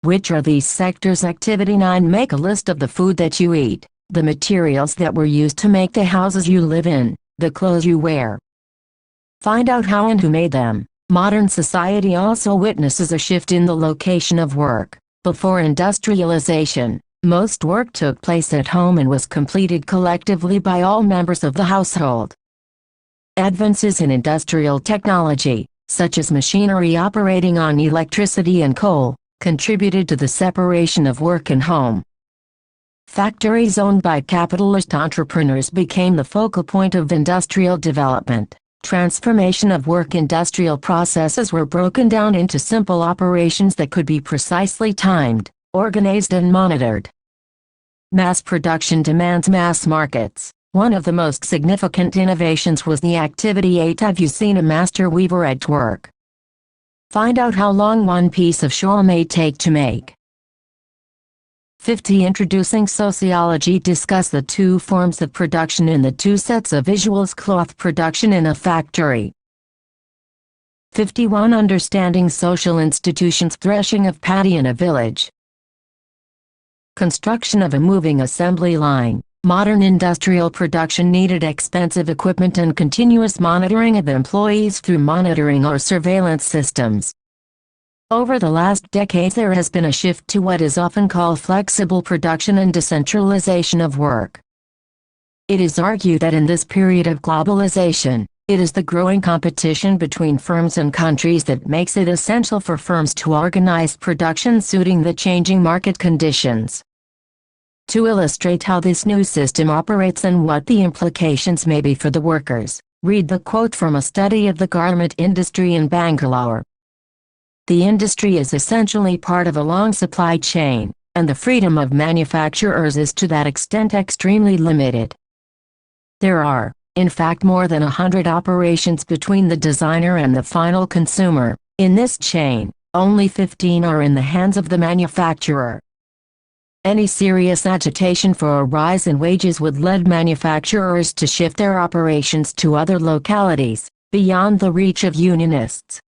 A: Which are these sectors? Activity 9. Make a list of the food that you eat, the materials that were used to make the houses you live in, the clothes you wear. Find out how and who made them. Modern society also witnesses a shift in the location of work. Before industrialization, most work took place at home and was completed collectively by all members of the household. Advances in industrial technology, such as machinery operating on electricity and coal, contributed to the separation of work and home. Factories owned by capitalist entrepreneurs became the focal point of industrial development. Transformation of work. Industrial processes were broken down into simple operations that could be precisely timed, organized and monitored. Mass production demands mass markets. One of the most significant innovations was the Activity 8. Have you seen a master weaver at work? Find out how long one piece of shawl may take to make. 50. Introducing sociology. Discuss the two forms of production in the two sets of visuals. Cloth production in a factory. 51. Understanding social institutions. Threshing of paddy in a village. Construction of a moving assembly line. Modern industrial production needed expensive equipment and continuous monitoring of employees through monitoring or surveillance systems. Over the last decade there has been a shift to what is often called flexible production and decentralization of work. It is argued that in this period of globalization, It is the growing competition between firms and countries that makes it essential for firms to organize production suiting the changing market conditions. To illustrate how this new system operates and what the implications may be for the workers, read the quote from a study of the garment industry in Bangalore. The industry is essentially part of a long supply chain, and the freedom of manufacturers is to that extent extremely limited. There are, in fact, more than 100 operations between the designer and the final consumer. In this chain, only 15 are in the hands of the manufacturer. Any serious agitation for a rise in wages would lead manufacturers to shift their operations to other localities, beyond the reach of unionists.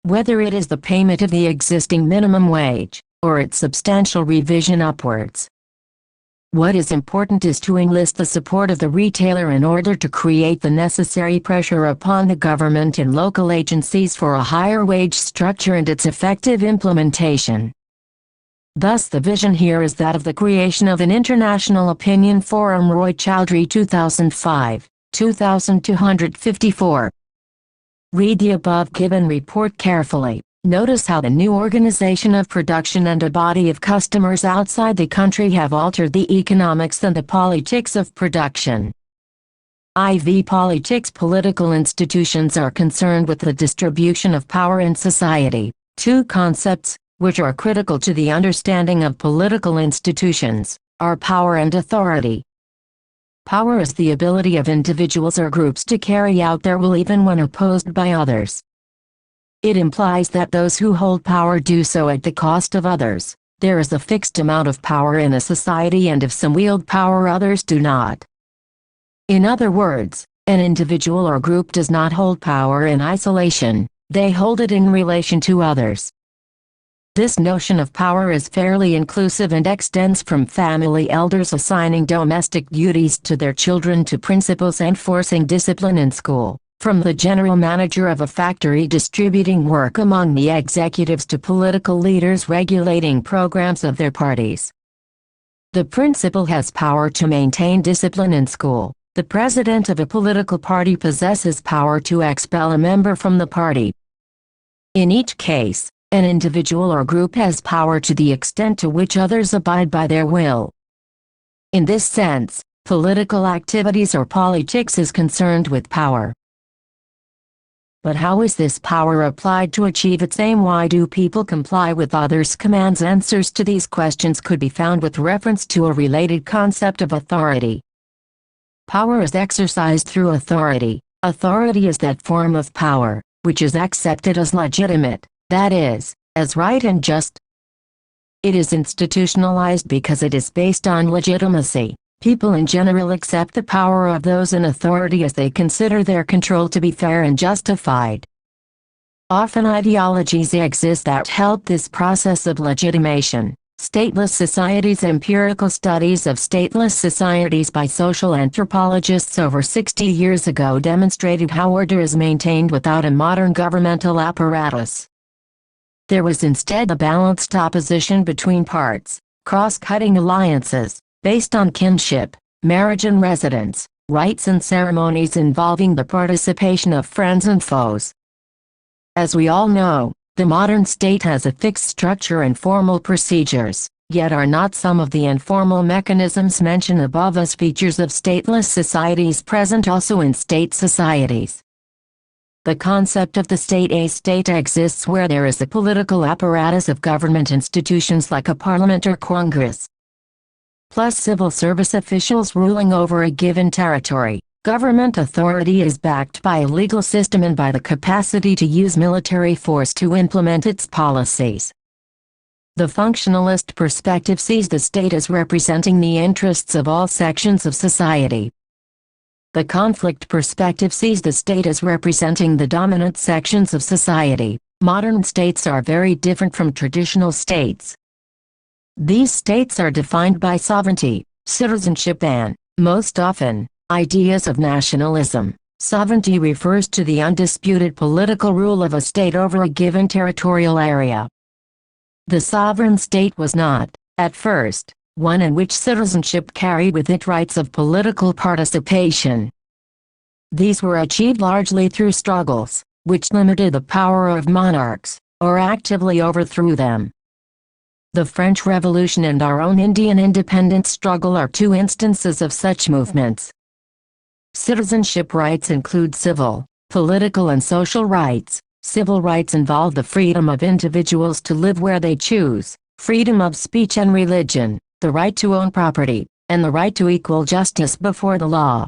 A: Whether it is the payment of the existing minimum wage, or its substantial revision upwards. What is important is to enlist the support of the retailer in order to create the necessary pressure upon the government and local agencies for a higher wage structure and its effective implementation. Thus the vision here is that of the creation of an International Opinion Forum. Roy Chowdhury, 2005, 2254. Read the above given report carefully. Notice how the new organization of production and a body of customers outside the country have altered the economics and the politics of production. IV politics. Political institutions are concerned with the distribution of power in society. Two concepts, which are critical to the understanding of political institutions, are power and authority. Power is the ability of individuals or groups to carry out their will even when opposed by others. It implies that those who hold power do so at the cost of others. There is a fixed amount of power in a society, and if some wield power others do not. In other words, an individual or group does not hold power in isolation, they hold it in relation to others. This notion of power is fairly inclusive and extends from family elders assigning domestic duties to their children to principals enforcing discipline in school. From the general manager of a factory distributing work among the executives to political leaders regulating programs of their parties. The principal has power to maintain discipline in school. The president of a political party possesses power to expel a member from the party. In each case, an individual or group has power to the extent to which others abide by their will. In this sense, political activities or politics is concerned with power. But how is this power applied to achieve its aim? Why do people comply with others' commands? Answers to these questions could be found with reference to a related concept of authority. Power is exercised through authority. Authority is that form of power, which is accepted as legitimate, that is, as right and just. It is institutionalized because it is based on legitimacy. People in general accept the power of those in authority as they consider their control to be fair and justified. Often ideologies exist that help this process of legitimation. Stateless societies. Empirical studies of stateless societies by social anthropologists over 60 years ago demonstrated how order is maintained without a modern governmental apparatus. There was instead a balanced opposition between parts, cross-cutting alliances, based on kinship, marriage and residence, rites and ceremonies involving the participation of friends and foes. As we all know, the modern state has a fixed structure and formal procedures, yet are not some of the informal mechanisms mentioned above as features of stateless societies present also in state societies. The concept of the state. A state exists where there is a political apparatus of government institutions like a parliament or congress, plus civil service officials ruling over a given territory. Government authority is backed by a legal system and by the capacity to use military force to implement its policies. The functionalist perspective sees the state as representing the interests of all sections of society. The conflict perspective sees the state as representing the dominant sections of society. Modern states are very different from traditional states. These states are defined by sovereignty, citizenship and, most often, ideas of nationalism. Sovereignty refers to the undisputed political rule of a state over a given territorial area. The sovereign state was not, at first, one in which citizenship carried with it rights of political participation. These were achieved largely through struggles, which limited the power of monarchs, or actively overthrew them. The French Revolution and our own Indian independence struggle are two instances of such movements. Citizenship rights include civil, political and social rights. Civil rights involve the freedom of individuals to live where they choose, freedom of speech and religion, the right to own property, and the right to equal justice before the law.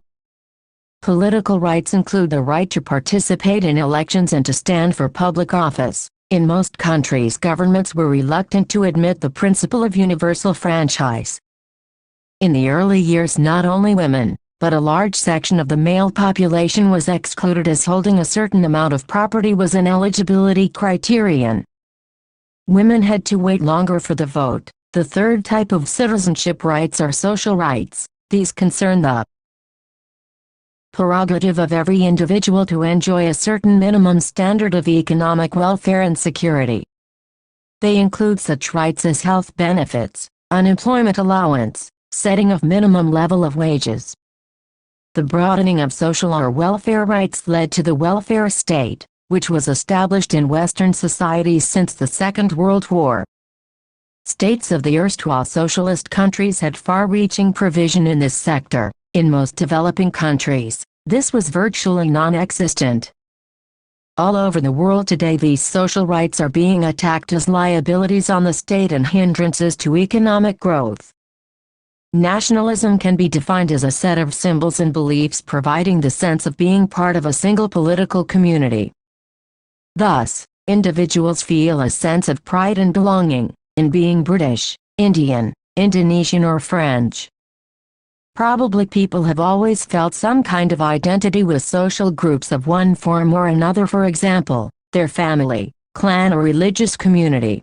A: Political rights include the right to participate in elections and to stand for public office. In most countries, governments were reluctant to admit the principle of universal franchise. In the early years, not only women, but a large section of the male population was excluded, as holding a certain amount of property was an eligibility criterion. Women had to wait longer for the vote. The third type of citizenship rights are social rights. These concern the prerogative of every individual to enjoy a certain minimum standard of economic welfare and security. They include such rights as health benefits, unemployment allowance, setting of minimum level of wages. The broadening of social or welfare rights led to the welfare state, which was established in Western societies since the Second World War. States of the erstwhile socialist countries had far-reaching provision in this sector. In most developing countries, this was virtually non-existent. All over the world today, these social rights are being attacked as liabilities on the state and hindrances to economic growth. Nationalism can be defined as a set of symbols and beliefs providing the sense of being part of a single political community. Thus, individuals feel a sense of pride and belonging in being British, Indian, Indonesian or French. Probably people have always felt some kind of identity with social groups of one form or another, for example, their family, clan or religious community.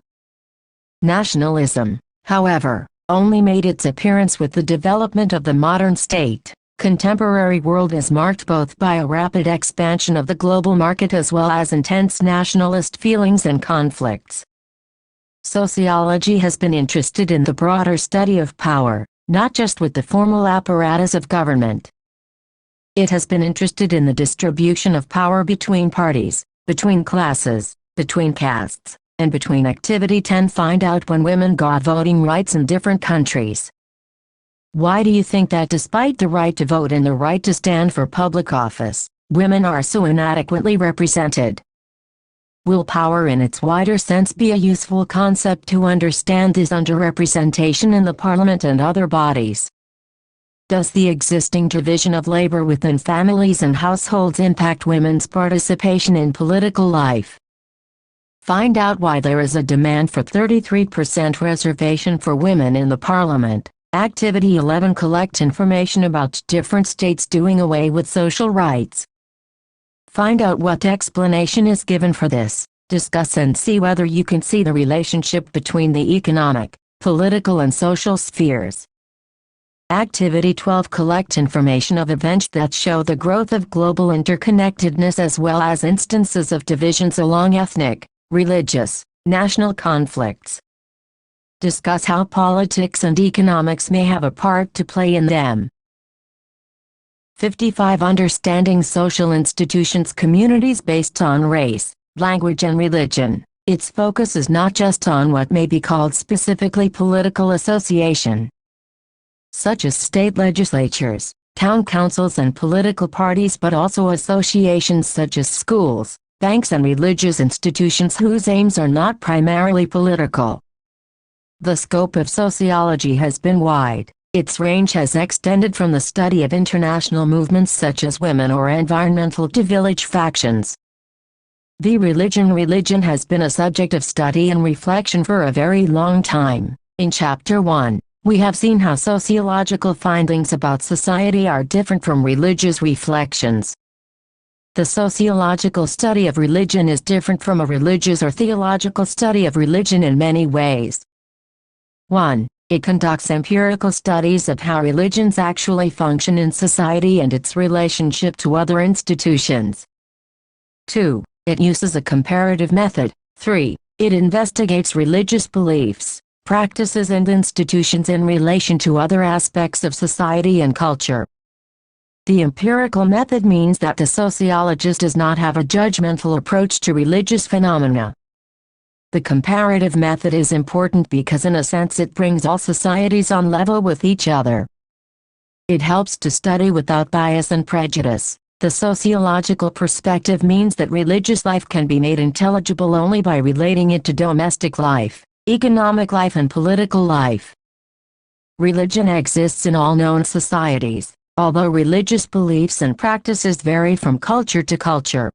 A: Nationalism, however, only made its appearance with the development of the modern state. Contemporary world is marked both by a rapid expansion of the global market as well as intense nationalist feelings and conflicts. Sociology has been interested in the broader study of power, not just with the formal apparatus of government. It has been interested in the distribution of power between parties, between classes, between castes, and between activity. 10. Find out when women got voting rights in different countries. Why do you think that despite the right to vote and the right to stand for public office, women are so inadequately represented? Will power in its wider sense be a useful concept to understand this underrepresentation in the parliament and other bodies? Does the existing division of labor within families and households impact women's participation in political life? Find out why there is a demand for 33% reservation for women in the parliament. Activity 11. Collect information about different states doing away with social rights. Find out what explanation is given for this. Discuss and see whether you can see the relationship between the economic, political and social spheres. Activity 12. Collect information of events that show the growth of global interconnectedness as well as instances of divisions along ethnic, religious, national conflicts. Discuss how politics and economics may have a part to play in them. 55. Understanding social institutions. Communities based on race, language and religion. Its focus is not just on what may be called specifically political association, such as state legislatures, town councils and political parties, but also associations such as schools, banks and religious institutions whose aims are not primarily political. The scope of sociology has been wide. Its range has extended from the study of international movements such as women or environmental to village factions. The religion has been a subject of study and reflection for a very long time. In Chapter 1, we have seen how sociological findings about society are different from religious reflections. The sociological study of religion is different from a religious or theological study of religion in many ways. 1. It conducts empirical studies of how religions actually function in society and its relationship to other institutions. 2. It uses a comparative method. 3. It investigates religious beliefs, practices and institutions in relation to other aspects of society and culture. The empirical method means that the sociologist does not have a judgmental approach to religious phenomena. The comparative method is important because in a sense it brings all societies on level with each other. It helps to study without bias and prejudice. The sociological perspective means that religious life can be made intelligible only by relating it to domestic life, economic life and political life. Religion exists in all known societies, although religious beliefs and practices vary from culture to culture.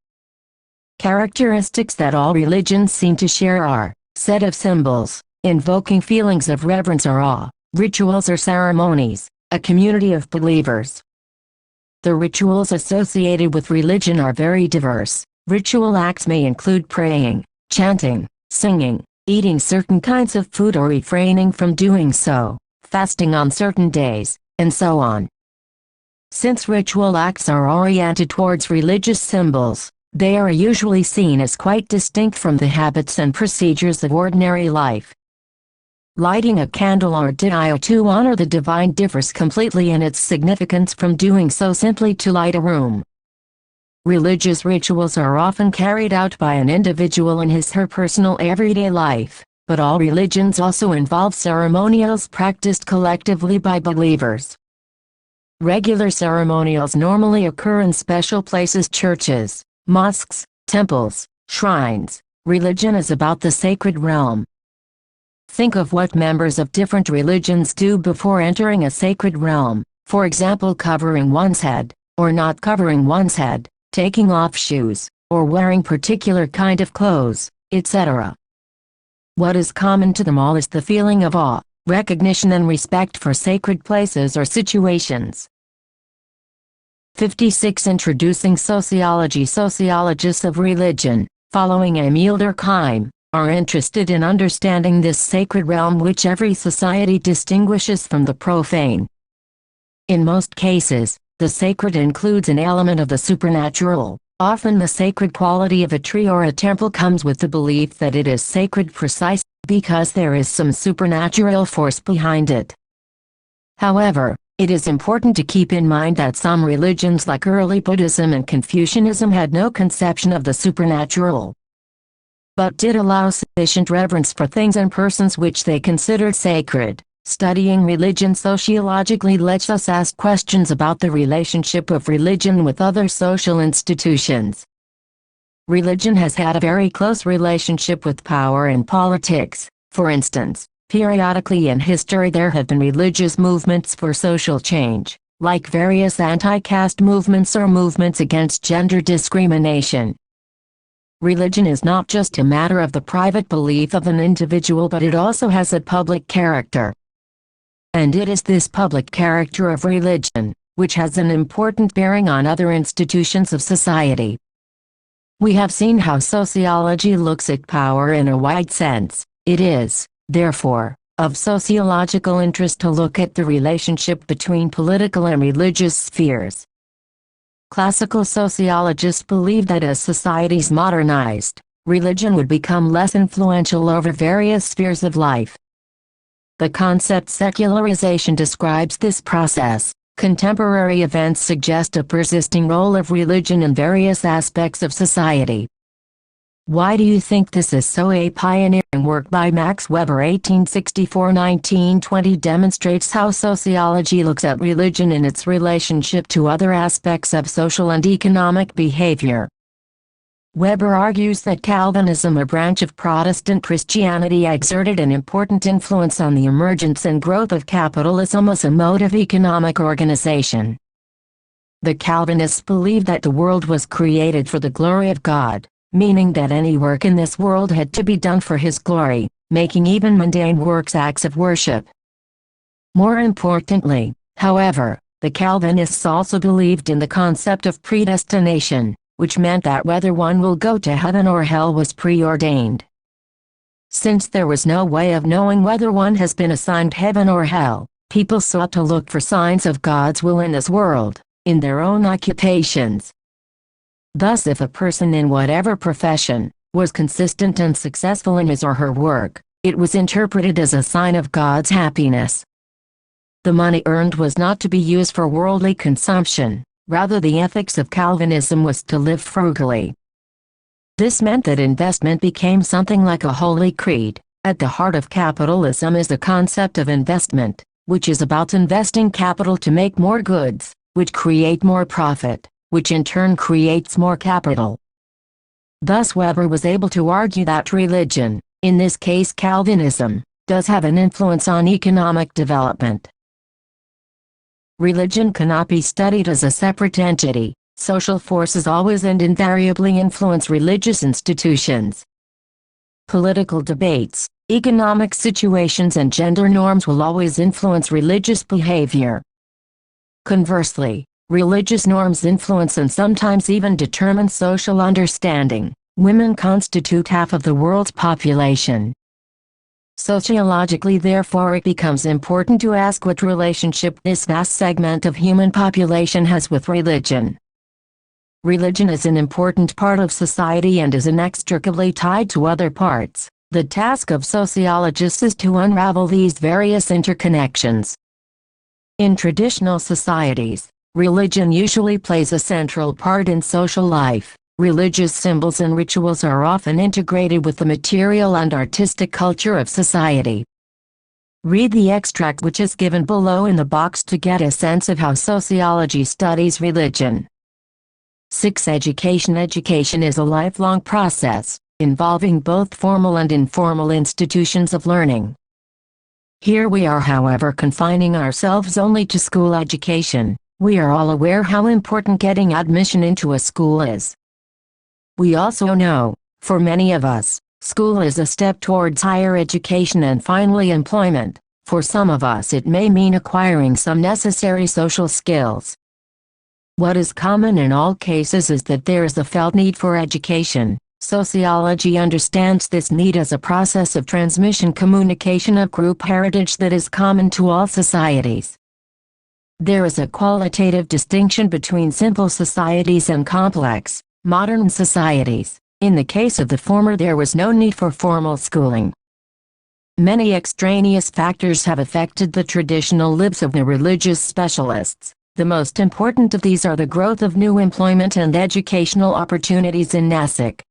A: Characteristics that all religions seem to share are set of symbols, invoking feelings of reverence or awe, rituals or ceremonies, a community of believers. The rituals associated with religion are very diverse. Ritual acts may include praying, chanting, singing, eating certain kinds of food or refraining from doing so, fasting on certain days, and so on. Since ritual acts are oriented towards religious symbols, they are usually seen as quite distinct from the habits and procedures of ordinary life. Lighting a candle or diya to honor the divine differs completely in its significance from doing so simply to light a room. Religious rituals are often carried out by an individual in his/her personal everyday life, but all religions also involve ceremonials practiced collectively by believers. Regular ceremonials normally occur in special places: churches, mosques, temples, shrines. Religion is about the sacred realm. Think of what members of different religions do before entering a sacred realm, for example covering one's head, or not covering one's head, taking off shoes, or wearing particular kind of clothes, etc. What is common to them all is the feeling of awe, recognition and respect for sacred places or situations. 56. Introducing sociology. Sociologists of religion, following Emile Durkheim, are interested in understanding this sacred realm which every society distinguishes from the profane. In most cases, the sacred includes an element of the supernatural. Often the sacred quality of a tree or a temple comes with the belief that it is sacred precisely because there is some supernatural force behind it. However, it is important to keep in mind that some religions like early Buddhism and Confucianism had no conception of the supernatural, but did allow sufficient reverence for things and persons which they considered sacred. Studying religion sociologically lets us ask questions about the relationship of religion with other social institutions. Religion has had a very close relationship with power and politics. For instance, periodically in history there have been religious movements for social change, like various anti-caste movements or movements against gender discrimination. Religion is not just a matter of the private belief of an individual, but it also has a public character. And it is this public character of religion, which has an important bearing on other institutions of society. We have seen how sociology looks at power in a wide sense. It is, therefore, of sociological interest to look at the relationship between political and religious spheres. Classical sociologists believe that as societies modernized, religion would become less influential over various spheres of life. The concept secularization describes this process. Contemporary events suggest a persisting role of religion in various aspects of society. Why do you think this is so? A pioneering work by Max Weber 1864–1920 demonstrates how sociology looks at religion in its relationship to other aspects of social and economic behavior. Weber argues that Calvinism, a branch of Protestant Christianity, exerted an important influence on the emergence and growth of capitalism as a mode of economic organization. The Calvinists believed that the world was created for the glory of God, meaning that any work in this world had to be done for His glory, making even mundane works acts of worship. More importantly, however, the Calvinists also believed in the concept of predestination, which meant that whether one will go to heaven or hell was preordained. Since there was no way of knowing whether one has been assigned heaven or hell, people sought to look for signs of God's will in this world, in their own occupations. Thus, if a person in whatever profession was consistent and successful in his or her work, it was interpreted as a sign of God's happiness. The money earned was not to be used for worldly consumption, Rather, the ethics of Calvinism was to live frugally. This meant that investment became something like a holy creed. At the heart of capitalism is the concept of investment, which is about investing capital to make more goods, which create more profit, which in turn creates more capital. Thus Weber was able to argue that religion, in this case Calvinism, does have an influence on economic development. Religion cannot be studied as a separate entity. Social forces always and invariably influence religious institutions. Political debates, economic situations and gender norms will always influence religious behavior. Conversely, religious norms influence and sometimes even determine social understanding. Women constitute half of the world's population. Sociologically, therefore, it becomes important to ask what relationship this vast segment of human population has with religion. Religion is an important part of society and is inextricably tied to other parts. The task of sociologists is to unravel these various interconnections. In traditional societies, religion usually plays a central part in social life. Religious symbols and rituals are often integrated with the material and artistic culture of society. Read the extract which is given below in the box to get a sense of how sociology studies religion. 6. Education. Education is a lifelong process, involving both formal and informal institutions of learning. Here we are, however, confining ourselves only to school education. We are all aware how important getting admission into a school is. We also know, for many of us, school is a step towards higher education and finally employment. For some of us it may mean acquiring some necessary social skills. What is common in all cases is that there is a felt need for education. Sociology understands this need as a process of transmission communication of group heritage that is common to all societies. There is a qualitative distinction between simple societies and complex, modern societies. In the case of the former, there was no need for formal schooling. Many extraneous factors have affected the traditional lives of the religious specialists. The most important of these are the growth of new employment and educational opportunities in Nasik.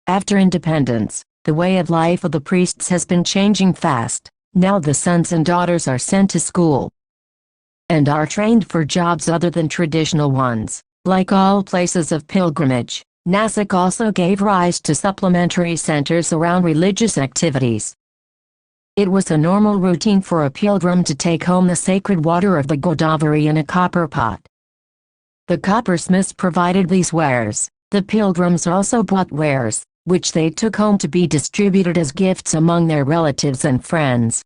A: After independence, the way of life of the priests has been changing fast. Now the sons and daughters are sent to school and are trained for jobs other than traditional ones. Like all places of pilgrimage, Nasik also gave rise to supplementary centers around religious activities. It was a normal routine for a pilgrim to take home the sacred water of the Godavari in a copper pot. The coppersmiths provided these wares. The pilgrims also bought wares, which they took home to be distributed as gifts among their relatives and friends.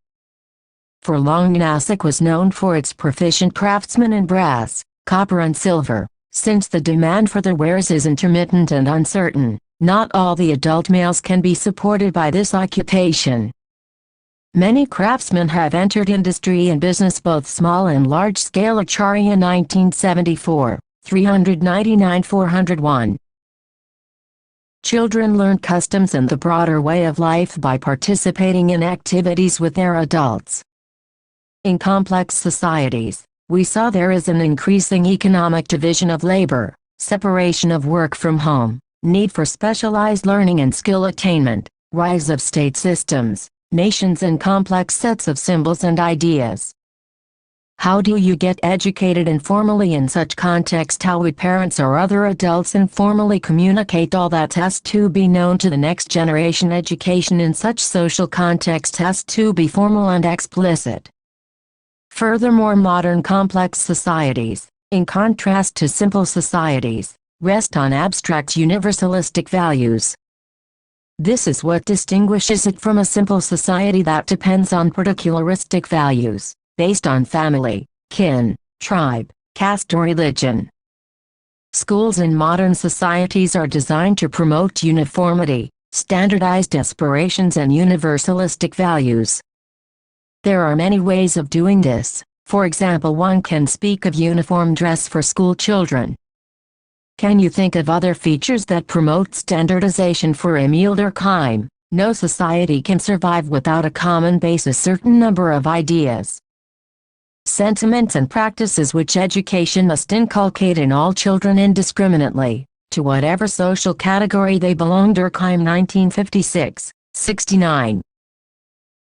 A: For long, Nasik was known for its proficient craftsmen in brass, copper and silver. Since the demand for the wares is intermittent and uncertain, not all the adult males can be supported by this occupation. Many craftsmen have entered industry and business, both small and large-scale. Acharya 1974, 399-401. Children learn customs and the broader way of life by participating in activities with their adults. In complex societies, we saw there is an increasing economic division of labor, separation of work from home, need for specialized learning and skill attainment, rise of state systems, nations and complex sets of symbols and ideas. How do you get educated informally in such context? How would parents or other adults informally communicate all that has to be known to the next generation? Education in such social context has to be formal and explicit. Furthermore, modern complex societies, in contrast to simple societies, rest on abstract universalistic values. This is what distinguishes it from a simple society that depends on particularistic values, based on family, kin, tribe, caste or religion. Schools in modern societies are designed to promote uniformity, standardized aspirations and universalistic values. There are many ways of doing this. For example, one can speak of uniform dress for school children. Can you think of other features that promote standardization for Emil Durkheim? No society can survive without a common base, a certain number of ideas. sentiments and practices which education must inculcate in all children indiscriminately, to whatever social category they belong. Durkheim 1956, 69.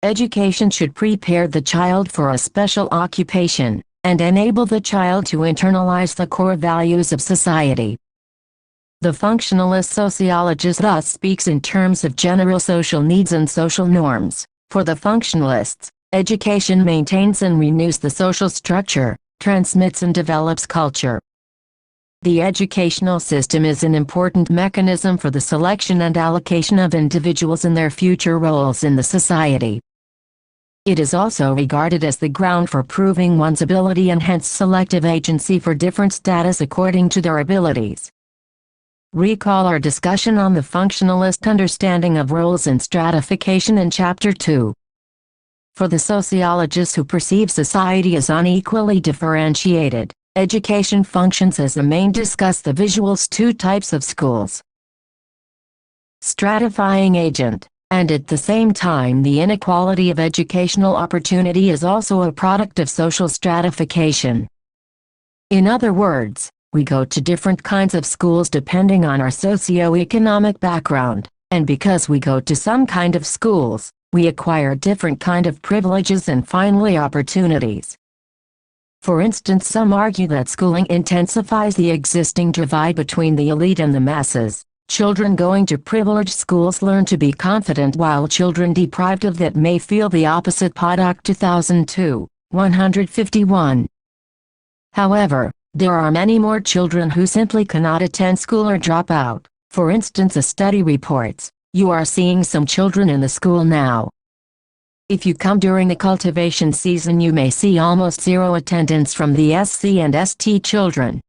A: Education should prepare the child for a special occupation, and enable the child to internalize the core values of society. The functionalist sociologist thus speaks in terms of general social needs and social norms. For the functionalists, education maintains and renews the social structure, transmits and develops culture. The educational system is an important mechanism for the selection and allocation of individuals and their future roles in the society. It is also regarded as the ground for proving one's ability and hence selective agency for different status according to their abilities. Recall our discussion on the functionalist understanding of roles and stratification in Chapter 2. For the sociologist who perceive society as unequally differentiated, education functions as the main. Discuss the visuals. 2 types of schools. Stratifying agent, and at the same time the inequality of educational opportunity is also a product of social stratification. In other words, we go to different kinds of schools depending on our socio-economic background, and because we go to some kind of schools, we acquire different kind of privileges and finally opportunities. For instance, some argue that schooling intensifies the existing divide between the elite and the masses. Children going to privileged schools learn to be confident while children deprived of that may feel the opposite. Podoc 2002, 151. However, there are many more children who simply cannot attend school or drop out. For instance, a study reports, you are seeing some children in the school now. If you come during the cultivation season you may see almost zero attendance from the SC and ST children.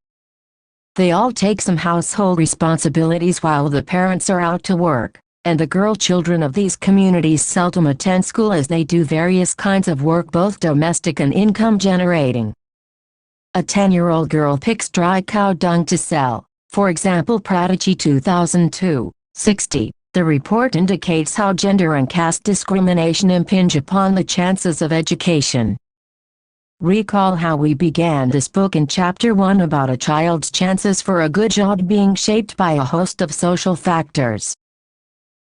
A: They all take some household responsibilities while the parents are out to work, and the girl children of these communities seldom attend school as they do various kinds of work, both domestic and income generating. A 10-year-old girl picks dry cow dung to sell, for example. Prodigy 2002, 60. The report indicates how gender and caste discrimination impinge upon the chances of education. Recall how we began this book in Chapter 1 about a child's chances for a good job being shaped by a host of social factors.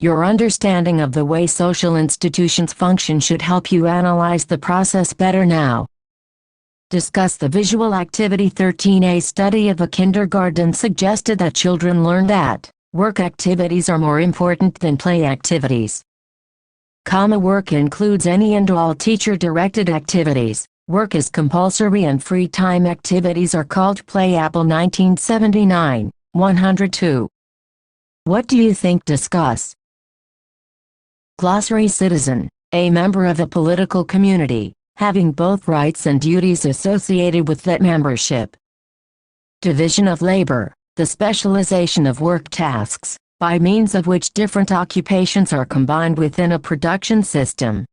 A: Your understanding of the way social institutions function should help you analyze the process better now. Discuss the visual activity. 13A study of a kindergarten suggested that children learn that work activities are more important than play activities. Work includes any and all teacher-directed activities. Work is compulsory and free time activities are called play. Apple 1979, 102. What do you think? Discuss. Glossary. Citizen, a member of a political community, having both rights and duties associated with that membership. Division of labor, the specialization of work tasks, by means of which different occupations are combined within a production system.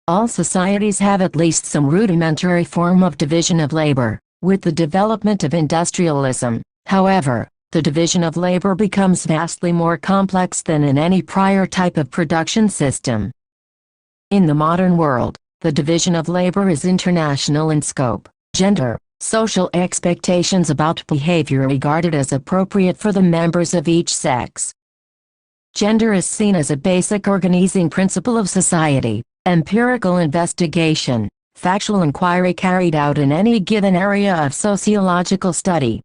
A: All societies have at least some rudimentary form of division of labor. With the development of industrialism, however, the division of labor becomes vastly more complex than in any prior type of production system. In the modern world, the division of labor is international in scope. Gender, social expectations about behavior regarded as appropriate for the members of each sex. Gender is seen as a basic organizing principle of society. Empirical investigation, factual inquiry carried out in any given area of sociological study.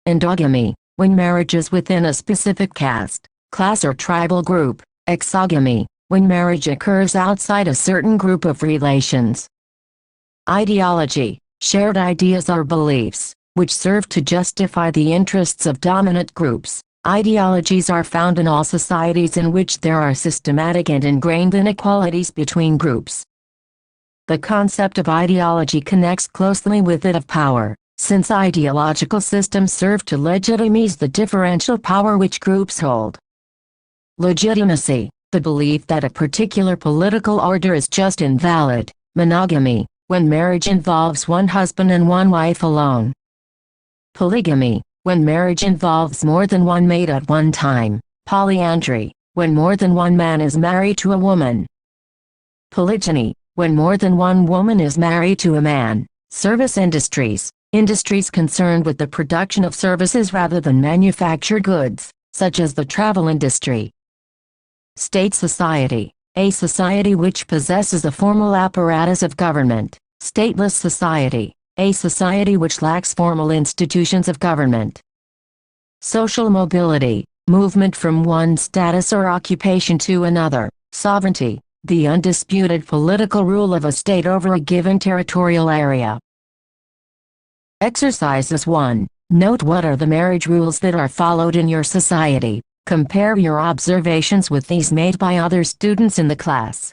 A: Endogamy, when marriage is within a specific caste, class or tribal group. Exogamy, when marriage occurs outside a certain group of relations. Ideology, shared ideas or beliefs, which serve to justify the interests of dominant groups. Ideologies are found in all societies in which there are systematic and ingrained inequalities between groups. The concept of ideology connects closely with it of power, since ideological systems serve to legitimize the differential power which groups hold. Legitimacy, the belief that a particular political order is just and valid. Monogamy, when marriage involves one husband and one wife alone. Polygamy, when marriage involves more than one mate at one time. Polyandry, when more than one man is married to a woman. Polygyny, when more than one woman is married to a man. Service industries, industries concerned with the production of services rather than manufactured goods, such as the travel industry. State society, a society which possesses a formal apparatus of government. Stateless society, a society which lacks formal institutions of government. Social mobility, movement from one status or occupation to another. Sovereignty, the undisputed political rule of a state over a given territorial area. Exercises 1. Note what are the marriage rules that are followed in your society. Compare your observations with these made by other students in the class.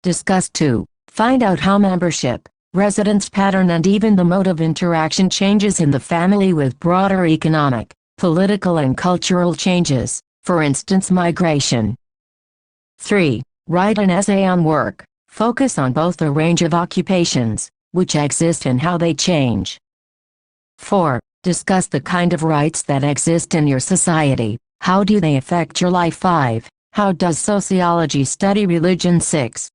A: Discuss 2. Find out how membership, residence pattern and even the mode of interaction changes in the family with broader economic, political and cultural changes, for instance migration. 3. Write an essay on work. Focus on both the range of occupations, which exist and how they change. 4. Discuss the kind of rights that exist in your society. How do they affect your life? 5. How does sociology study religion? 6.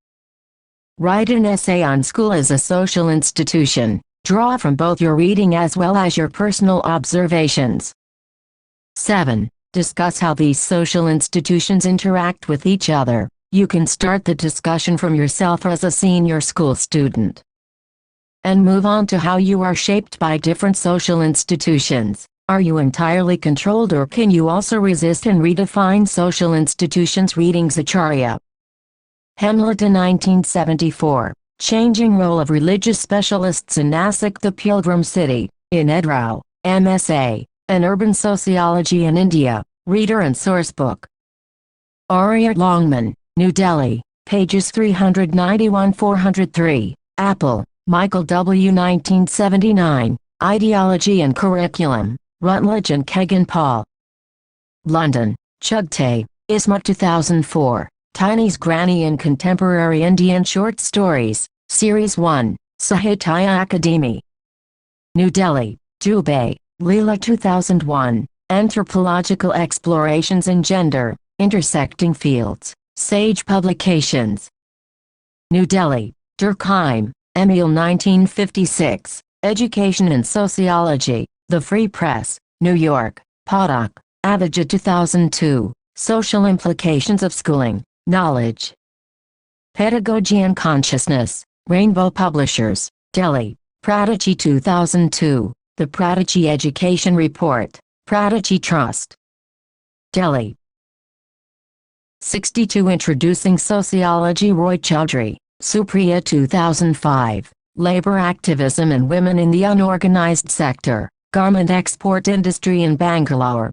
A: Write an essay on school as a social institution. Draw from both your reading as well as your personal observations. 7. Discuss how these social institutions interact with each other. You can start the discussion from yourself as a senior school student, and move on to how you are shaped by different social institutions. Are you entirely controlled or can you also resist and redefine social institutions? Readings Acharya. Hamilton 1974. Changing Role of Religious Specialists in Nasik the Pilgrim City, in Ed Rao, MSA, An Urban Sociology in India, Reader and Sourcebook. Arya Longman, New Delhi, pages 391-403, Apple, Michael W. 1979, Ideology and Curriculum, Rutledge and Kegan Paul. London, Chugte, Isma 2004. Tiny's Granny in Contemporary Indian Short Stories, Series 1, Sahitya Akademi. New Delhi, Dubey, Leela 2001, Anthropological Explorations in Gender, Intersecting Fields, Sage Publications. New Delhi, Durkheim, Emil 1956, Education and Sociology, The Free Press, New York, Potok, Avijit 2002, Social Implications of Schooling, Knowledge, Pedagogy and Consciousness, Rainbow Publishers, Delhi, Prodigy 2002, The Prodigy Education Report, Prodigy Trust. Delhi. 62 Introducing Sociology Roy Chaudhry, Supriya 2005, Labor Activism and Women in the Unorganized Sector, Garment Export Industry in Bangalore.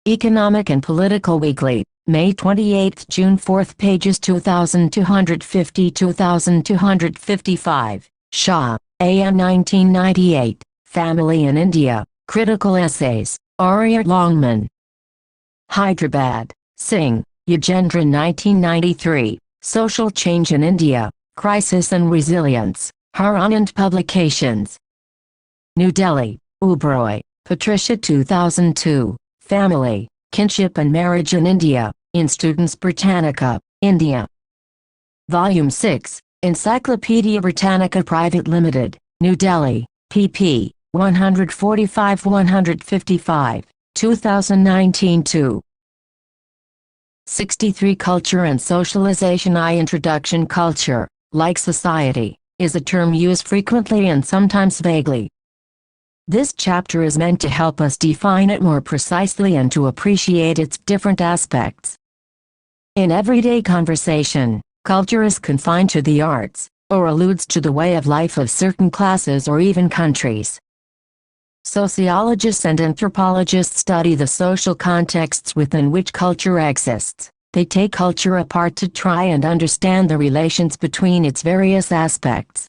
A: Economic and Political Weekly, May 28, June 4, pages 2250-2255, Shah, A.M. 1998, Family in India, Critical Essays, Arya Longman. Hyderabad, Singh, Yajendra 1993, Social Change in India, Crisis and Resilience, Haranand Publications. New Delhi, Oberoi, Patricia 2002, Family, Kinship and Marriage in India, in Students Britannica, India. Volume 6, Encyclopaedia Britannica Private Limited, New Delhi, pp. 145-155, 2019 2. 63 Culture and Socialization. Introduction. Culture, like society, is a term used frequently and sometimes vaguely. This chapter is meant to help us define it more precisely and to appreciate its different aspects. In everyday conversation, culture is confined to the arts, or alludes to the way of life of certain classes or even countries. Sociologists and anthropologists study the social contexts within which culture exists. They take culture apart to try and understand the relations between its various aspects.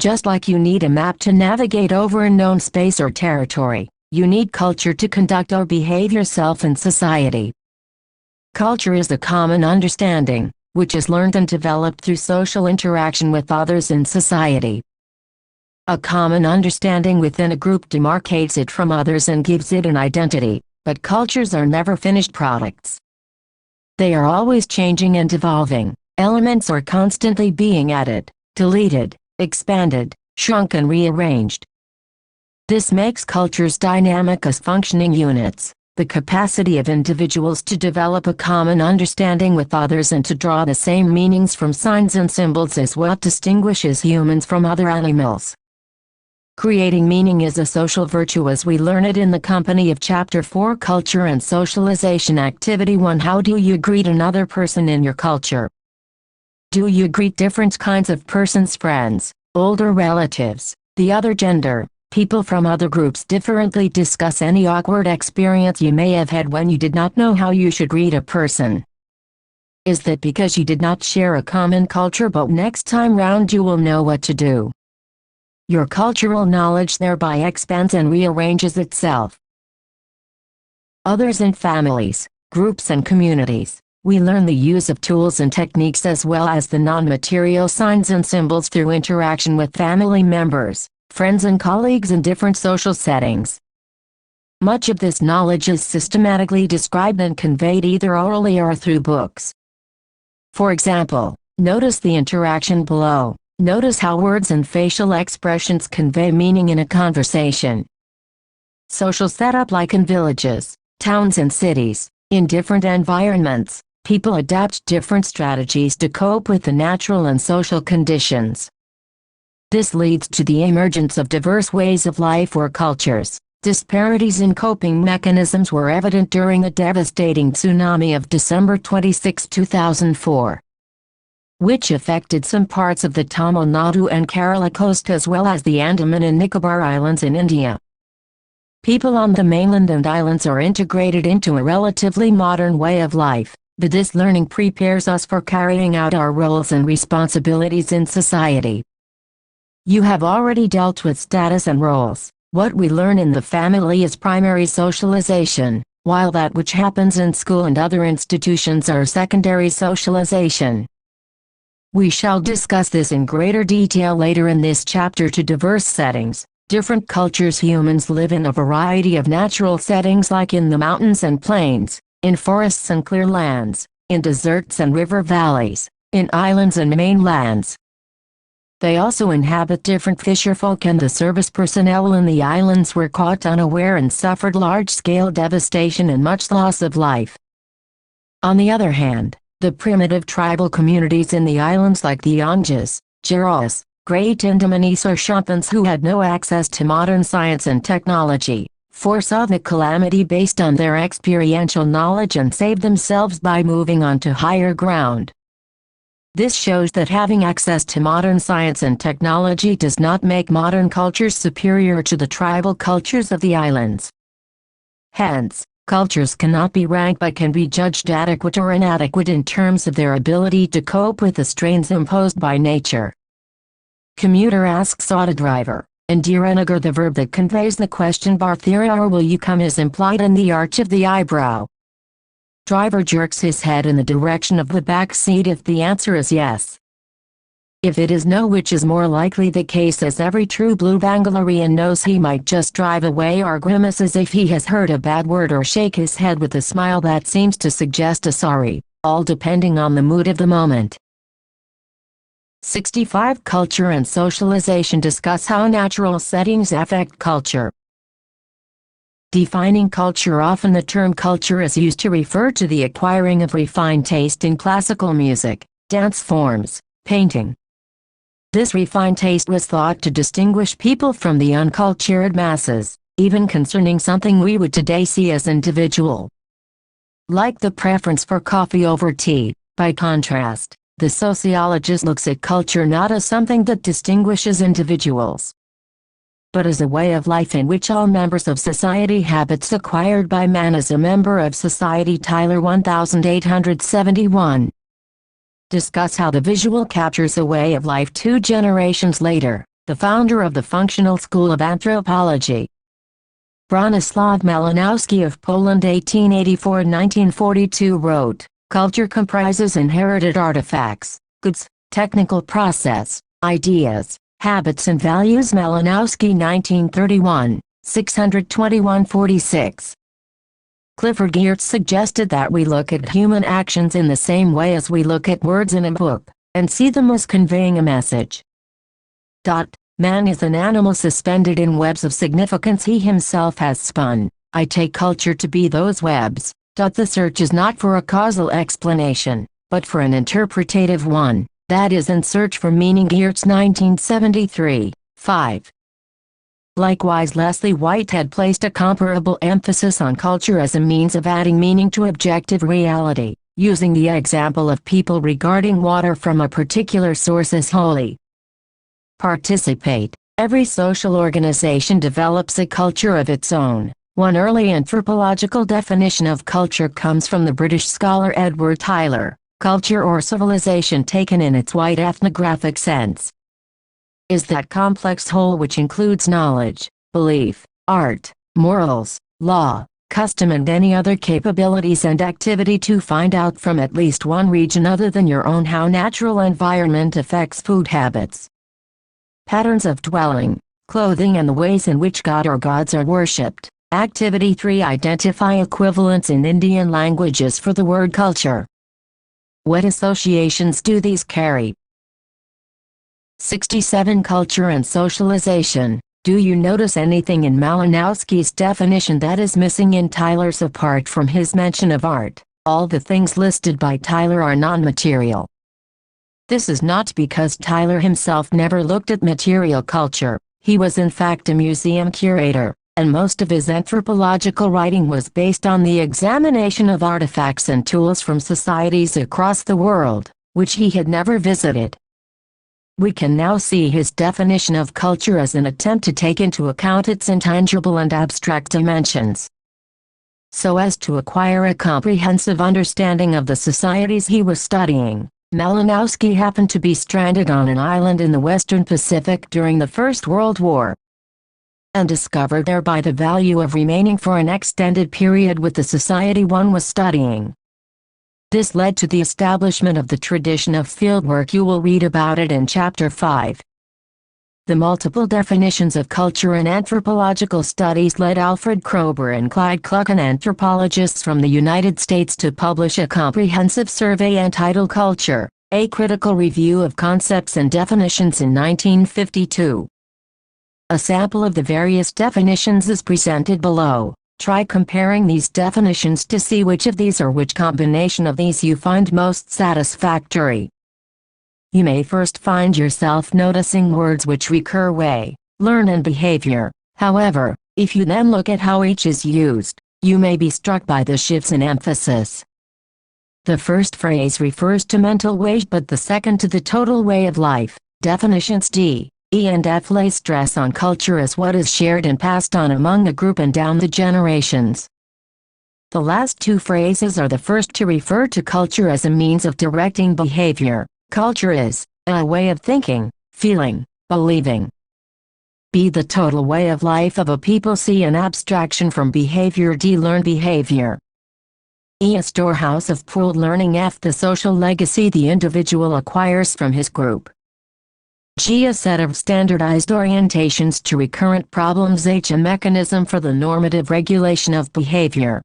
A: Just like you need a map to navigate over a known space or territory, you need culture to conduct or behave yourself in society. Culture is a common understanding, which is learned and developed through social interaction with others in society. A common understanding within a group demarcates it from others and gives it an identity, but cultures are never finished products. They are always changing and evolving. Elements are constantly being added, deleted, expanded, shrunk and rearranged. This makes cultures dynamic as functioning units. The capacity of individuals to develop a common understanding with others and to draw the same meanings from signs and symbols is what distinguishes humans from other animals. Creating meaning is a social virtue as we learn it in the company of Chapter 4 Culture and Socialization. Activity 1. How do you greet another person in your culture? Do you greet different kinds of persons, friends, older relatives, the other gender, people from other groups differently? Discuss any awkward experience you may have had when you did not know how you should greet a person. Is that because you did not share a common culture, but next time round you will know what to do? Your cultural knowledge thereby expands and rearranges itself. Others in families, groups and communities. We learn the use of tools and techniques as well as the non-material signs and symbols through interaction with family members, friends and colleagues in different social settings. Much of this knowledge is systematically described and conveyed either orally or through books. For example, notice the interaction below. Notice how words and facial expressions convey meaning in a conversation. Social setup. Like in villages, towns and cities, in different environments, people adapt different strategies to cope with the natural and social conditions. This leads to the emergence of diverse ways of life or cultures. Disparities in coping mechanisms were evident during the devastating tsunami of December 26, 2004. Which affected some parts of the Tamil Nadu and Kerala coast as well as the Andaman and Nicobar Islands in India. People on the mainland and islands are integrated into a relatively modern way of life, but this learning prepares us for carrying out our roles and responsibilities in society. You have already dealt with status and roles. What we learn in the family is primary socialization, while that which happens in school and other institutions are secondary socialization. We shall discuss this in greater detail later in this chapter. To diverse settings, different cultures. Humans live in a variety of natural settings like in the mountains and plains, in forests and clear lands, in deserts and river valleys, in islands and mainlands. They also inhabit different fisherfolk, and the service personnel in the islands were caught unaware and suffered large-scale devastation and much loss of life. On the other hand, the primitive tribal communities in the islands like the Anjas, Jaros, Great Andamanese or Shumpans who had no access to modern science and technology, foresaw the calamity based on their experiential knowledge and saved themselves by moving on to higher ground. This shows that having access to modern science and technology does not make modern cultures superior to the tribal cultures of the islands. Hence, cultures cannot be ranked but can be judged adequate or inadequate in terms of their ability to cope with the strains imposed by nature. Commuter asks auto driver, Indiranagar. The verb that conveys the question Barthira or will you come is implied in the arch of the eyebrow. Driver jerks his head in the direction of the back seat if the answer is yes. If it is no, which is more likely the case as every true blue Bangalorean knows, he might just drive away or grimace as if he has heard a bad word or shake his head with a smile that seems to suggest a sorry, all depending on the mood of the moment. 65. Culture and socialization. Discuss how natural settings affect culture. Defining culture. Often the term culture is used to refer to the acquiring of refined taste in classical music, dance forms, painting. This refined taste was thought to distinguish people from the uncultured masses, even concerning something we would today see as individual. Like the preference for coffee over tea, by contrast, the sociologist looks at culture not as something that distinguishes individuals, but as a way of life in which all members of society, habits acquired by man as a member of society. Tyler 1871. Discuss how the visual captures a way of life 2 generations later. The founder of the functional school of anthropology, Bronislaw Malinowski of Poland 1884–1942 wrote, "Culture comprises inherited artifacts, goods, technical process, ideas, habits and values." Malinowski 1931, 621–46. Clifford Geertz suggested that we look at human actions in the same way as we look at words in a book, and see them as conveying a message. Man is an animal suspended in webs of significance he himself has spun. I take culture to be those webs. The search is not for a causal explanation, but for an interpretative one, that is in search for meaning. Geertz 1973, 5. Likewise, Leslie Whitehead placed a comparable emphasis on culture as a means of adding meaning to objective reality, using the example of people regarding water from a particular source as holy. Participate. Every social organization develops a culture of its own. One early anthropological definition of culture comes from the British scholar Edward Tyler. Culture or civilization taken in its wide ethnographic sense is that complex whole which includes knowledge, belief, art, morals, law, custom and any other capabilities and activity to find out from at least one region other than your own how natural environment affects food habits, patterns of dwelling, clothing and the ways in which God or gods are worshipped. Activity 3. Identify equivalents in Indian languages for the word culture. What associations do these carry? 67. Culture and socialization. Do you notice anything in Malinowski's definition that is missing in Tyler's apart from his mention of art? All the things listed by Tyler are non-material. This is not because Tyler himself never looked at material culture. He was in fact a museum curator, and most of his anthropological writing was based on the examination of artifacts and tools from societies across the world, which he had never visited. We can now see his definition of culture as an attempt to take into account its intangible and abstract dimensions, so as to acquire a comprehensive understanding of the societies he was studying. Malinowski happened to be stranded on an island in the Western Pacific during the First World War, and discovered thereby the value of remaining for an extended period with the society one was studying. This led to the establishment of the tradition of fieldwork. You will read about it in Chapter 5. The multiple definitions of culture in anthropological studies led Alfred Kroeber and Clyde Cluckin, anthropologists from the United States, to publish a comprehensive survey entitled Culture, A Critical Review of Concepts and Definitions in 1952. A sample of the various definitions is presented below. Try comparing these definitions to see which of these or which combination of these you find most satisfactory. You may first find yourself noticing words which recur: way, learn and behavior. However, if you then look at how each is used, you may be struck by the shifts in emphasis. The first phrase refers to mental way, but the second to the total way of life. Definitions D, E and F lay stress on culture as what is shared and passed on among a group and down the generations. The last two phrases are the first to refer to culture as a means of directing behavior. Culture is a way of thinking, feeling, believing. B, the total way of life of a people. C, an abstraction from behavior. D, learned behavior. E, a storehouse of pooled learning. F, the social legacy the individual acquires from his group. G, a set of standardized orientations to recurrent problems. H, a mechanism for the normative regulation of behavior.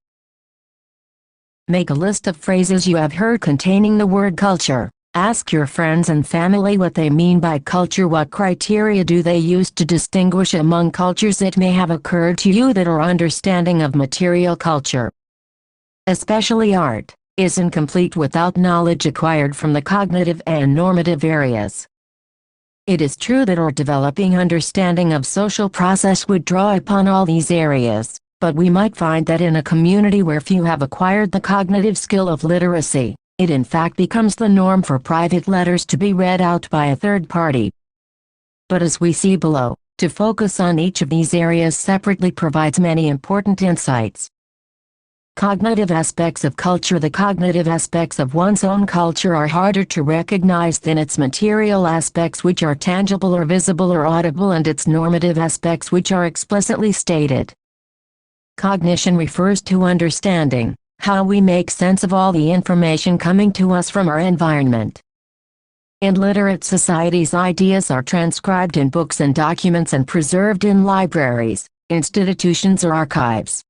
A: Make a list of phrases you have heard containing the word culture. Ask your friends and family what they mean by culture. What criteria do they use to distinguish among cultures? It may have occurred to you that our understanding of material culture, especially art, is incomplete without knowledge acquired from the cognitive and normative areas. It is true that our developing understanding of social process would draw upon all these areas, but we might find that in a community where few have acquired the cognitive skill of literacy, it in fact becomes the norm for private letters to be read out by a third party. But as we see below, to focus on each of these areas separately provides many important insights. Cognitive aspects of culture. The cognitive aspects of one's own culture are harder to recognize than its material aspects, which are tangible or visible or audible, and its normative aspects, which are explicitly stated. Cognition refers to understanding, how we make sense of all the information coming to us from our environment. In literate societies, ideas are transcribed in books and documents and preserved in libraries, institutions or archives.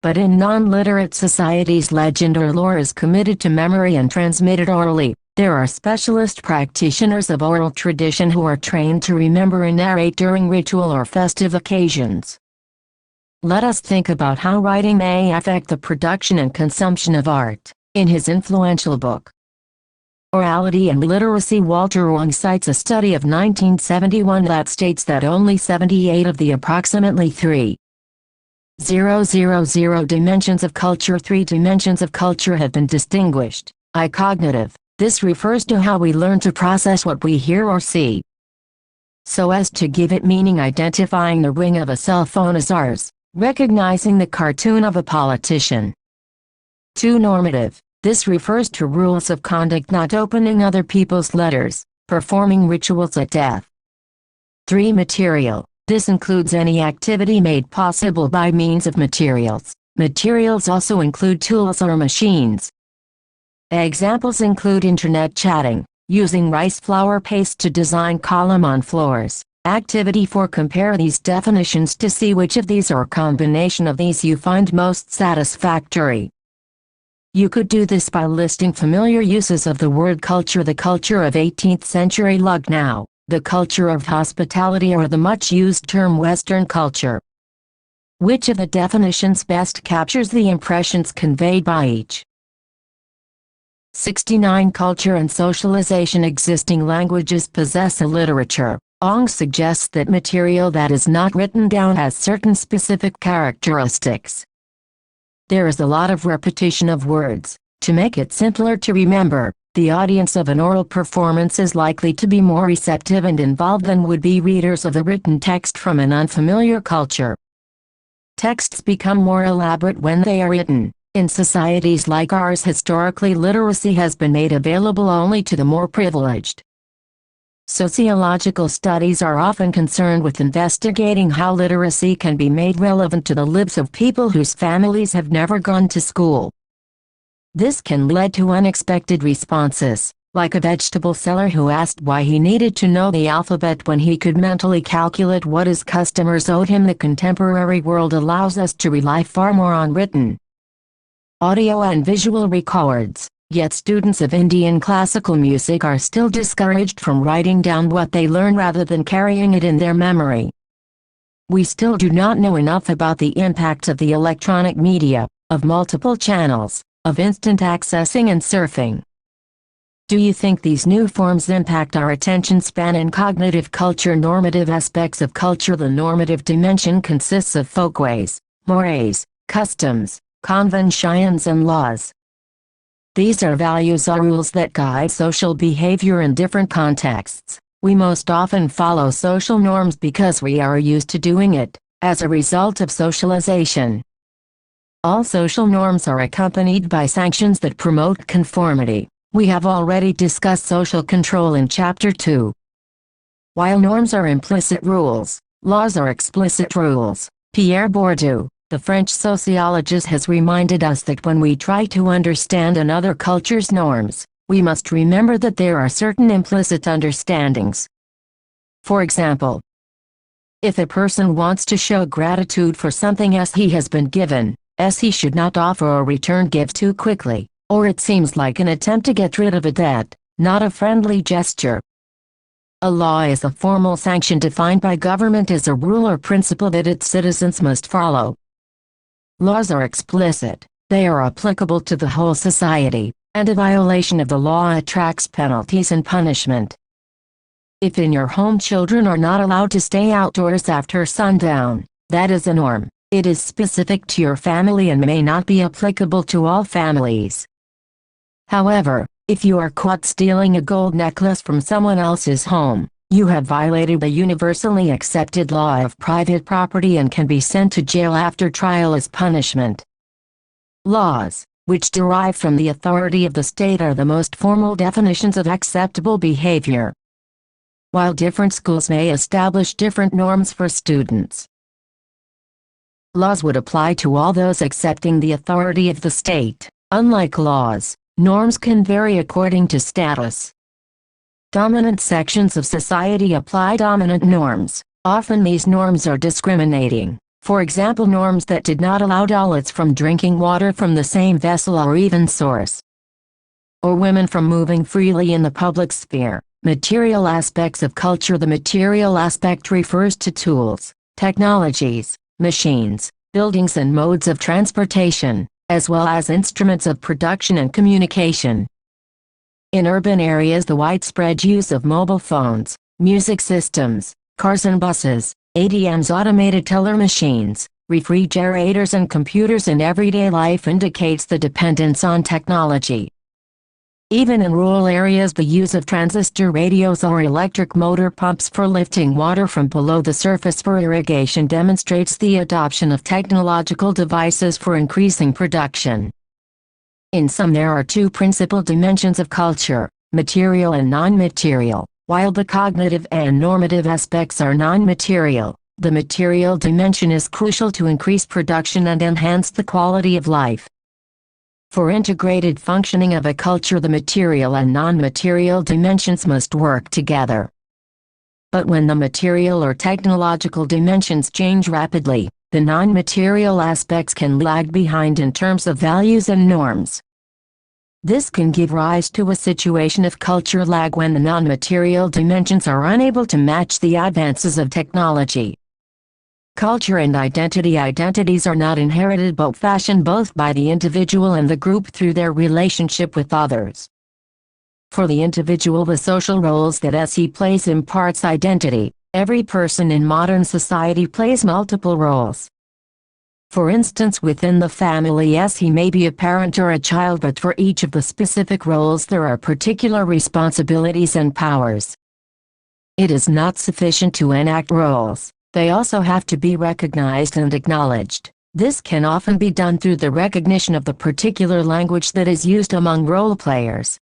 A: but in non-literate societies legend or lore is committed to memory and transmitted orally. There are specialist practitioners of oral tradition who are trained to remember and narrate during ritual or festive occasions. Let us think about how writing may affect the production and consumption of art. In his influential book, Orality and Literacy, Walter Wong cites a study of 1971 that states that only 78 of the approximately 3,000 dimensions of culture, 3 dimensions of culture have been distinguished. Cognitive. This refers to how we learn to process what we hear or see, so as to give it meaning. Identifying the ring of a cell phone as ours, recognizing the cartoon of a politician. 2. Normative. This refers to rules of conduct, not opening other people's letters, performing rituals at death. 3. Material. This includes any activity made possible by means of materials. Materials also include tools or machines. Examples include internet chatting, using rice flour paste to design column on floors. Activity 4. Compare these definitions to see which of these or combination of these you find most satisfactory. You could do this by listing familiar uses of the word culture: the culture of 18th century Lucknow, the culture of hospitality, or the much used term Western culture. Which of the definitions best captures the impressions conveyed by each? 69. Culture and socialization. Existing languages possess a literature. Ong suggests that material that is not written down has certain specific characteristics. There is a lot of repetition of words. To make it simpler to remember, the audience of an oral performance is likely to be more receptive and involved than would be readers of a written text from an unfamiliar culture. Texts become more elaborate when they are written. In societies like ours, historically, literacy has been made available only to the more privileged. Sociological studies are often concerned with investigating how literacy can be made relevant to the lives of people whose families have never gone to school. This can lead to unexpected responses, like a vegetable seller who asked why he needed to know the alphabet when he could mentally calculate what his customers owed him. The contemporary world allows us to rely far more on written, audio and visual records. Yet students of Indian classical music are still discouraged from writing down what they learn rather than carrying it in their memory. We still do not know enough about the impact of the electronic media, of multiple channels, of instant accessing and surfing. Do you think these new forms impact our attention span and cognitive culture? Normative aspects of culture. The normative dimension consists of folkways, mores, customs, conventions and laws. These are values or rules that guide social behavior in different contexts. We most often follow social norms because we are used to doing it, as a result of socialization. All social norms are accompanied by sanctions that promote conformity. We have already discussed social control in Chapter 2. While norms are implicit rules, laws are explicit rules. Pierre Bourdieu, the French sociologist, has reminded us that when we try to understand another culture's norms, we must remember that there are certain implicit understandings. For example, if a person wants to show gratitude for something he has been given, he should not offer or return gifts too quickly, or it seems like an attempt to get rid of a debt, not a friendly gesture. A law is a formal sanction defined by government as a rule or principle that its citizens must follow. Laws are explicit, they are applicable to the whole society, and a violation of the law attracts penalties and punishment. If in your home children are not allowed to stay outdoors after sundown, that is a norm. It is specific to your family and may not be applicable to all families. However, if you are caught stealing a gold necklace from someone else's home, you have violated the universally accepted law of private property and can be sent to jail after trial as punishment. Laws, which derive from the authority of the state, are the most formal definitions of acceptable behavior. While different schools may establish different norms for students, laws would apply to all those accepting the authority of the state. Unlike laws, norms can vary according to status. Dominant sections of society apply dominant norms. Often these norms are discriminating. For example, norms that did not allow Dalits from drinking water from the same vessel or even source, or women from moving freely in the public sphere. Material aspects of culture. The material aspect refers to tools, technologies, machines, buildings and modes of transportation, as well as instruments of production and communication. In urban areas, the widespread use of mobile phones, music systems, cars and buses, ATMs, automated teller machines, refrigerators and computers in everyday life indicates the dependence on technology. Even in rural areas, the use of transistor radios or electric motor pumps for lifting water from below the surface for irrigation demonstrates the adoption of technological devices for increasing production. In sum, there are two principal dimensions of culture, material and non-material. While the cognitive and normative aspects are non-material, the material dimension is crucial to increase production and enhance the quality of life. For integrated functioning of a culture, the material and non-material dimensions must work together. But when the material or technological dimensions change rapidly, the non-material aspects can lag behind in terms of values and norms. This can give rise to a situation of culture lag when the non-material dimensions are unable to match the advances of technology. Culture and identity. Identities are not inherited but fashioned both by the individual and the group through their relationship with others. For the individual, the social roles that he plays imparts identity. Every person in modern society plays multiple roles. For instance, within the family, he may be a parent or a child, but for each of the specific roles there are particular responsibilities and powers. It is not sufficient to enact roles. They also have to be recognized and acknowledged. This can often be done through the recognition of the particular language that is used among role players.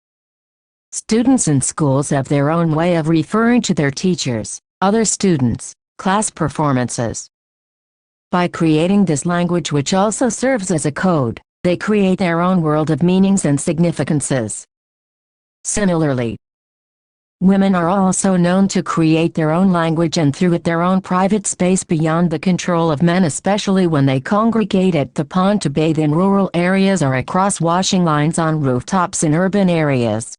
A: Students in schools have their own way of referring to their teachers, other students, class performances. By creating this language, which also serves as a code, they create their own world of meanings and significances. Similarly, women are also known to create their own language and through it their own private space beyond the control of men, especially when they congregate at the pond to bathe in rural areas or across washing lines on rooftops in urban areas.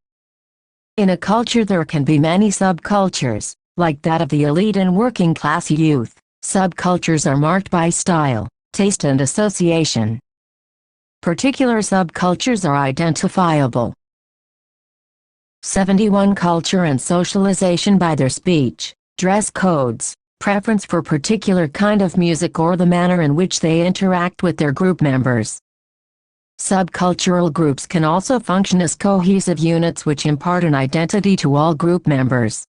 A: In a culture there can be many subcultures, like that of the elite and working class youth. Subcultures are marked by style, taste and association. Particular subcultures are identifiable. 71. Culture and socialization by their speech, dress codes, preference for particular kind of music or the manner in which they interact with their group members. Subcultural groups can also function as cohesive units which impart an identity to all group members.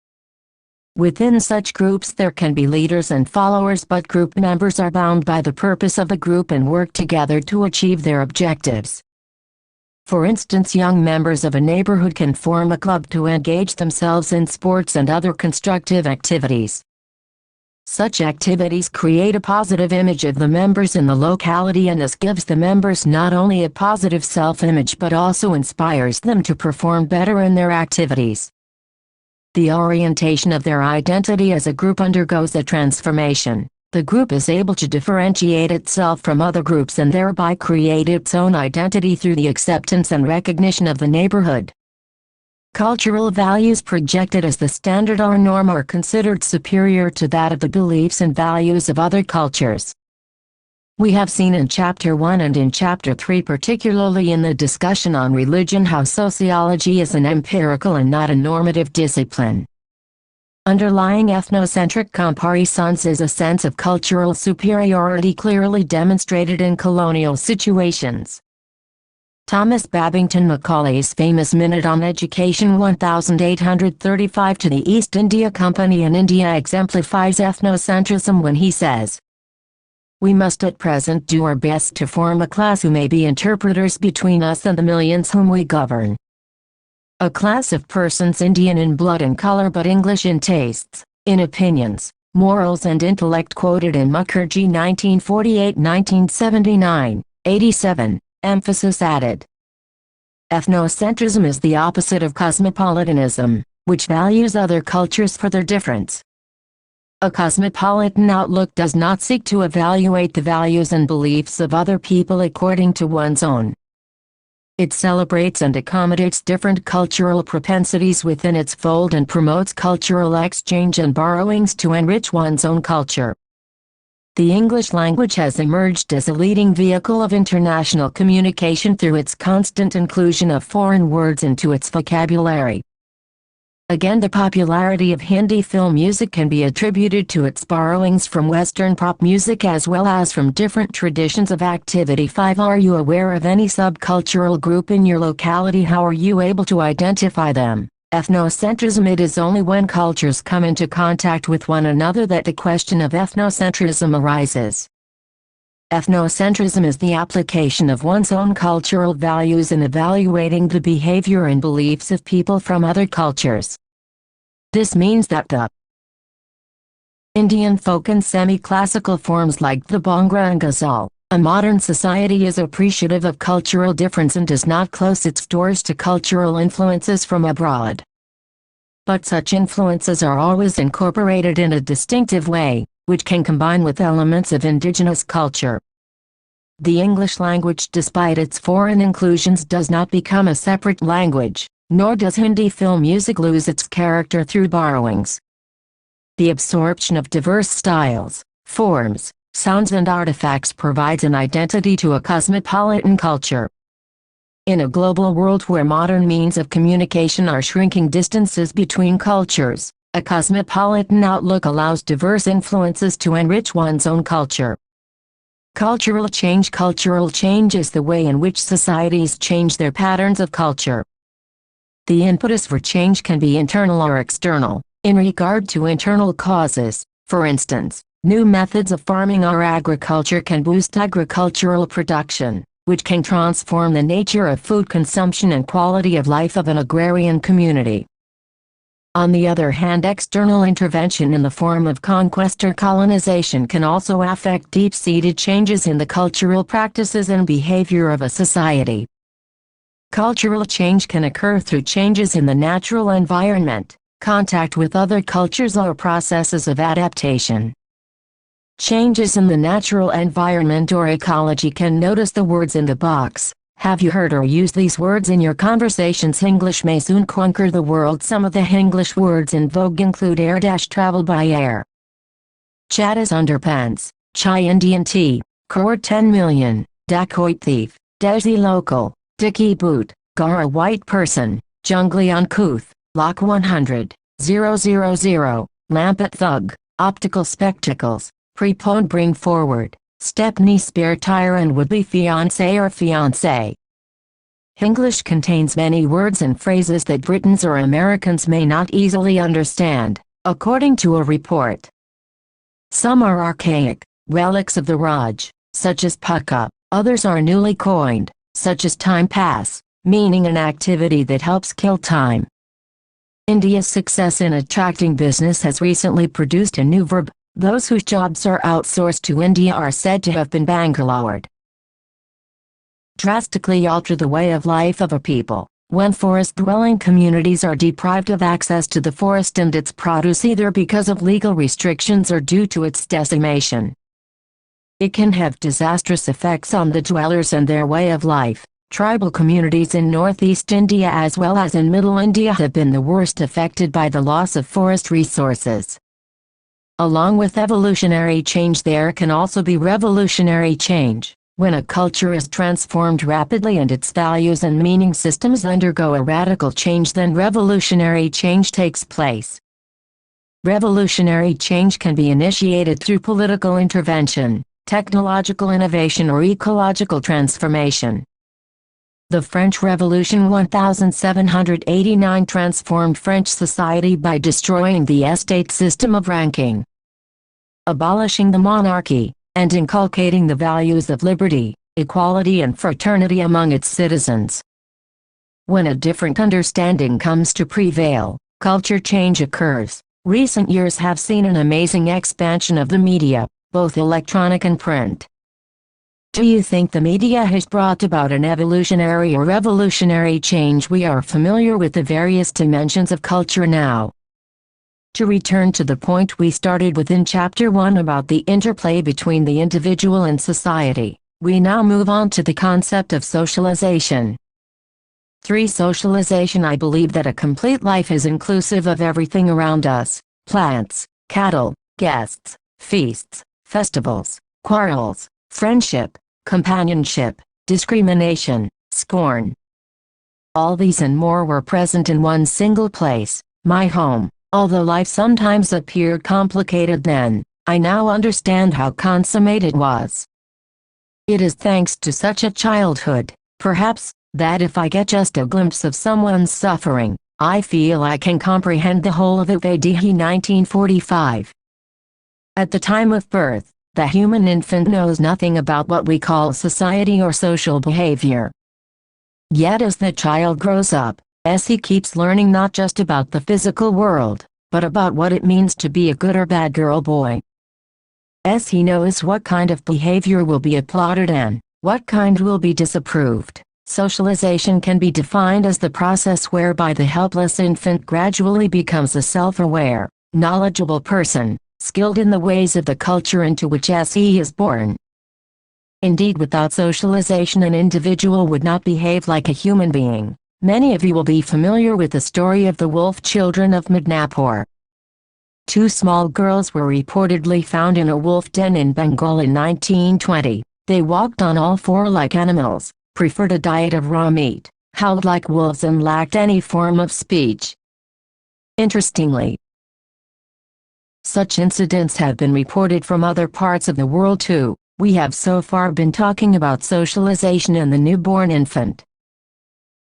A: Within such groups there can be leaders and followers, but group members are bound by the purpose of the group and work together to achieve their objectives. For instance, young members of a neighborhood can form a club to engage themselves in sports and other constructive activities. Such activities create a positive image of the members in the locality, and this gives the members not only a positive self-image but also inspires them to perform better in their activities. The orientation of their identity as a group undergoes a transformation. The group is able to differentiate itself from other groups and thereby create its own identity through the acceptance and recognition of the neighborhood. Cultural values projected as the standard or norm are considered superior to that of the beliefs and values of other cultures. We have seen in Chapter 1 and in Chapter 3, particularly in the discussion on religion, how sociology is an empirical and not a normative discipline. Underlying ethnocentric comparisons is a sense of cultural superiority clearly demonstrated in colonial situations. Thomas Babington Macaulay's famous Minute on Education 1835 to the East India Company in India exemplifies ethnocentrism when he says, "We must at present do our best to form a class who may be interpreters between us and the millions whom we govern. A class of persons Indian in blood and color but English in tastes, in opinions, morals and intellect," quoted in Mukherjee 1948-1979, 87, emphasis added. Ethnocentrism is the opposite of cosmopolitanism, which values other cultures for their difference. A cosmopolitan outlook does not seek to evaluate the values and beliefs of other people according to one's own. It celebrates and accommodates different cultural propensities within its fold and promotes cultural exchange and borrowings to enrich one's own culture. The English language has emerged as a leading vehicle of international communication through its constant inclusion of foreign words into its vocabulary. Again, the popularity of Hindi film music can be attributed to its borrowings from Western pop music as well as from different traditions of activity. 5. Are you aware of any subcultural group in your locality? How are you able to identify them? Ethnocentrism. It is only when cultures come into contact with one another that the question of ethnocentrism arises. Ethnocentrism is the application of one's own cultural values in evaluating the behavior and beliefs of people from other cultures. This means that the Indian folk and semi-classical forms like the Bhangra and Ghazal, a modern society is appreciative of cultural difference and does not close its doors to cultural influences from abroad. But such influences are always incorporated in a distinctive way, which can combine with elements of indigenous culture. The English language, despite its foreign inclusions, does not become a separate language, nor does Hindi film music lose its character through borrowings. The absorption of diverse styles, forms, sounds and artifacts provides an identity to a cosmopolitan culture. In a global world where modern means of communication are shrinking distances between cultures, a cosmopolitan outlook allows diverse influences to enrich one's own culture. Cultural change. Cultural change is the way in which societies change their patterns of culture. The impetus for change can be internal or external. In regard to internal causes, for instance, new methods of farming or agriculture can boost agricultural production, which can transform the nature of food consumption and quality of life of an agrarian community. On the other hand, external intervention in the form of conquest or colonization can also affect deep-seated changes in the cultural practices and behavior of a society. Cultural change can occur through changes in the natural environment, contact with other cultures, or processes of adaptation. Changes in the natural environment or ecology can notice the words in the box. Have you heard or used these words in your conversations? English may soon conquer the world. Some of the English words in vogue include air-travel by air, chat is underpants, chai Indian tea, crore 10 million, dacoit thief, desi local, dicky boot, gara white person, jungly uncouth, lock 100, 000, lampet thug, optical spectacles, prepone bring forward, stepney spare tire and would-be fiancé or fiancée. English contains many words and phrases that Britons or Americans may not easily understand, according to a report. Some are archaic, relics of the Raj, such as pucka. Others are newly coined, such as time pass, meaning an activity that helps kill time. India's success in attracting business has recently produced a new verb. Those whose jobs are outsourced to India are said to have been bangalored. Drastically alter the way of life of a people. When forest-dwelling communities are deprived of access to the forest and its produce either because of legal restrictions or due to its decimation, it can have disastrous effects on the dwellers and their way of life. Tribal communities in northeast India as well as in middle India have been the worst affected by the loss of forest resources. Along with evolutionary change, there can also be revolutionary change. When a culture is transformed rapidly and its values and meaning systems undergo a radical change, then revolutionary change takes place. Revolutionary change can be initiated through political intervention, technological innovation or ecological transformation. The French Revolution 1789 transformed French society by destroying the estate system of ranking, abolishing the monarchy, and inculcating the values of liberty, equality and fraternity among its citizens. When a different understanding comes to prevail, culture change occurs. Recent years have seen an amazing expansion of the media, both electronic and print. Do you think the media has brought about an evolutionary or revolutionary change? We are familiar with the various dimensions of culture now. To return to the point we started with in Chapter 1 about the interplay between the individual and society, we now move on to the concept of socialization. 3. Socialization. I believe that a complete life is inclusive of everything around us: plants, cattle, guests, feasts, festivals, quarrels, friendship, companionship, discrimination, scorn. All these and more were present in one single place, my home. Although life sometimes appeared complicated then, I now understand how consummate it was. It is thanks to such a childhood, perhaps, that if I get just a glimpse of someone's suffering, I feel I can comprehend the whole of it. AD 1945. At the time of birth, the human infant knows nothing about what we call society or social behavior. Yet as the child grows up, as he keeps learning not just about the physical world, but about what it means to be a good or bad girl boy. As he knows what kind of behavior will be applauded and what kind will be disapproved, socialization can be defined as the process whereby the helpless infant gradually becomes a self-aware, knowledgeable person, skilled in the ways of the culture into which he is born. Indeed, without socialization an individual would not behave like a human being. Many of you will be familiar with the story of the wolf children of Midnapore. 2 small girls were reportedly found in a wolf den in Bengal in 1920. They walked on all 4 like animals, preferred a diet of raw meat, howled like wolves and lacked any form of speech. Interestingly, such incidents have been reported from other parts of the world too. We have so far been talking about socialization in the newborn infant.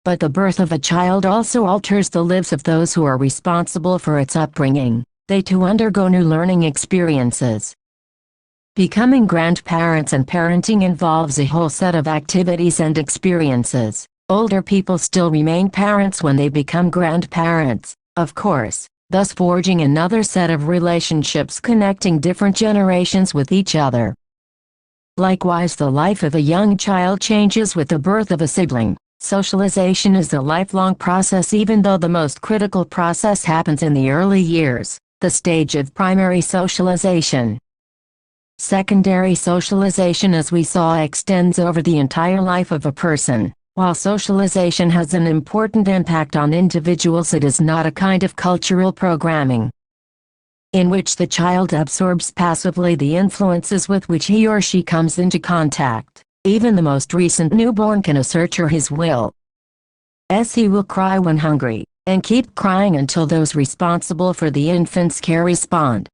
A: But the birth of a child also alters the lives of those who are responsible for its upbringing. They too undergo new learning experiences. Becoming grandparents and parenting involves a whole set of activities and experiences. Older people still remain parents when they become grandparents, of course, thus forging another set of relationships connecting different generations with each other. Likewise, the life of a young child changes with the birth of a sibling. Socialization is a lifelong process, even though the most critical process happens in the early years, the stage of primary socialization. Secondary socialization, as we saw, extends over the entire life of a person. While socialization has an important impact on individuals, it is not a kind of cultural programming in which the child absorbs passively the influences with which he or she comes into contact. Even the most recent newborn can assert his will. He will cry when hungry, and keep crying until those responsible for the infant's care respond.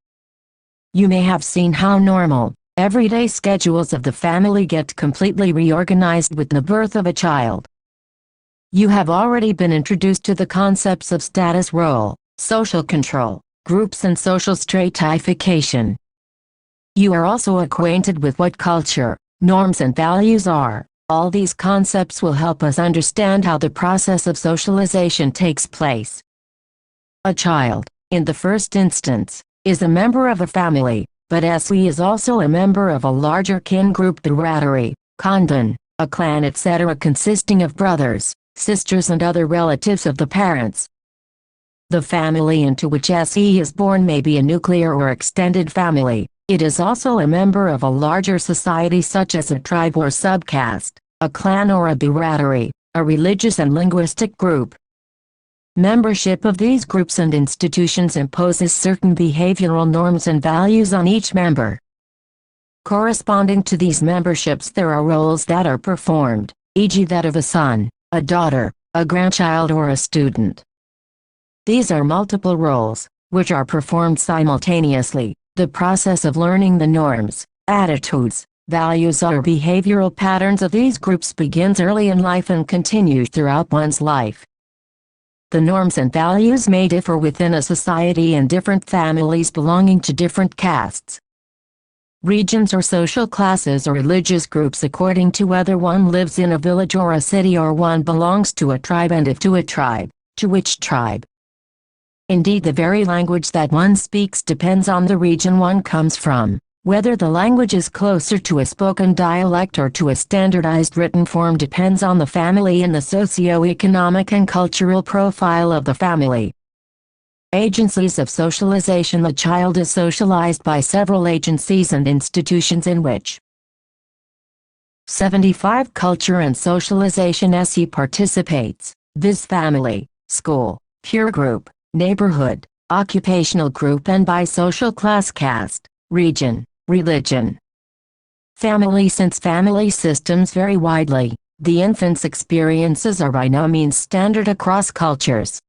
A: You may have seen how normal, everyday schedules of the family get completely reorganized with the birth of a child. You have already been introduced to the concepts of status role, social control, groups and social stratification. You are also acquainted with what culture, norms and values are. All these concepts will help us understand how the process of socialization takes place. A child, in the first instance, is a member of a family, but he is also a member of a larger kin group, the fratry, khandan, a clan, etc., consisting of brothers, sisters and other relatives of the parents. The family into which he is born may be a nuclear or extended family. It is also a member of a larger society such as a tribe or subcaste, a clan or a fratry, a religious and linguistic group. Membership of these groups and institutions imposes certain behavioral norms and values on each member. Corresponding to these memberships there are roles that are performed, e.g. that of a son, a daughter, a grandchild or a student. These are multiple roles, which are performed simultaneously. The process of learning the norms, attitudes, values or behavioral patterns of these groups begins early in life and continues throughout one's life. The norms and values may differ within a society and different families belonging to different castes, regions or social classes or religious groups according to whether one lives in a village or a city or one belongs to a tribe, and if to a tribe, to which tribe. Indeed, the very language that one speaks depends on the region one comes from. Whether the language is closer to a spoken dialect or to a standardized written form depends on the family and the socio-economic and cultural profile of the family. Agencies of socialization. The child is socialized by several agencies and institutions in which 75 culture and socialization he participates, viz. Family, school, peer group, neighborhood, occupational group, and by social class, caste, region, religion. Family. Since family systems vary widely, the infant's experiences are by no means standard across cultures.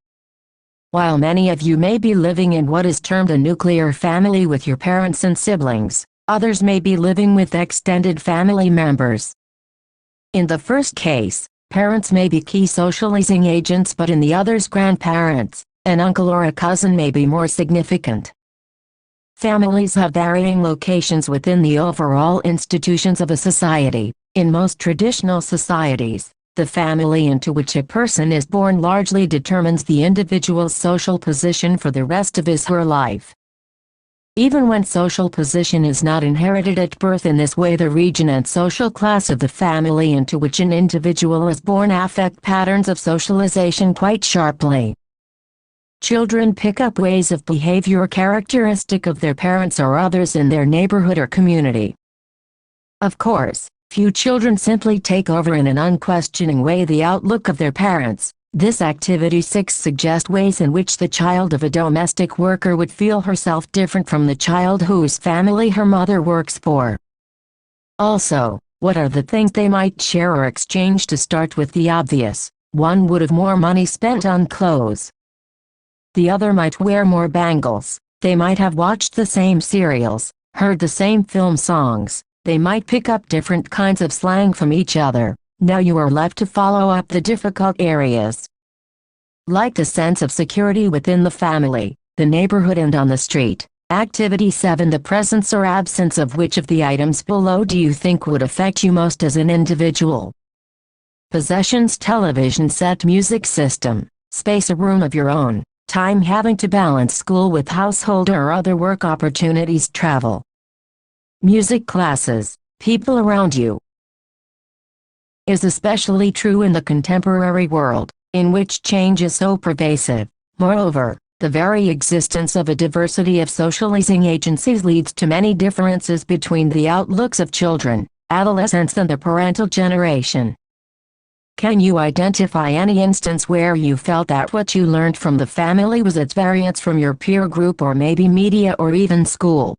A: While many of you may be living in what is termed a nuclear family with your parents and siblings, others may be living with extended family members. In the first case, parents may be key socializing agents, but in the others, grandparents, an uncle or a cousin may be more significant. Families have varying locations within the overall institutions of a society. In most traditional societies, the family into which a person is born largely determines the individual's social position for the rest of his/her life. Even when social position is not inherited at birth in this way, the region and social class of the family into which an individual is born affect patterns of socialization quite sharply. Children pick up ways of behavior characteristic of their parents or others in their neighborhood or community. Of course, few children simply take over in an unquestioning way the outlook of their parents. This activity 6 suggests ways in which the child of a domestic worker would feel herself different from the child whose family her mother works for. Also, what are the things they might share or exchange? To start with the obvious, one would have more money spent on clothes. The other might wear more bangles. They might have watched the same serials, heard the same film songs. They might pick up different kinds of slang from each other. Now you are left to follow up the difficult areas, like the sense of security within the family, the neighborhood, and on the street. Activity 7. The presence or absence of which of the items below do you think would affect you most as an individual? Possessions: television set, music system, space, a room of your own, time having to balance school with household or other work opportunities, travel, music classes, people around you. Is especially true in the contemporary world, in which change is so pervasive. Moreover, the very existence of a diversity of socializing agencies leads to many differences between the outlooks of children, adolescents, and the parental generation. Can you identify any instance where you felt that what you learned from the family was at variance from your peer group, or maybe media, or even school?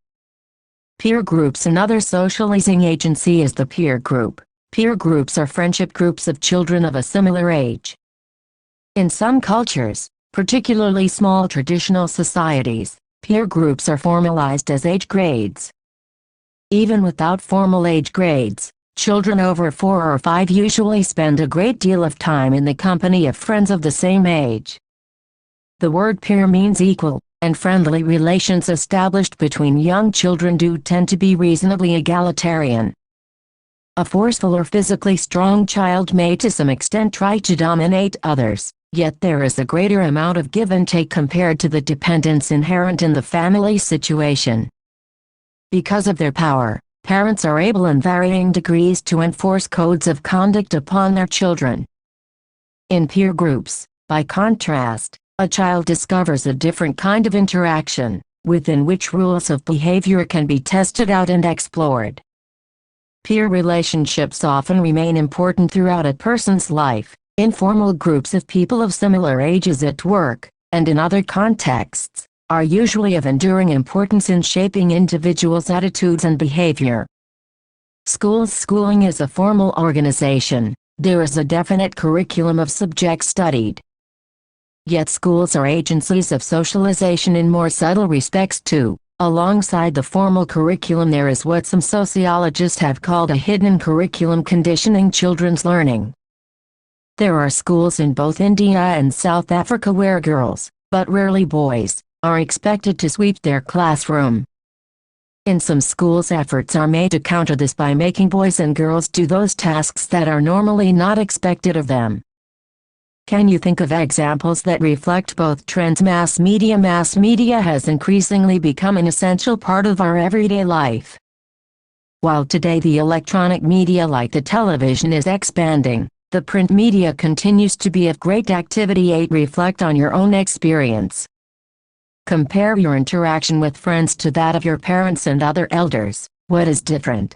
A: Peer groups. Another socializing agency is the peer group. Peer groups are friendship groups of children of a similar age. In some cultures, particularly small traditional societies, peer groups are formalized as age grades. Even without formal age grades, children over 4 or 5 usually spend a great deal of time in the company of friends of the same age. The word peer means equal, and friendly relations established between young children do tend to be reasonably egalitarian. A forceful or physically strong child may to some extent try to dominate others, yet there is a greater amount of give and take compared to the dependence inherent in the family situation. Because of their power, parents are able in varying degrees to enforce codes of conduct upon their children. In peer groups, by contrast, a child discovers a different kind of interaction, within which rules of behavior can be tested out and explored. Peer relationships often remain important throughout a person's life. Informal groups of people of similar ages at work, and in other contexts, are usually of enduring importance in shaping individuals' attitudes and behavior. Schooling is a formal organization. There is a definite curriculum of subjects studied. Yet schools are agencies of socialization in more subtle respects too. Alongside the formal curriculum, there is what some sociologists have called a hidden curriculum conditioning children's learning. There are schools in both India and South Africa where girls, but rarely boys, are expected to sweep their classroom. In some schools, efforts are made to counter this by making boys and girls do those tasks that are normally not expected of them. Can you think of examples that reflect both trends? Mass media has increasingly become an essential part of our everyday life. While today the electronic media like the television is expanding, the print media continues to be of great activity. 8. Reflect on your own experience. Compare your interaction with friends to that of your parents and other elders. What is different?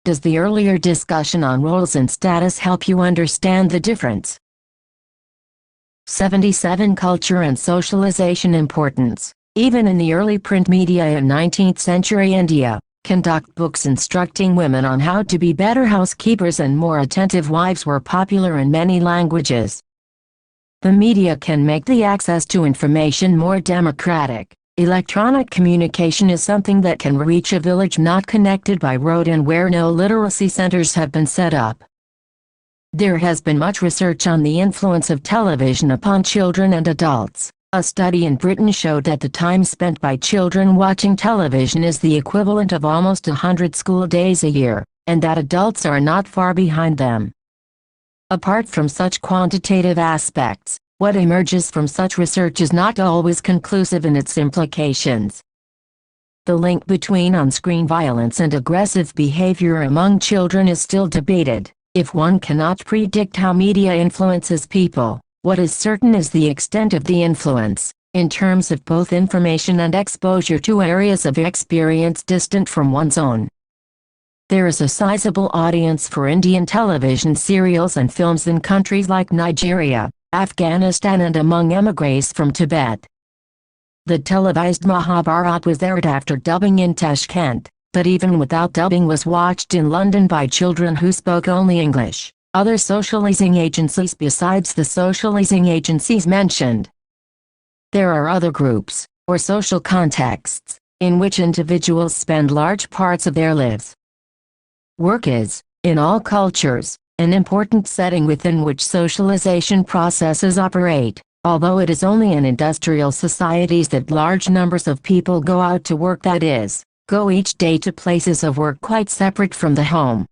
A: Does the earlier discussion on roles and status help you understand the difference? 77. Culture and socialization importance. Even in the early print media in 19th century India, conduct books instructing women on how to be better housekeepers and more attentive wives were popular in many languages. The media can make the access to information more democratic. Electronic communication is something that can reach a village not connected by road and where no literacy centers have been set up. There has been much research on the influence of television upon children and adults. A study in Britain showed that the time spent by children watching television is the equivalent of almost 100 school days a year, and that adults are not far behind them. Apart from such quantitative aspects, what emerges from such research is not always conclusive in its implications. The link between on-screen violence and aggressive behavior among children is still debated. If one cannot predict how media influences people, what is certain is the extent of the influence, in terms of both information and exposure to areas of experience distant from one's own. There is a sizable audience for Indian television serials and films in countries like Nigeria, Afghanistan and among émigrés from Tibet. The televised Mahabharat was aired after dubbing in Tashkent, but even without dubbing was watched in London by children who spoke only English. Other socializing agencies besides the socializing agencies mentioned. There are other groups, or social contexts, in which individuals spend large parts of their lives. Work is, in all cultures, an important setting within which socialization processes operate, although it is only in industrial societies that large numbers of people go out to work, that is, go each day to places of work quite separate from the home.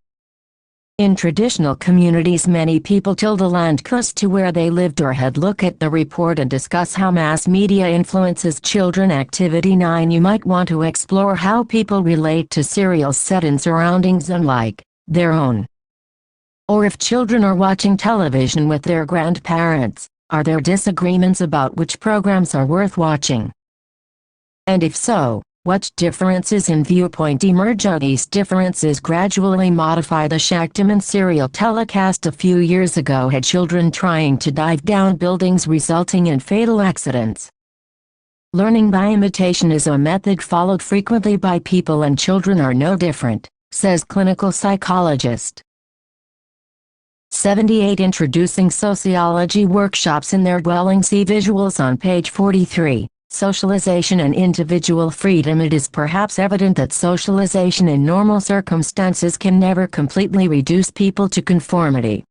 A: In traditional communities many people till the land close to where they lived or had look at the report and discuss how mass media influences children. Activity 9. You might want to explore how people relate to serials set in surroundings unlike their own. Or if children are watching television with their grandparents, are there disagreements about which programs are worth watching? And if so, what differences in viewpoint emerge? These differences gradually modify the Shaktiman serial telecast a few years ago had children trying to dive down buildings resulting in fatal accidents. Learning by imitation is a method followed frequently by people, and children are no different, says clinical psychologist. 78. Introducing sociology workshops in their dwelling. See visuals on page 43. Socialization and individual freedom. It is perhaps evident that socialization in normal circumstances can never completely reduce people to conformity.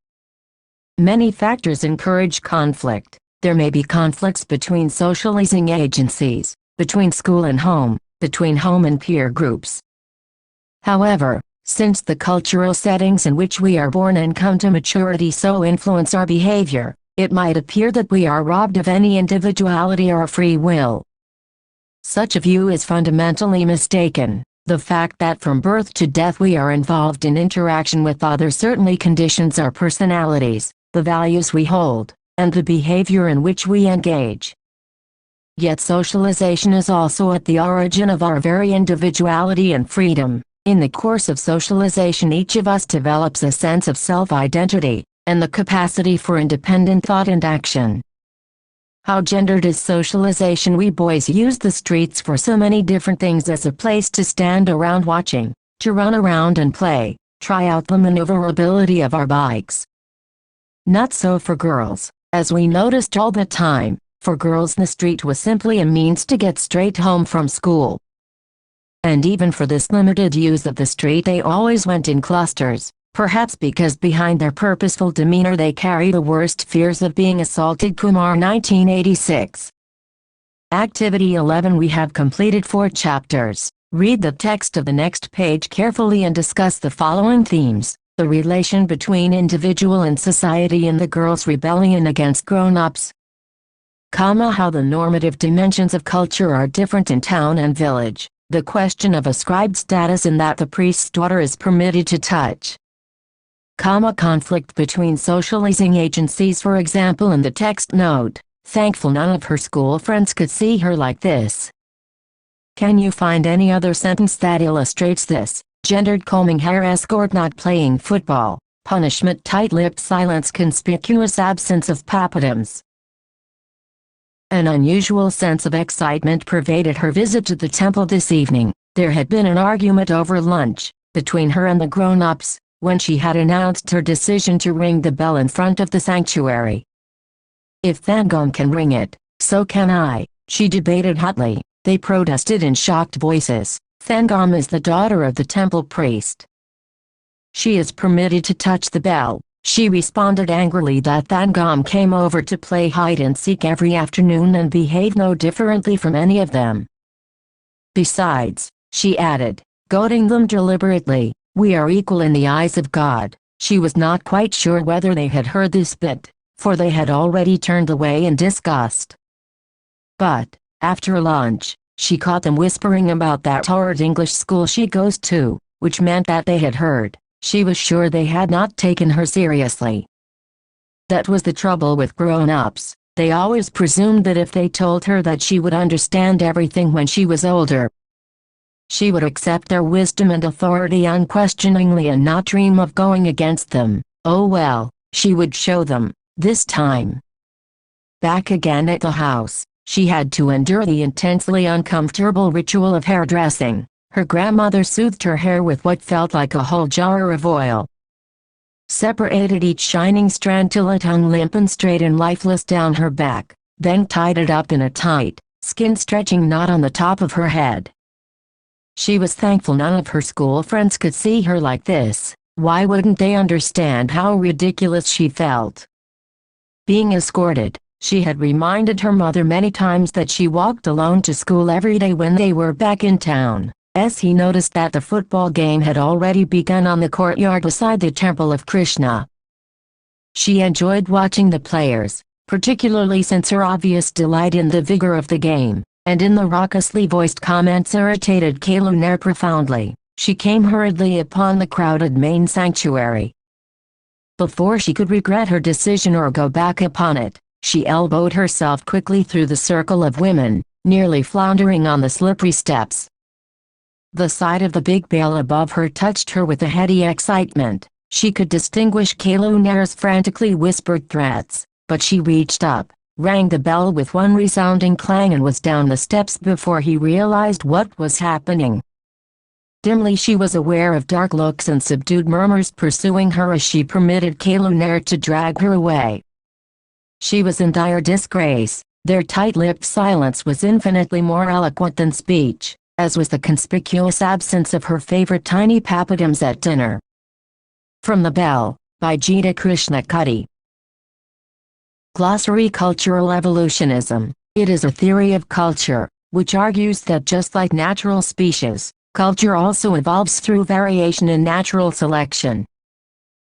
A: Many factors encourage conflict. There may be conflicts between socializing agencies, between school and home, between home and peer groups. However, since the cultural settings in which we are born and come to maturity so influence our behavior, it might appear that we are robbed of any individuality or free will. Such a view is fundamentally mistaken. The fact that from birth to death we are involved in interaction with others certainly conditions our personalities, the values we hold, and the behavior in which we engage. Yet socialization is also at the origin of our very individuality and freedom. In the course of socialization each of us develops a sense of self-identity, and the capacity for independent thought and action. How gendered is socialization? We boys use the streets for so many different things: as a place to stand around watching, to run around and play, try out the maneuverability of our bikes. Not so for girls, as we noticed all the time. For girls the street was simply a means to get straight home from school. And even for this limited use of the street they always went in clusters. Perhaps because behind their purposeful demeanor they carry the worst fears of being assaulted. Kumar 1986. Activity 11. We have completed 4 chapters. Read the text of the next page carefully and discuss the following themes: the relation between individual and society and the girl's rebellion against grown-ups. How the normative dimensions of culture are different in town and village. The question of ascribed status in that the priest's daughter is permitted to touch. Conflict between socializing agencies. For example, in the text note, thankful none of her school friends could see her like this. Can you find any other sentence that illustrates this? Gendered combing hair, escort not playing football, punishment tight-lipped silence, conspicuous absence of papillons. An unusual sense of excitement pervaded her visit to the temple this evening. There had been an argument over lunch, between her and the grown-ups, when she had announced her decision to ring the bell in front of the sanctuary. If Thangam can ring it, so can I, she debated hotly. They protested in shocked voices. Thangam is the daughter of the temple priest. She is permitted to touch the bell. She responded angrily that Thangam came over to play hide-and-seek every afternoon and behaved no differently from any of them. Besides, she added, goading them deliberately, we are equal in the eyes of God. She was not quite sure whether they had heard this bit, for they had already turned away in disgust. But, after lunch, she caught them whispering about that horrid English school she goes to, which meant that they had heard. She was sure they had not taken her seriously. That was the trouble with grown-ups. They always presumed that if they told her that she would understand everything when she was older, she would accept their wisdom and authority unquestioningly and not dream of going against them. Oh well, she would show them, this time. Back again at the house, she had to endure the intensely uncomfortable ritual of hairdressing. Her grandmother soothed her hair with what felt like a whole jar of oil, separated each shining strand till it hung limp and straight and lifeless down her back, then tied it up in a tight, skin-stretching knot on the top of her head. She was thankful none of her school friends could see her like this. Why wouldn't they understand how ridiculous she felt? Being escorted, she had reminded her mother many times that she walked alone to school every day when they were back in town. As he noticed that the football game had already begun on the courtyard beside the temple of Krishna. She enjoyed watching the players, particularly since her obvious delight in the vigor of the game, and in the raucously voiced comments irritated Questionaire profoundly. She came hurriedly upon the crowded main sanctuary. Before she could regret her decision or go back upon it, she elbowed herself quickly through the circle of women, nearly floundering on the slippery steps. The sight of the big bell above her touched her with a heady excitement. She could distinguish Questionaire's frantically whispered threats, but she reached up, rang the bell with one resounding clang and was down the steps before he realized what was happening. Dimly she was aware of dark looks and subdued murmurs pursuing her as she permitted Questionaire to drag her away. She was in dire disgrace. Their tight-lipped silence was infinitely more eloquent than speech, as was the conspicuous absence of her favorite tiny pappadums at dinner. From the Bell, by Gita Krishnakutty. Glossary: Cultural evolutionism. It is a theory of culture, which argues that just like natural species, culture also evolves through variation in natural selection.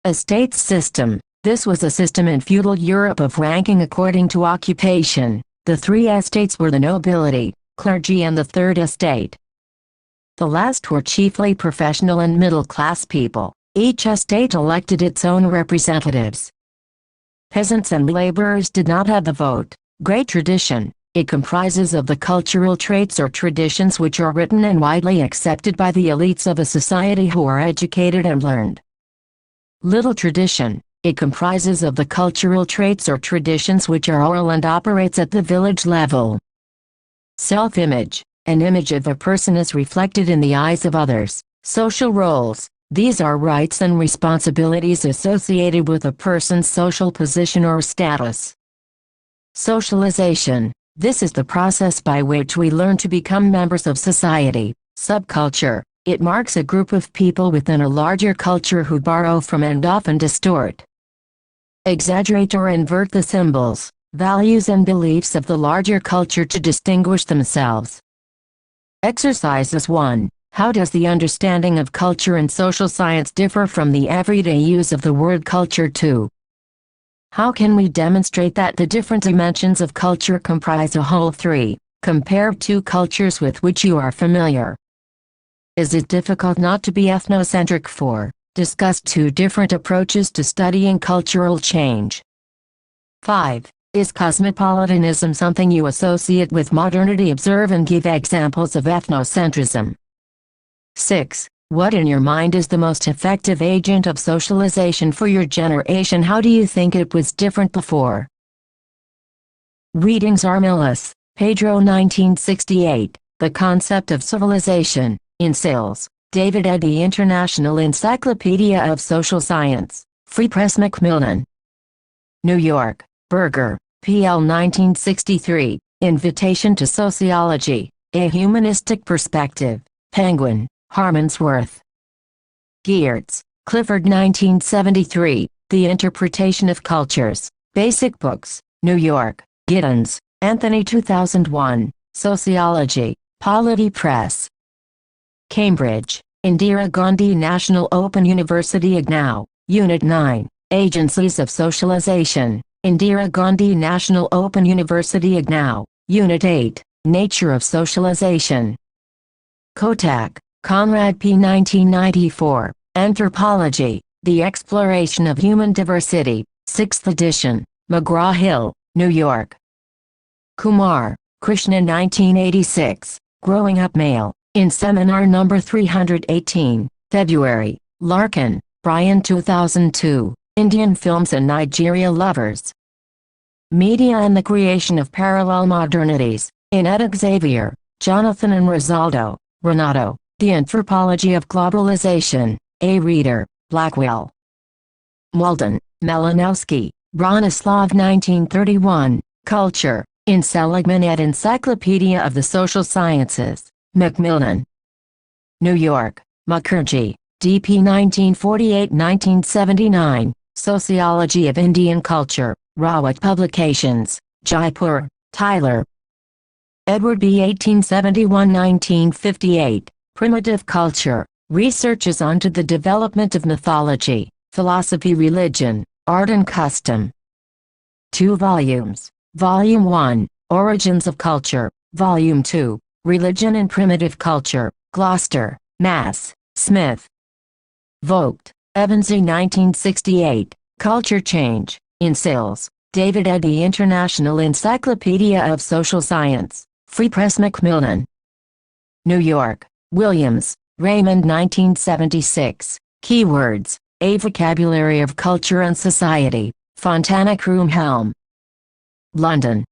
A: Estates system. This was a system in feudal Europe of ranking according to occupation. The three estates were the nobility, clergy and the third estate. The last were chiefly professional and middle-class people. Each estate elected its own representatives. Peasants and laborers did not have the vote. Great tradition. It comprises of the cultural traits or traditions which are written and widely accepted by the elites of a society who are educated and learned. Little tradition. It comprises of the cultural traits or traditions which are oral and operates at the village level. Self-image. An image of a person is reflected in the eyes of others. Social roles. These are rights and responsibilities associated with a person's social position or status. Socialization. This is the process by which we learn to become members of society. Subculture. It marks a group of people within a larger culture who borrow from and often distort, exaggerate or invert the symbols, values and beliefs of the larger culture to distinguish themselves. Exercises 1. How does the understanding of culture in social science differ from the everyday use of the word culture? 2. How can we demonstrate that the different dimensions of culture comprise a whole? 3. Compare two cultures with which you are familiar. Is it difficult not to be ethnocentric? 4. Discuss two different approaches to studying cultural change. 5. Is cosmopolitanism something you associate with modernity? Observe and give examples of ethnocentrism. 6. What in your mind is the most effective agent of socialization for your generation? How do you think it was different before? Readings Armilis, Pedro 1968, The Concept of Civilization, in Sales, David Eddy International Encyclopedia of Social Science, Free Press Macmillan. New York, Berger, P.L. 1963, Invitation to Sociology, A Humanistic Perspective, Penguin, Harmonsworth. Geertz, Clifford 1973, The Interpretation of Cultures, Basic Books, New York, Giddens, Anthony 2001, Sociology, Polity Press. Cambridge, Indira Gandhi National Open University IGNOU, Unit 9, Agencies of Socialization, Indira Gandhi National Open University IGNOU, Unit 8, Nature of Socialization. Kotak, Conrad P. 1994, Anthropology, The Exploration of Human Diversity, 6th edition, McGraw-Hill, New York. Kumar, Krishna 1986, Growing Up Male, in Seminar No. 318, February, Larkin, Brian 2002, Indian Films and Nigeria Lovers. Media and the Creation of Parallel Modernities, in Ed Xavier, Jonathan and Rosaldo, Renato, The Anthropology of Globalization, A Reader, Blackwell. Malden, Malinowski, Bronislaw 1931, Culture, in Seligman et Encyclopedia of the Social Sciences, Macmillan. New York, Mukherjee, D.P. 1948-1979, Sociology of Indian Culture, Rawat Publications, Jaipur, Tyler. Edward B. 1871-1958, Primitive Culture, Researches onto the Development of Mythology, Philosophy, Religion, Art and Custom. 2 volumes. Volume 1, Origins of Culture, Volume 2, Religion and Primitive Culture, Gloucester, Mass., Smith. Vogt, Evans E. 1968, Culture Change, in Sales, David Eddy International Encyclopedia of Social Science, Free Press Macmillan. New York, Williams, Raymond 1976, Keywords, A Vocabulary of Culture and Society, Fontana Croomhelm. London.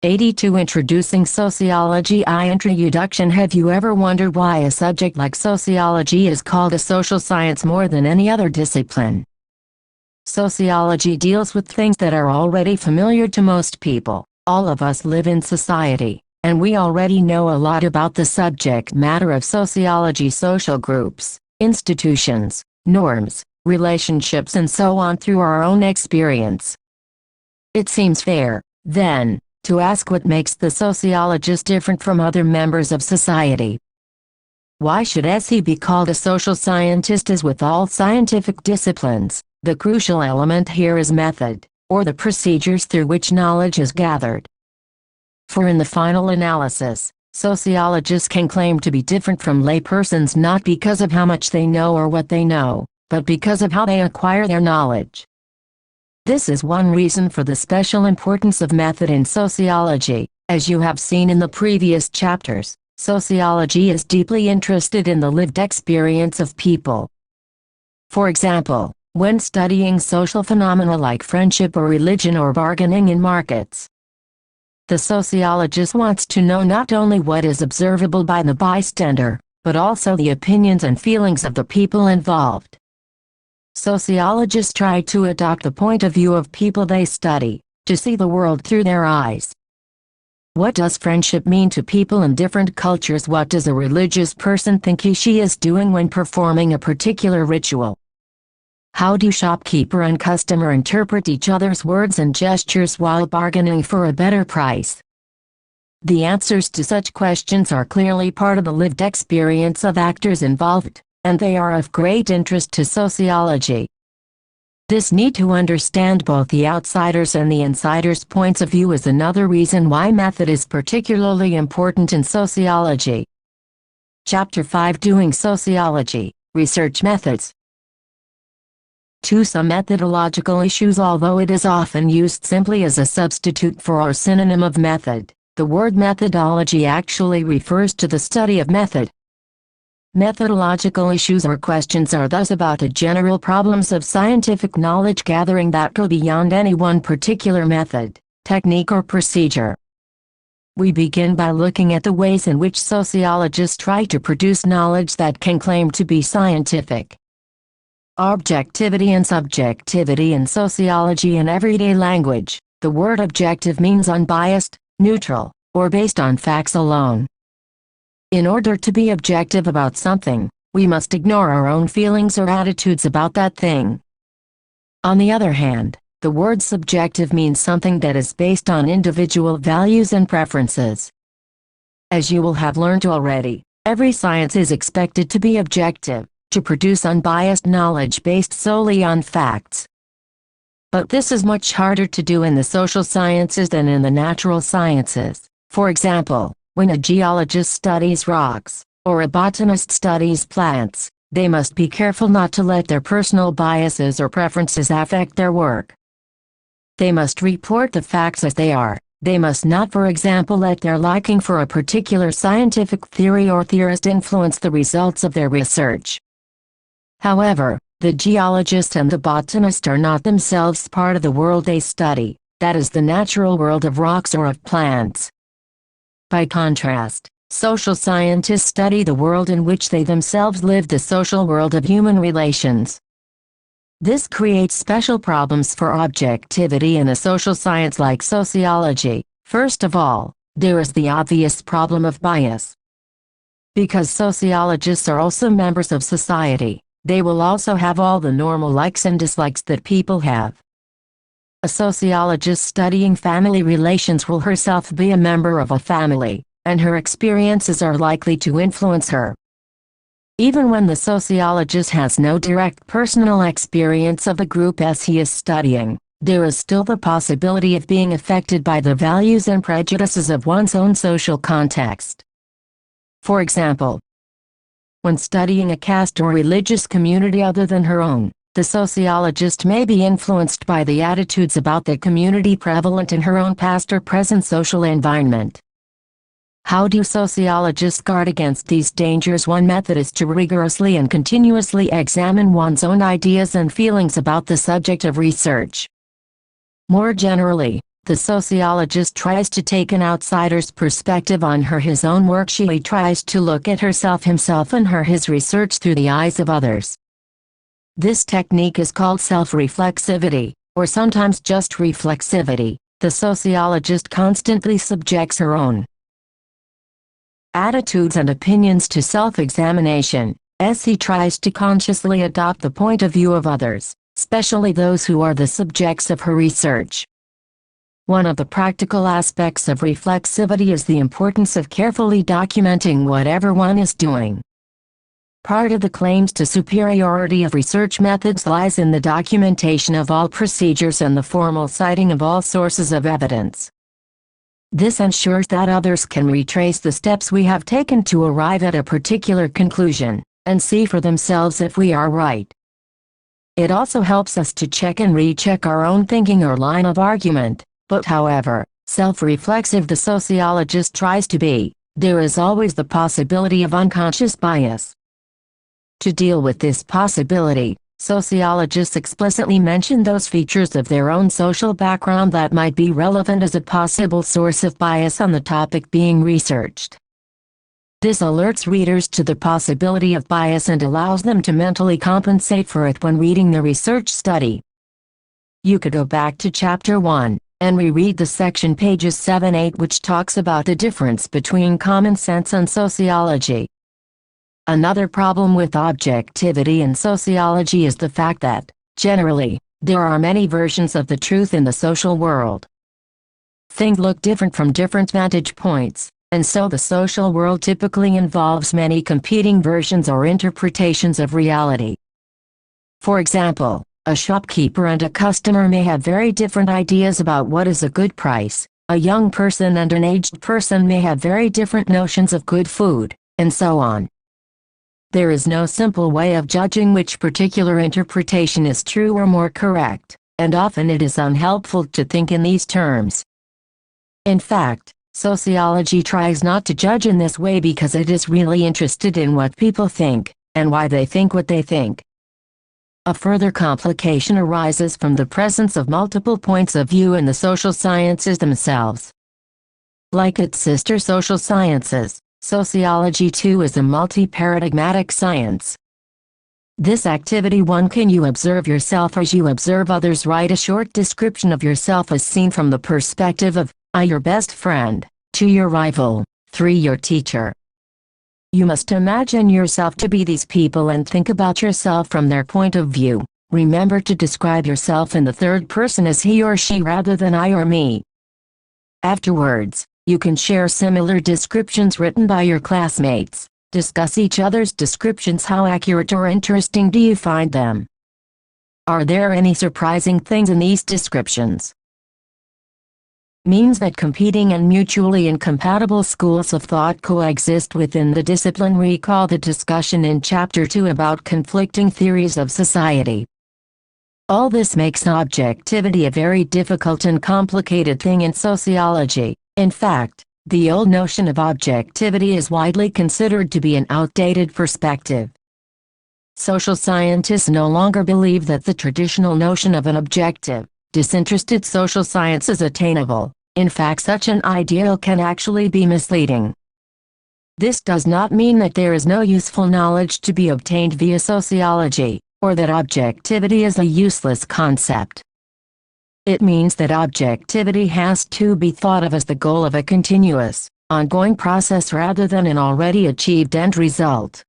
A: 82 Introducing Sociology. Introduction. Have you ever wondered why a subject like sociology is called a social science more than any other discipline? Sociology deals with things that are already familiar to most people. All of us live in society, and we already know a lot about the subject matter of sociology: social groups, institutions, norms, relationships and so on through our own experience. It seems fair, then, to ask what makes the sociologist different from other members of society. Why should he be called a social scientist? As with all scientific disciplines, the crucial element here is method, or the procedures through which knowledge is gathered. For in the final analysis, sociologists can claim to be different from laypersons not because of how much they know or what they know, but because of how they acquire their knowledge. This is one reason for the special importance of method in sociology. As you have seen in the previous chapters, sociology is deeply interested in the lived experience of people. For example, when studying social phenomena like friendship or religion or bargaining in markets, the sociologist wants to know not only what is observable by the bystander, but also the opinions and feelings of the people involved. Sociologists try to adopt the point of view of people they study, to see the world through their eyes. What does friendship mean to people in different cultures? What does a religious person think he/she is doing when performing a particular ritual? How do shopkeeper and customer interpret each other's words and gestures while bargaining for a better price? The answers to such questions are clearly part of the lived experience of actors involved, and they are of great interest to sociology. This need to understand both the outsiders' and the insiders' points of view is another reason why method is particularly important in sociology. Chapter 5: Doing Sociology, Research Methods. to some methodological issues. Although it is often used simply as a substitute for or synonym of method, the word methodology actually refers to the study of method. Methodological issues or questions are thus about the general problems of scientific knowledge gathering that go beyond any one particular method, technique or procedure. We begin by looking at the ways in which sociologists try to produce knowledge that can claim to be scientific. Objectivity and subjectivity in sociology and everyday language. The word objective means unbiased, neutral, or based on facts alone. In order to be objective about something, we must ignore our own feelings or attitudes about that thing. On the other hand, the word subjective means something that is based on individual values and preferences. As you will have learned already, every science is expected to be objective, to produce unbiased knowledge based solely on facts. But this is much harder to do in the social sciences than in the natural sciences. For example, when a geologist studies rocks, or a botanist studies plants, they must be careful not to let their personal biases or preferences affect their work. They must report the facts as they are. They must not, for example, let their liking for a particular scientific theory or theorist influence the results of their research. However, the geologist and the botanist are not themselves part of the world they study, that is the natural world of rocks or of plants. By contrast, social scientists study the world in which they themselves live, the social world of human relations. This creates special problems for objectivity in a social science like sociology. First of all, there is the obvious problem of bias. Because sociologists are also members of society, they will also have all the normal likes and dislikes that people have. A sociologist studying family relations will herself be a member of a family, and her experiences are likely to influence her. Even when the sociologist has no direct personal experience of the group as he is studying, there is still the possibility of being affected by the values and prejudices of one's own social context. For example, when studying a caste or religious community other than her own, the sociologist may be influenced by the attitudes about the community prevalent in her own past or present social environment. How do sociologists guard against these dangers? One method is to rigorously and continuously examine one's own ideas and feelings about the subject of research. More generally, the sociologist tries to take an outsider's perspective on his own work. She tries to look at himself and his research through the eyes of others. This technique is called self-reflexivity, or sometimes just reflexivity. The sociologist constantly subjects her own attitudes and opinions to self-examination, as he tries to consciously adopt the point of view of others, especially those who are the subjects of her research. One of the practical aspects of reflexivity is the importance of carefully documenting whatever one is doing. Part of the claims to superiority of research methods lies in the documentation of all procedures and the formal citing of all sources of evidence. This ensures that others can retrace the steps we have taken to arrive at a particular conclusion, and see for themselves if we are right. It also helps us to check and recheck our own thinking or line of argument, but however self-reflexive the sociologist tries to be, there is always the possibility of unconscious bias. To deal with this possibility, sociologists explicitly mention those features of their own social background that might be relevant as a possible source of bias on the topic being researched. This alerts readers to the possibility of bias and allows them to mentally compensate for it when reading the research study. You could go back to Chapter 1, and reread the section pages 7-8 which talks about the difference between common sense and sociology. Another problem with objectivity in sociology is the fact that, generally, there are many versions of the truth in the social world. Things look different from different vantage points, and so the social world typically involves many competing versions or interpretations of reality. For example, a shopkeeper and a customer may have very different ideas about what is a good price. A young person and an aged person may have very different notions of good food, and so on. There is no simple way of judging which particular interpretation is true or more correct, and often it is unhelpful to think in these terms. In fact, sociology tries not to judge in this way because it is really interested in what people think, and why they think what they think. A further complication arises from the presence of multiple points of view in the social sciences themselves. Like its sister social sciences, sociology too is a multi-paradigmatic science. This activity 1. Can you observe yourself as you observe others? Write a short description of yourself as seen from the perspective of I, your best friend, 2. Your rival, 3. Your teacher. You must imagine yourself to be these people and think about yourself from their point of view. Remember to describe yourself in the third person as he or she rather than I or me. Afterwards, you can share similar descriptions written by your classmates. Discuss each other's descriptions. How accurate or interesting do you find them? Are there any surprising things in these descriptions? Means that competing and mutually incompatible schools of thought coexist within the discipline. Recall the discussion in Chapter 2 about conflicting theories of society. All this makes objectivity a very difficult and complicated thing in sociology. In fact, the old notion of objectivity is widely considered to be an outdated perspective. Social scientists no longer believe that the traditional notion of an objective, disinterested social science is attainable. In fact, such an ideal can actually be misleading. This does not mean that there is no useful knowledge to be obtained via sociology, or that objectivity is a useless concept. It means that objectivity has to be thought of as the goal of a continuous, ongoing process rather than an already achieved end result.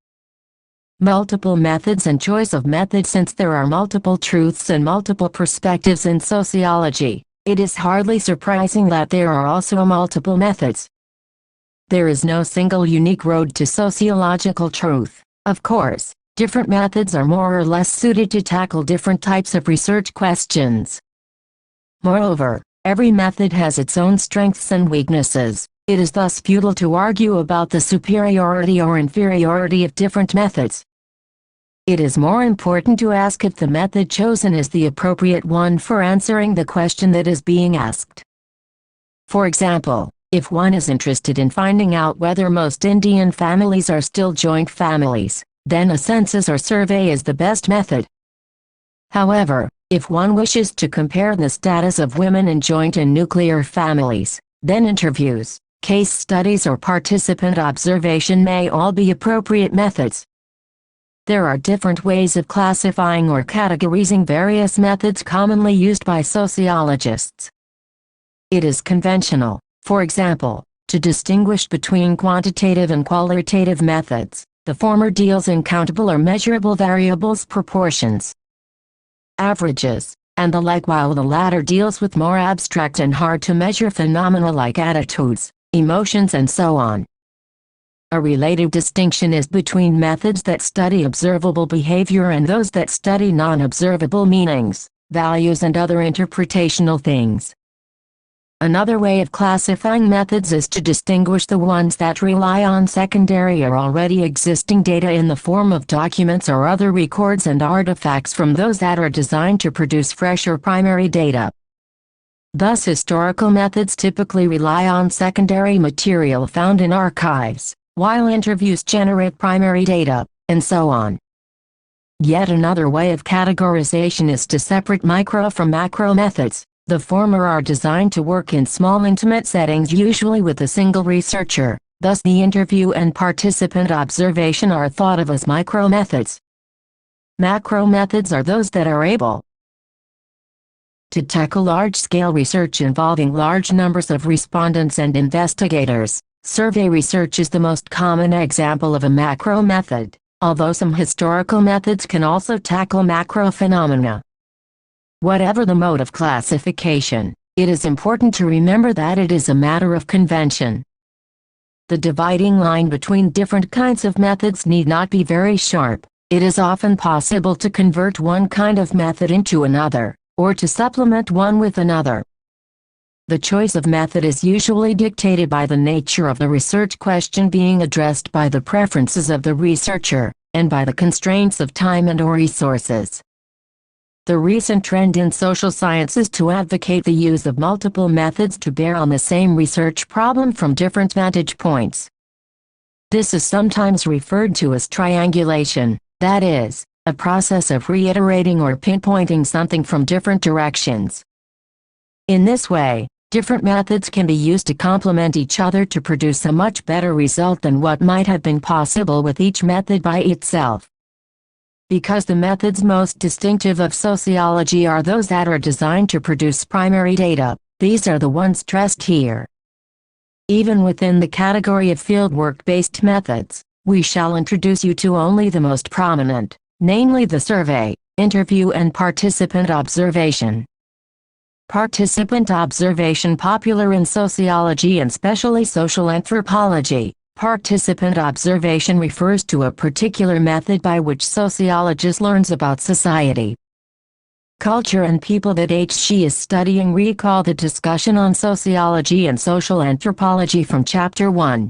A: Multiple methods and choice of methods. Since there are multiple truths and multiple perspectives in sociology, it is hardly surprising that there are also multiple methods. There is no single unique road to sociological truth. Of course, different methods are more or less suited to tackle different types of research questions. Moreover, every method has its own strengths and weaknesses. It is thus futile to argue about the superiority or inferiority of different methods. It is more important to ask if the method chosen is the appropriate one for answering the question that is being asked. For example, if one is interested in finding out whether most Indian families are still joint families, then a census or survey is the best method. However, if one wishes to compare the status of women in joint and nuclear families, then interviews, case studies or participant observation may all be appropriate methods. There are different ways of classifying or categorizing various methods commonly used by sociologists. It is conventional, for example, to distinguish between quantitative and qualitative methods. The former deals in countable or measurable variables, proportions, averages, and the like, while the latter deals with more abstract and hard-to-measure phenomena like attitudes, emotions and so on. A related distinction is between methods that study observable behavior and those that study non-observable meanings, values and other interpretational things. Another way of classifying methods is to distinguish the ones that rely on secondary or already existing data in the form of documents or other records and artifacts from those that are designed to produce fresh or primary data. Thus, historical methods typically rely on secondary material found in archives, while interviews generate primary data, and so on. Yet another way of categorization is to separate micro from macro methods. The former are designed to work in small intimate settings, usually with a single researcher. Thus the interview and participant observation are thought of as micro methods. Macro methods are those that are able to tackle large-scale research involving large numbers of respondents and investigators. Survey research is the most common example of a macro method, although some historical methods can also tackle macro phenomena. Whatever the mode of classification, it is important to remember that it is a matter of convention. The dividing line between different kinds of methods need not be very sharp. It is often possible to convert one kind of method into another, or to supplement one with another. The choice of method is usually dictated by the nature of the research question being addressed, by the preferences of the researcher, and by the constraints of time and/or resources. The recent trend in social science is to advocate the use of multiple methods to bear on the same research problem from different vantage points. This is sometimes referred to as triangulation, that is, a process of reiterating or pinpointing something from different directions. In this way, different methods can be used to complement each other to produce a much better result than what might have been possible with each method by itself. Because the methods most distinctive of sociology are those that are designed to produce primary data, these are the ones stressed here. Even within the category of fieldwork-based methods, we shall introduce you to only the most prominent, namely the survey, interview and participant observation. Participant observation, popular in sociology and especially social anthropology. Participant observation refers to a particular method by which sociologist learns about society, culture and people that she is studying. Recall the discussion on sociology and social anthropology from Chapter 1.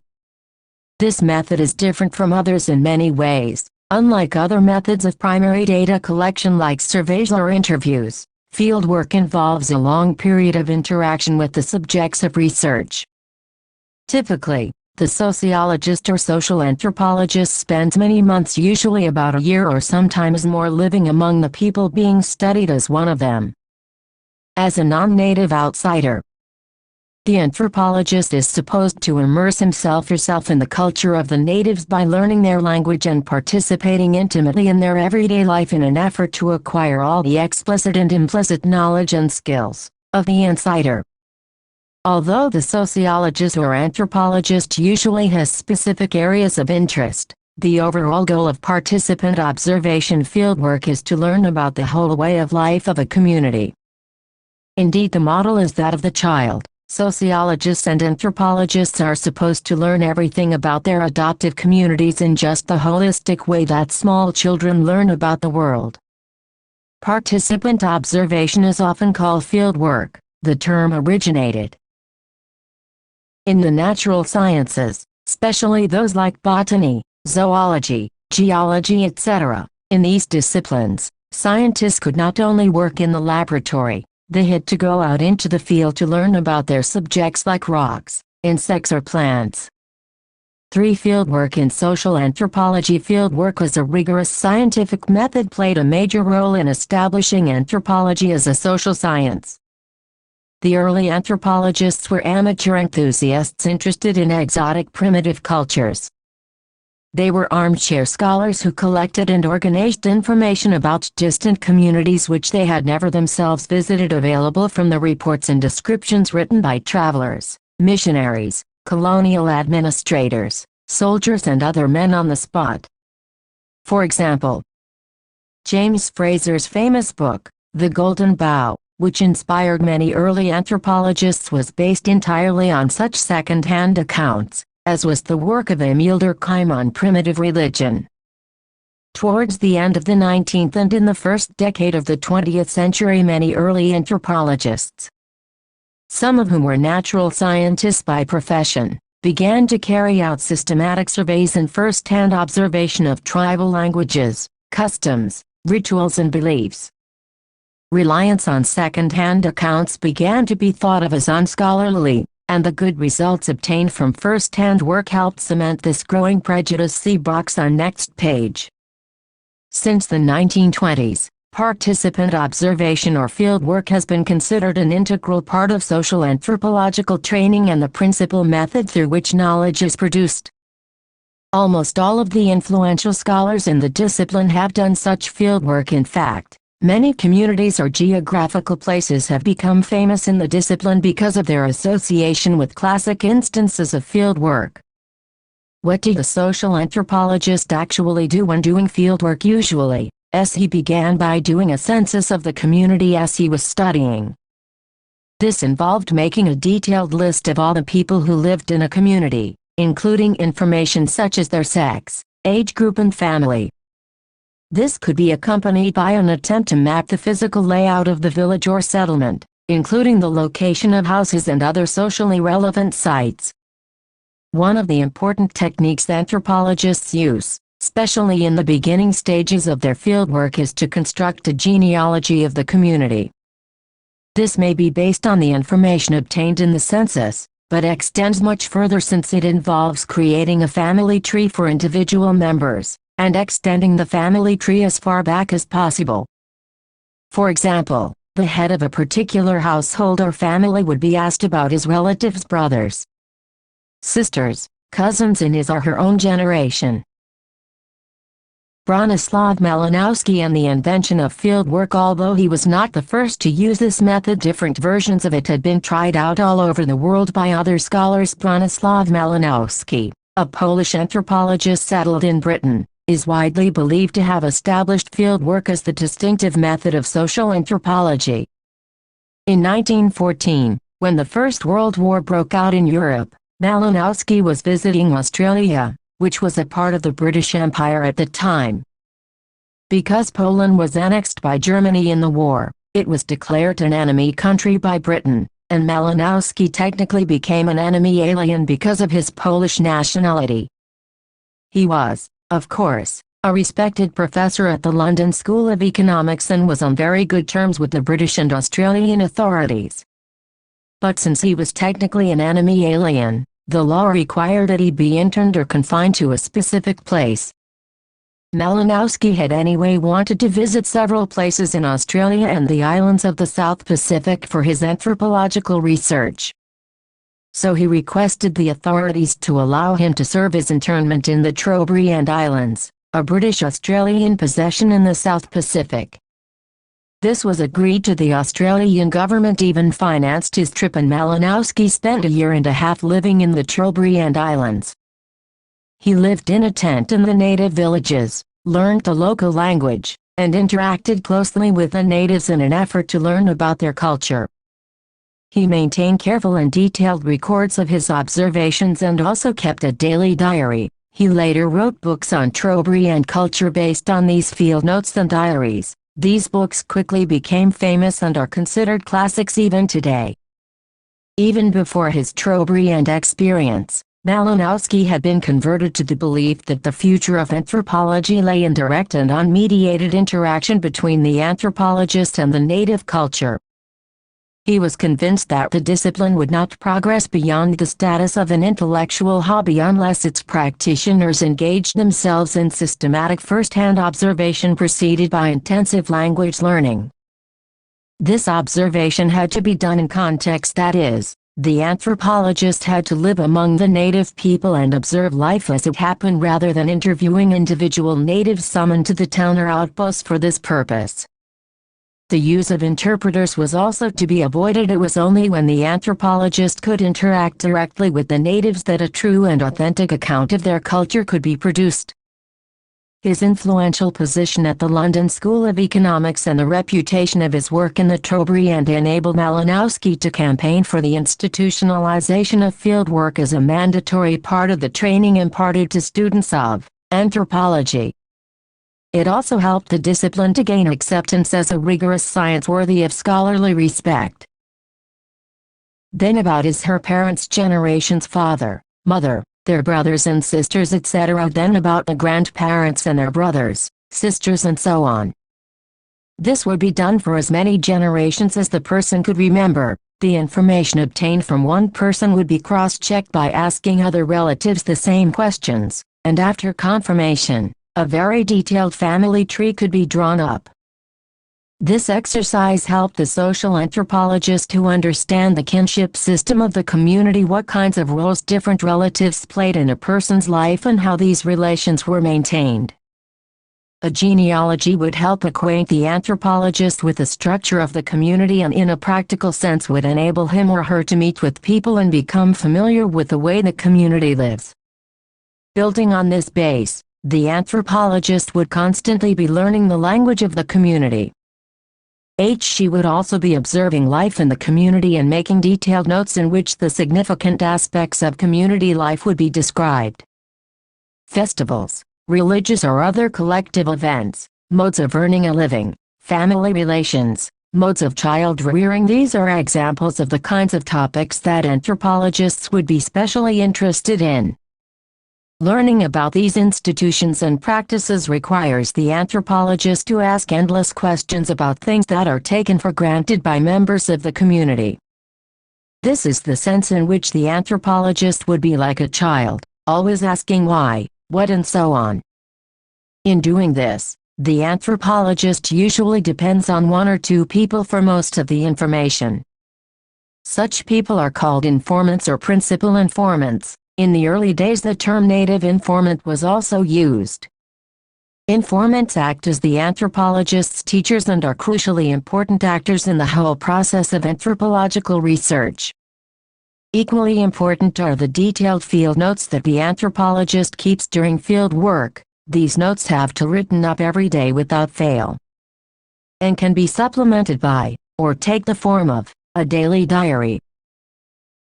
A: This method is different from others in many ways. Unlike other methods of primary data collection like surveys or interviews, fieldwork involves a long period of interaction with the subjects of research. Typically, the sociologist or social anthropologist spends many months, usually about a year or sometimes more, living among the people being studied as one of them. As a non-native outsider, the anthropologist is supposed to immerse himself or herself in the culture of the natives by learning their language and participating intimately in their everyday life in an effort to acquire all the explicit and implicit knowledge and skills of the insider. Although the sociologist or anthropologist usually has specific areas of interest, the overall goal of participant observation fieldwork is to learn about the whole way of life of a community. Indeed, the model is that of the child. Sociologists and anthropologists are supposed to learn everything about their adoptive communities in just the holistic way that small children learn about the world. Participant observation is often called fieldwork. The term originated in the natural sciences, especially those like botany, zoology, geology, etc. In these disciplines, scientists could not only work in the laboratory, they had to go out into the field to learn about their subjects like rocks, insects or plants. 3. Fieldwork in social anthropology. Fieldwork as a rigorous scientific method played a major role in establishing anthropology as a social science. The early anthropologists were amateur enthusiasts interested in exotic primitive cultures. They were armchair scholars who collected and organized information about distant communities which they had never themselves visited, available from the reports and descriptions written by travelers, missionaries, colonial administrators, soldiers and other men on the spot. For example, James Fraser's famous book, The Golden Bough, which inspired many early anthropologists, was based entirely on such second-hand accounts, as was the work of Emile Durkheim on primitive religion. Towards the end of the 19th and in the first decade of the 20th century, many early anthropologists, some of whom were natural scientists by profession, began to carry out systematic surveys and first-hand observation of tribal languages, customs, rituals and beliefs. Reliance on second-hand accounts began to be thought of as unscholarly, and the good results obtained from first-hand work helped cement this growing prejudice. See box on next page. Since the 1920s, participant observation or fieldwork has been considered an integral part of social anthropological training and the principal method through which knowledge is produced. Almost all of the influential scholars in the discipline have done such fieldwork. In fact, many communities or geographical places have become famous in the discipline because of their association with classic instances of fieldwork. What did the social anthropologist actually do when doing fieldwork? Usually, he began by doing a census of the community as he was studying. This involved making a detailed list of all the people who lived in a community, including information such as their sex, age group and family. This could be accompanied by an attempt to map the physical layout of the village or settlement, including the location of houses and other socially relevant sites. One of the important techniques anthropologists use, especially in the beginning stages of their fieldwork, is to construct a genealogy of the community. This may be based on the information obtained in the census, but extends much further since it involves creating a family tree for individual members, and extending the family tree as far back as possible. For example, the head of a particular household or family would be asked about his relatives' brothers, sisters, cousins in his or her own generation. Bronislaw Malinowski and the invention of fieldwork. Although he was not the first to use this method, different versions of it had been tried out all over the world by other scholars. Bronislaw Malinowski, a Polish anthropologist settled in Britain, is widely believed to have established fieldwork as the distinctive method of social anthropology. In 1914, when the First World War broke out in Europe, Malinowski was visiting Australia, which was a part of the British Empire at the time. Because Poland was annexed by Germany in the war, it was declared an enemy country by Britain, and Malinowski technically became an enemy alien because of his Polish nationality. He was, of course, a respected professor at the London School of Economics and was on very good terms with the British and Australian authorities. But since he was technically an enemy alien, the law required that he be interned or confined to a specific place. Malinowski had anyway wanted to visit several places in Australia and the islands of the South Pacific for his anthropological research. So he requested the authorities to allow him to serve his internment in the Trobriand Islands, a British-Australian possession in the South Pacific. This was agreed to. The Australian government even financed his trip, and Malinowski spent a year and a half living in the Trobriand Islands. He lived in a tent in the native villages, learned the local language, and interacted closely with the natives in an effort to learn about their culture. He maintained careful and detailed records of his observations and also kept a daily diary. He later wrote books on Trobriand culture based on these field notes and diaries. These books quickly became famous and are considered classics even today. Even before his Trobriand experience, Malinowski had been converted to the belief that the future of anthropology lay in direct and unmediated interaction between the anthropologist and the native culture. He was convinced that the discipline would not progress beyond the status of an intellectual hobby unless its practitioners engaged themselves in systematic first-hand observation preceded by intensive language learning. This observation had to be done in context, that is, the anthropologist had to live among the native people and observe life as it happened rather than interviewing individual natives summoned to the town or outpost for this purpose. The use of interpreters was also to be avoided. It was only when the anthropologist could interact directly with the natives that a true and authentic account of their culture could be produced. His influential position at the London School of Economics and the reputation of his work in the Trobriand enabled Malinowski to campaign for the institutionalization of fieldwork as a mandatory part of the training imparted to students of anthropology. It also helped the discipline to gain acceptance as a rigorous science worthy of scholarly respect. Then about her parents' generations, father, mother, their brothers and sisters, etc. Then about the grandparents and their brothers, sisters, and so on. This would be done for as many generations as the person could remember. The information obtained from one person would be cross-checked by asking other relatives the same questions, and after confirmation, a very detailed family tree could be drawn up. This exercise helped the social anthropologist to understand the kinship system of the community, what kinds of roles different relatives played in a person's life and how these relations were maintained. A genealogy would help acquaint the anthropologist with the structure of the community and in a practical sense would enable him or her to meet with people and become familiar with the way the community lives. Building on this base, the anthropologist would constantly be learning the language of the community. She would also be observing life in the community and making detailed notes in which the significant aspects of community life would be described. Festivals, religious or other collective events, modes of earning a living, family relations, modes of child rearing. These are examples of the kinds of topics that anthropologists would be specially interested in. Learning about these institutions and practices requires the anthropologist to ask endless questions about things that are taken for granted by members of the community. This is the sense in which the anthropologist would be like a child, always asking why, what and so on. In doing this, the anthropologist usually depends on one or two people for most of the information. Such people are called informants or principal informants. In the early days the term native informant was also used. Informants act as the anthropologist's teachers and are crucially important actors in the whole process of anthropological research. Equally important are the detailed field notes that the anthropologist keeps during field work. These notes have to be written up every day without fail, and can be supplemented by, or take the form of, a daily diary.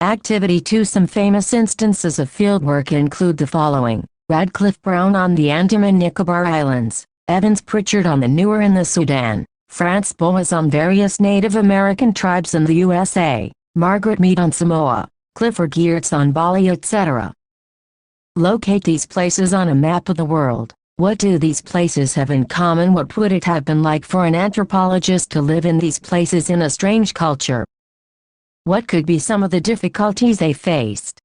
A: Activity 2. Some famous instances of fieldwork include the following: Radcliffe Brown on the Andaman Nicobar Islands, Evans Pritchard on the Neuer in the Sudan, Franz Boas on various Native American tribes in the USA, Margaret Mead on Samoa, Clifford Geertz on Bali, etc. Locate these places on a map of the world. What do these places have in common? What would it have been like for an anthropologist to live in these places in a strange culture? What could be some of the difficulties they faced?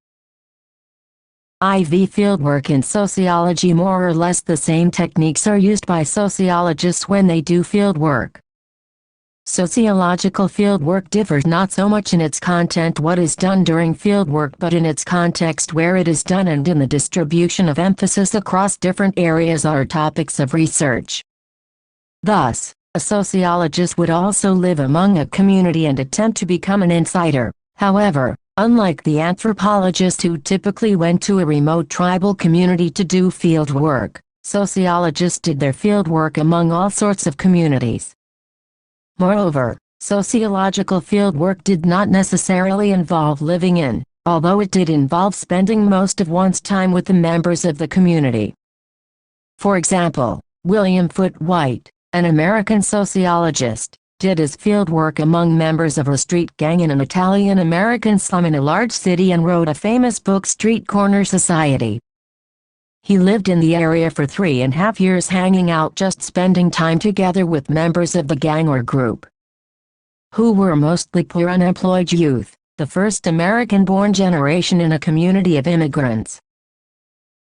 A: Fieldwork in sociology. More or less the same techniques are used by sociologists when they do fieldwork. Sociological fieldwork differs not so much in its content, what is done during fieldwork, but in its context, where it is done, and in the distribution of emphasis across different areas or topics of research. Thus, a sociologist would also live among a community and attempt to become an insider. However, unlike the anthropologist who typically went to a remote tribal community to do field work, sociologists did their field work among all sorts of communities. Moreover, sociological field work did not necessarily involve living in, although it did involve spending most of one's time with the members of the community. For example, William Foote White, an American sociologist, did his field work among members of a street gang in an Italian-American slum in a large city and wrote a famous book, Street Corner Society. He lived in the area for 3.5 years, hanging out, just spending time together with members of the gang or group, who were mostly poor unemployed youth, the first American-born generation in a community of immigrants.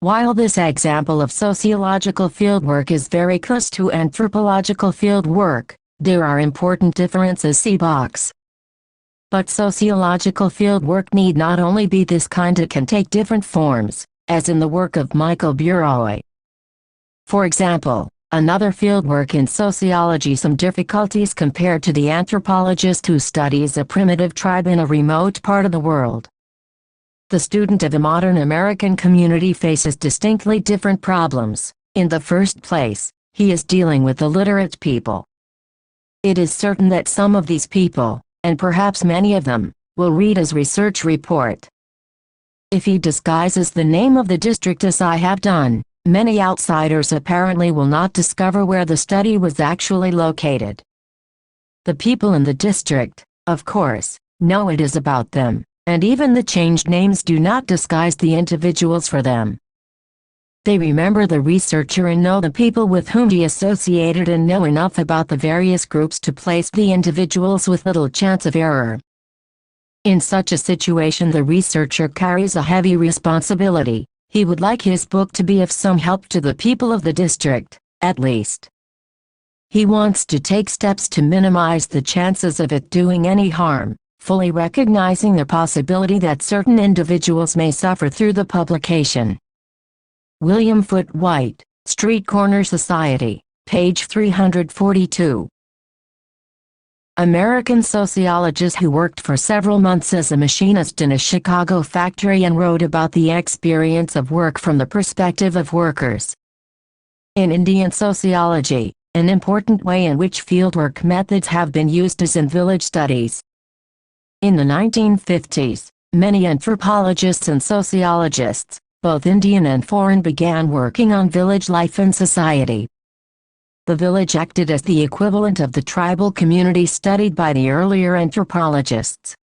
A: While this example of sociological fieldwork is very close to anthropological fieldwork, there are important differences. See box. But sociological fieldwork need not only be this kind, it can take different forms, as in the work of Michael Bureau. For example, another fieldwork in sociology, some difficulties compared to the anthropologist who studies a primitive tribe in a remote part of the world. The student of a modern American community faces distinctly different problems. In the first place, he is dealing with illiterate people. It is certain that some of these people, and perhaps many of them, will read his research report. If he disguises the name of the district as I have done, many outsiders apparently will not discover where the study was actually located. The people in the district, of course, know it is about them, and even the changed names do not disguise the individuals for them. They remember the researcher and know the people with whom he associated, and know enough about the various groups to place the individuals with little chance of error. In such a situation, the researcher carries a heavy responsibility. He would like his book to be of some help to the people of the district, at least. He wants to take steps to minimize the chances of it doing any harm, fully recognizing the possibility that certain individuals may suffer through the publication. William Foote White, Street Corner Society, page 342. American sociologist who worked for several months as a machinist in a Chicago factory and wrote about the experience of work from the perspective of workers. In Indian sociology, an important way in which fieldwork methods have been used is in village studies. In the 1950s, many anthropologists and sociologists, both Indian and foreign, began working on village life and society. The village acted as the equivalent of the tribal community studied by the earlier anthropologists.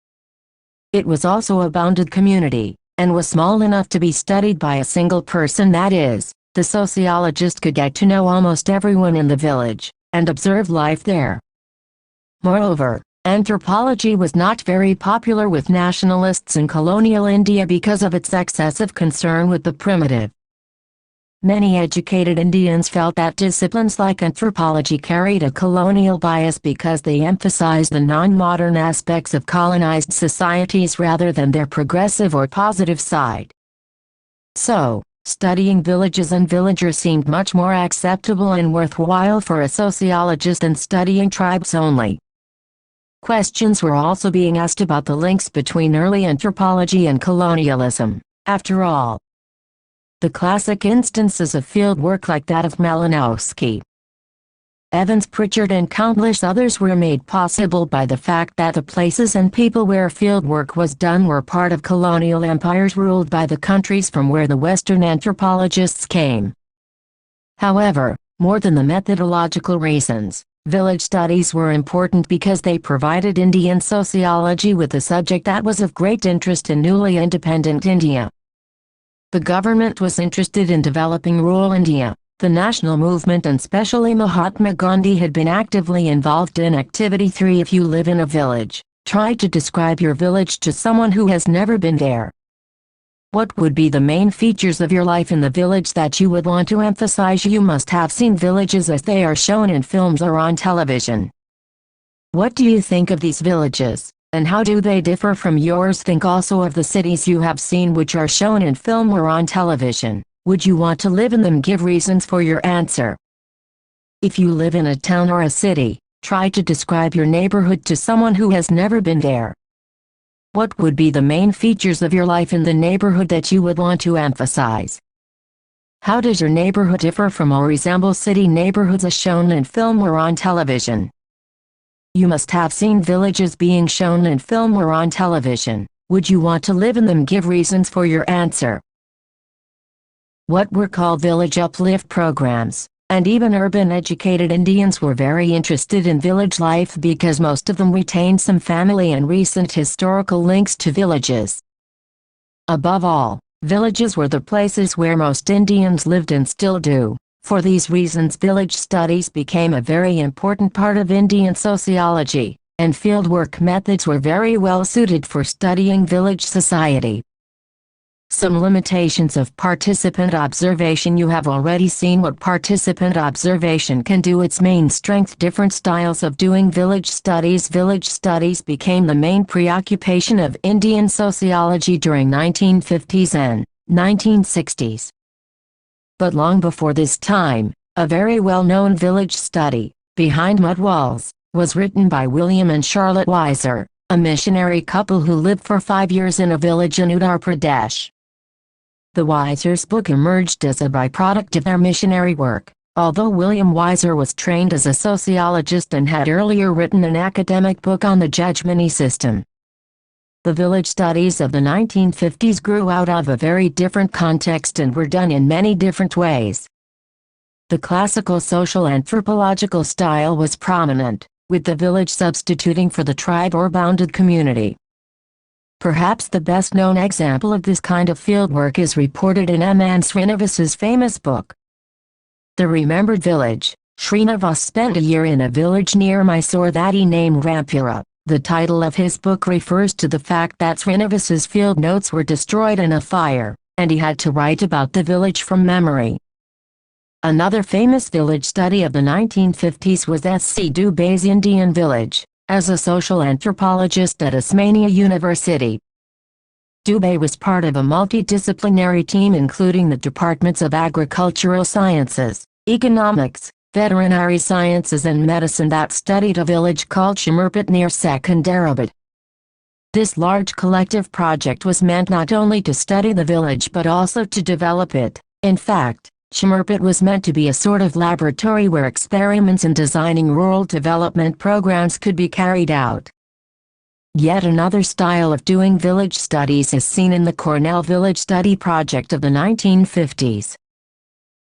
A: It was also a bounded community, and was small enough to be studied by a single person, that is, the sociologist could get to know almost everyone in the village, and observe life there. Moreover, anthropology was not very popular with nationalists in colonial India because of its excessive concern with the primitive. Many educated Indians felt that disciplines like anthropology carried a colonial bias because they emphasized the non-modern aspects of colonized societies rather than their progressive or positive side. So, studying villages and villagers seemed much more acceptable and worthwhile for a sociologist than studying tribes only. Questions were also being asked about the links between early anthropology and colonialism. After all, the classic instances of field work like that of Malinowski, Evans Pritchard and countless others were made possible by the fact that the places and people where field work was done were part of colonial empires ruled by the countries from where the Western anthropologists came. However, more than the methodological reasons, village studies were important because they provided Indian sociology with a subject that was of great interest in newly independent India. The government was interested in developing rural India. The national movement and especially Mahatma Gandhi had been actively involved in Activity 3. If you live in a village, try to describe your village to someone who has never been there. What would be the main features of your life in the village that you would want to emphasize? You must have seen villages as they are shown in films or on television. What do you think of these villages, and how do they differ from yours? Think also of the cities you have seen which are shown in film or on television. Would you want to live in them? Give reasons for your answer. If you live in a town or a city, try to describe your neighborhood to someone who has never been there. What would be the main features of your life in the neighborhood that you would want to emphasize? How does your neighborhood differ from or resemble city neighborhoods as shown in film or on television? You must have seen villages being shown in film or on television. Would you want to live in them? Give reasons for your answer. What were called village uplift programs, and even urban educated Indians were very interested in village life because most of them retained some family and recent historical links to villages. Above all, villages were the places where most Indians lived and still do. For these reasons, village studies became a very important part of Indian sociology, and fieldwork methods were very well suited for studying village society. Some limitations of participant observation. You have already seen what participant observation can do. Its main strength. Different styles of doing village studies. Village studies became the main preoccupation of Indian sociology during 1950s and 1960s. But long before this time, a very well-known village study, Behind Mud Walls, was written by William and Charlotte Weiser, a missionary couple who lived for 5 years in a village in Uttar Pradesh. The Weisers' book emerged as a byproduct of their missionary work, although William Weiser was trained as a sociologist and had earlier written an academic book on the judgment system. The village studies of the 1950s grew out of a very different context and were done in many different ways. The classical social anthropological style was prominent, with the village substituting for the tribe or bounded community. Perhaps the best-known example of this kind of fieldwork is reported in M. N. Srinivas's famous book, The Remembered Village. Srinivas spent a year in a village near Mysore that he named Rampura. The title of his book refers to the fact that Srinivas's field notes were destroyed in a fire, and he had to write about the village from memory. Another famous village study of the 1950s was S. C. Dubé's Indian Village, as a social anthropologist at Osmania University. Dubé was part of a multidisciplinary team including the departments of agricultural sciences, economics, veterinary sciences and medicine that studied a village called Shimirpet near Secunderabad. This large collective project was meant not only to study the village but also to develop it. In fact, Shimirpet was meant to be a sort of laboratory where experiments in designing rural development programs could be carried out. Yet another style of doing village studies is seen in the Cornell Village Study Project of the 1950s.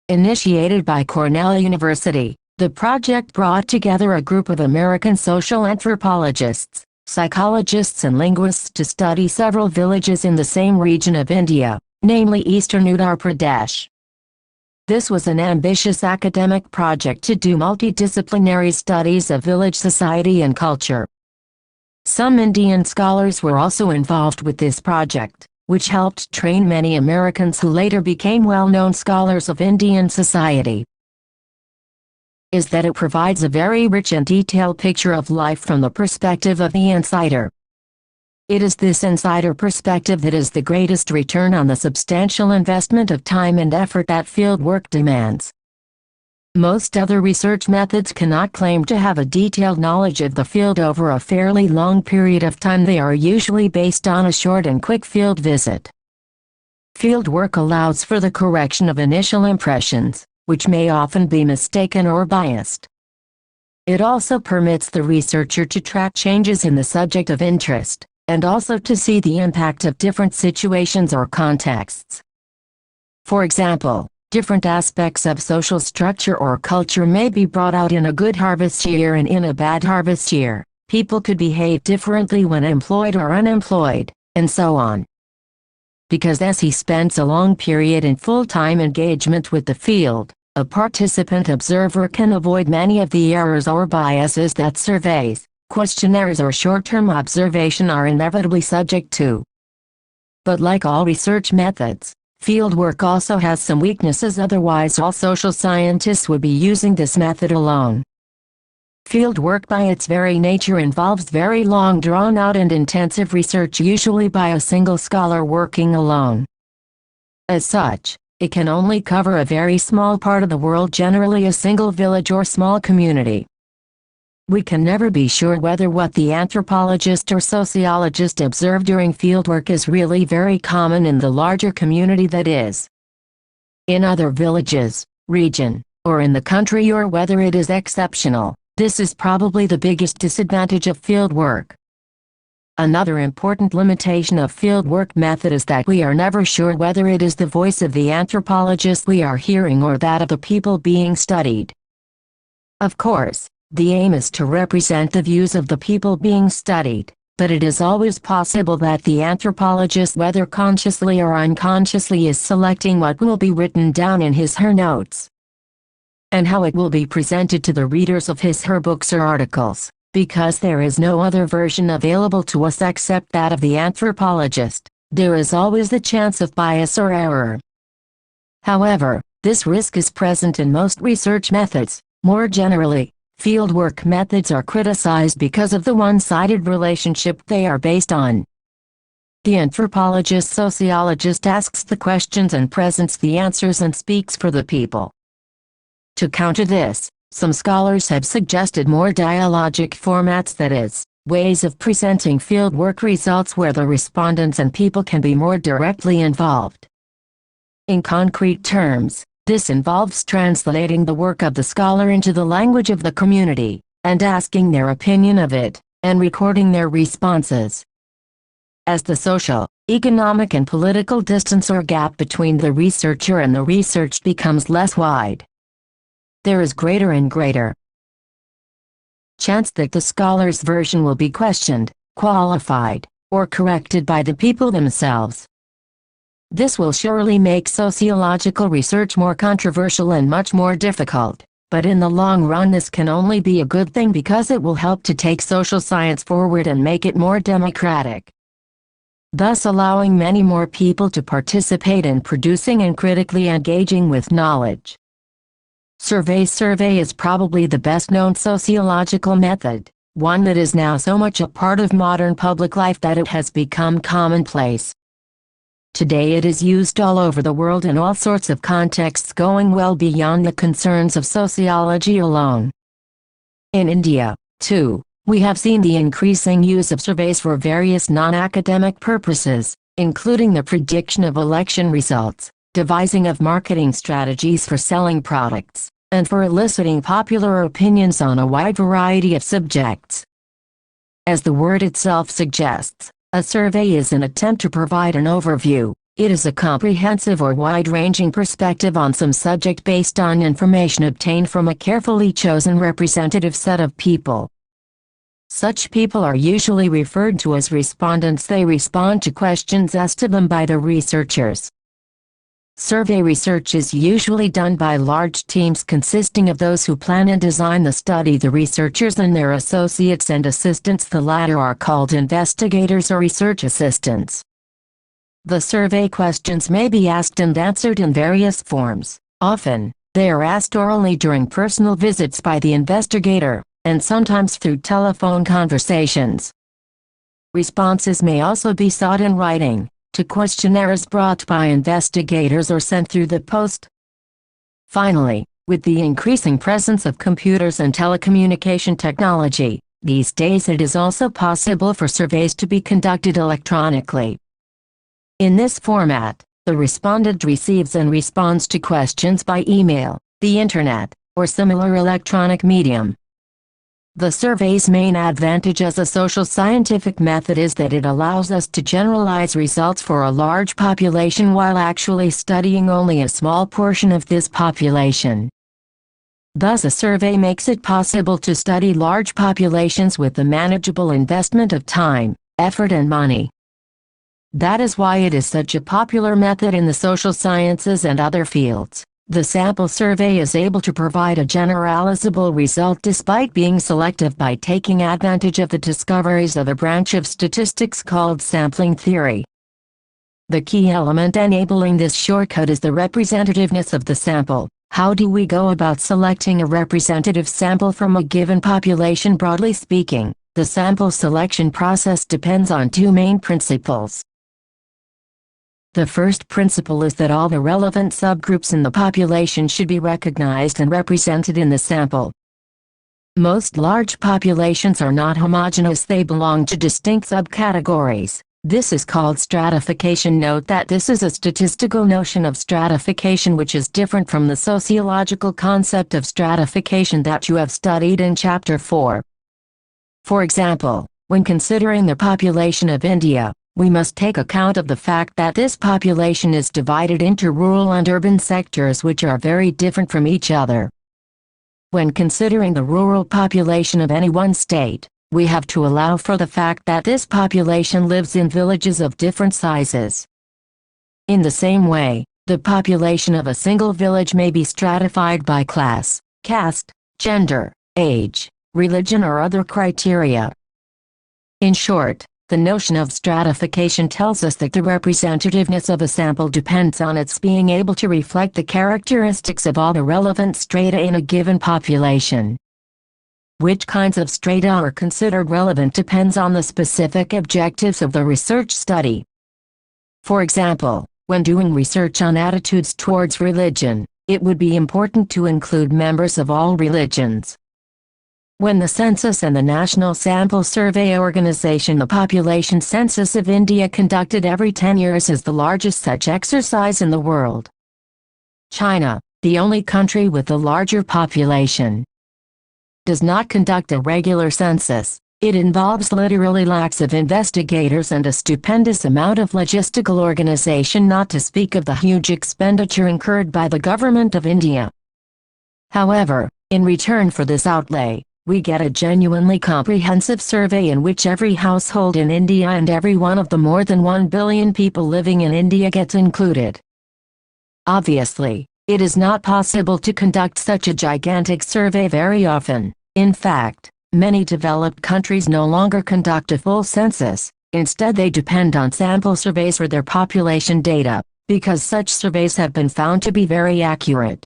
A: Initiated by Cornell University, the project brought together a group of American social anthropologists, psychologists and linguists to study several villages in the same region of India, namely eastern Uttar Pradesh. This was an ambitious academic project to do multidisciplinary studies of village society and culture. Some Indian scholars were also involved with this project, which helped train many Americans who later became well-known scholars of Indian society. Is that it provides a very rich and detailed picture of life from the perspective of the insider. It is this insider perspective that is the greatest return on the substantial investment of time and effort that fieldwork demands. Most other research methods cannot claim to have a detailed knowledge of the field over a fairly long period of time. They are usually based on a short and quick field visit. Fieldwork allows for the correction of initial impressions, which may often be mistaken or biased. It also permits the researcher to track changes in the subject of interest, and also to see the impact of different situations or contexts. For example, different aspects of social structure or culture may be brought out in a good harvest year and in a bad harvest year. People could behave differently when employed or unemployed, and so on. Because as he spends a long period in full-time engagement with the field, a participant observer can avoid many of the errors or biases that surveys, questionnaires or short-term observation are inevitably subject to. But like all research methods, fieldwork also has some weaknesses, otherwise all social scientists would be using this method alone. Fieldwork by its very nature involves very long drawn-out and intensive research, usually by a single scholar working alone. As such, it can only cover a very small part of the world, generally a single village or small community. We can never be sure whether what the anthropologist or sociologist observed during fieldwork is really very common in the larger community that is in other villages, region, or in the country, or whether it is exceptional. This is probably the biggest disadvantage of fieldwork. Another important limitation of fieldwork method is that we are never sure whether it is the voice of the anthropologist we are hearing or that of the people being studied. Of course, the aim is to represent the views of the people being studied, but it is always possible that the anthropologist, whether consciously or unconsciously, is selecting what will be written down in his/her notes, and how it will be presented to the readers of his/her books or articles, because there is no other version available to us except that of the anthropologist. There is always the chance of bias or error. However, this risk is present in most research methods. More generally, fieldwork methods are criticized because of the one-sided relationship they are based on. The anthropologist-sociologist asks the questions and presents the answers and speaks for the people. To counter this, some scholars have suggested more dialogic formats, that is, ways of presenting fieldwork results where the respondents and people can be more directly involved. In concrete terms, this involves translating the work of the scholar into the language of the community, and asking their opinion of it, and recording their responses. As the social, economic and political distance or gap between the researcher and the researched becomes less wide, there is greater and greater chance that the scholar's version will be questioned, qualified, or corrected by the people themselves. This will surely make sociological research more controversial and much more difficult, but in the long run this can only be a good thing because it will help to take social science forward and make it more democratic, thus allowing many more people to participate in producing and critically engaging with knowledge. Survey is probably the best-known sociological method, one that is now so much a part of modern public life that it has become commonplace. Today it is used all over the world in all sorts of contexts, going well beyond the concerns of sociology alone. In India, too, we have seen the increasing use of surveys for various non-academic purposes, including the prediction of election results, devising of marketing strategies for selling products, and for eliciting popular opinions on a wide variety of subjects. As the word itself suggests, a survey is an attempt to provide an overview. It is a comprehensive or wide-ranging perspective on some subject based on information obtained from a carefully chosen representative set of people. Such people are usually referred to as respondents. They respond to questions asked to them by the researchers. Survey research is usually done by large teams consisting of those who plan and design the study, the researchers and their associates and assistants. The latter are called investigators or research assistants. The survey questions may be asked and answered in various forms. Often, they are asked orally during personal visits by the investigator, and sometimes through telephone conversations. Responses may also be sought in writing, to questionnaires brought by investigators or sent through the post. Finally, with the increasing presence of computers and telecommunication technology, these days it is also possible for surveys to be conducted electronically. In this format, the respondent receives and responds to questions by email, the internet, or similar electronic medium. The survey's main advantage as a social scientific method is that it allows us to generalize results for a large population while actually studying only a small portion of this population. Thus, a survey makes it possible to study large populations with the manageable investment of time, effort and money. That is why it is such a popular method in the social sciences and other fields. The sample survey is able to provide a generalizable result despite being selective by taking advantage of the discoveries of a branch of statistics called sampling theory. The key element enabling this shortcut is the representativeness of the sample. How do we go about selecting a representative sample from a given population? Broadly speaking, the sample selection process depends on two main principles. The first principle is that all the relevant subgroups in the population should be recognized and represented in the sample. Most large populations are not homogeneous, they belong to distinct subcategories. This is called stratification. Note that this is a statistical notion of stratification which is different from the sociological concept of stratification that you have studied in Chapter 4. For example, when considering the population of India, we must take account of the fact that this population is divided into rural and urban sectors which are very different from each other. When considering the rural population of any one state, we have to allow for the fact that this population lives in villages of different sizes. In the same way, the population of a single village may be stratified by class, caste, gender, age, religion or other criteria. In short, the notion of stratification tells us that the representativeness of a sample depends on its being able to reflect the characteristics of all the relevant strata in a given population. Which kinds of strata are considered relevant depends on the specific objectives of the research study. For example, when doing research on attitudes towards religion, it would be important to include members of all religions. When the Census and the National Sample Survey Organization, the population census of India conducted every 10 years, is the largest such exercise in the world. China, the only country with the larger population, does not conduct a regular census. It involves literally lakhs of investigators and a stupendous amount of logistical organization, not to speak of the huge expenditure incurred by the government of India. However, in return for this outlay, we get a genuinely comprehensive survey in which every household in India and every one of the more than 1 billion people living in India gets included. Obviously, it is not possible to conduct such a gigantic survey very often. In fact, many developed countries no longer conduct a full census. Instead, they depend on sample surveys for their population data, because such surveys have been found to be very accurate.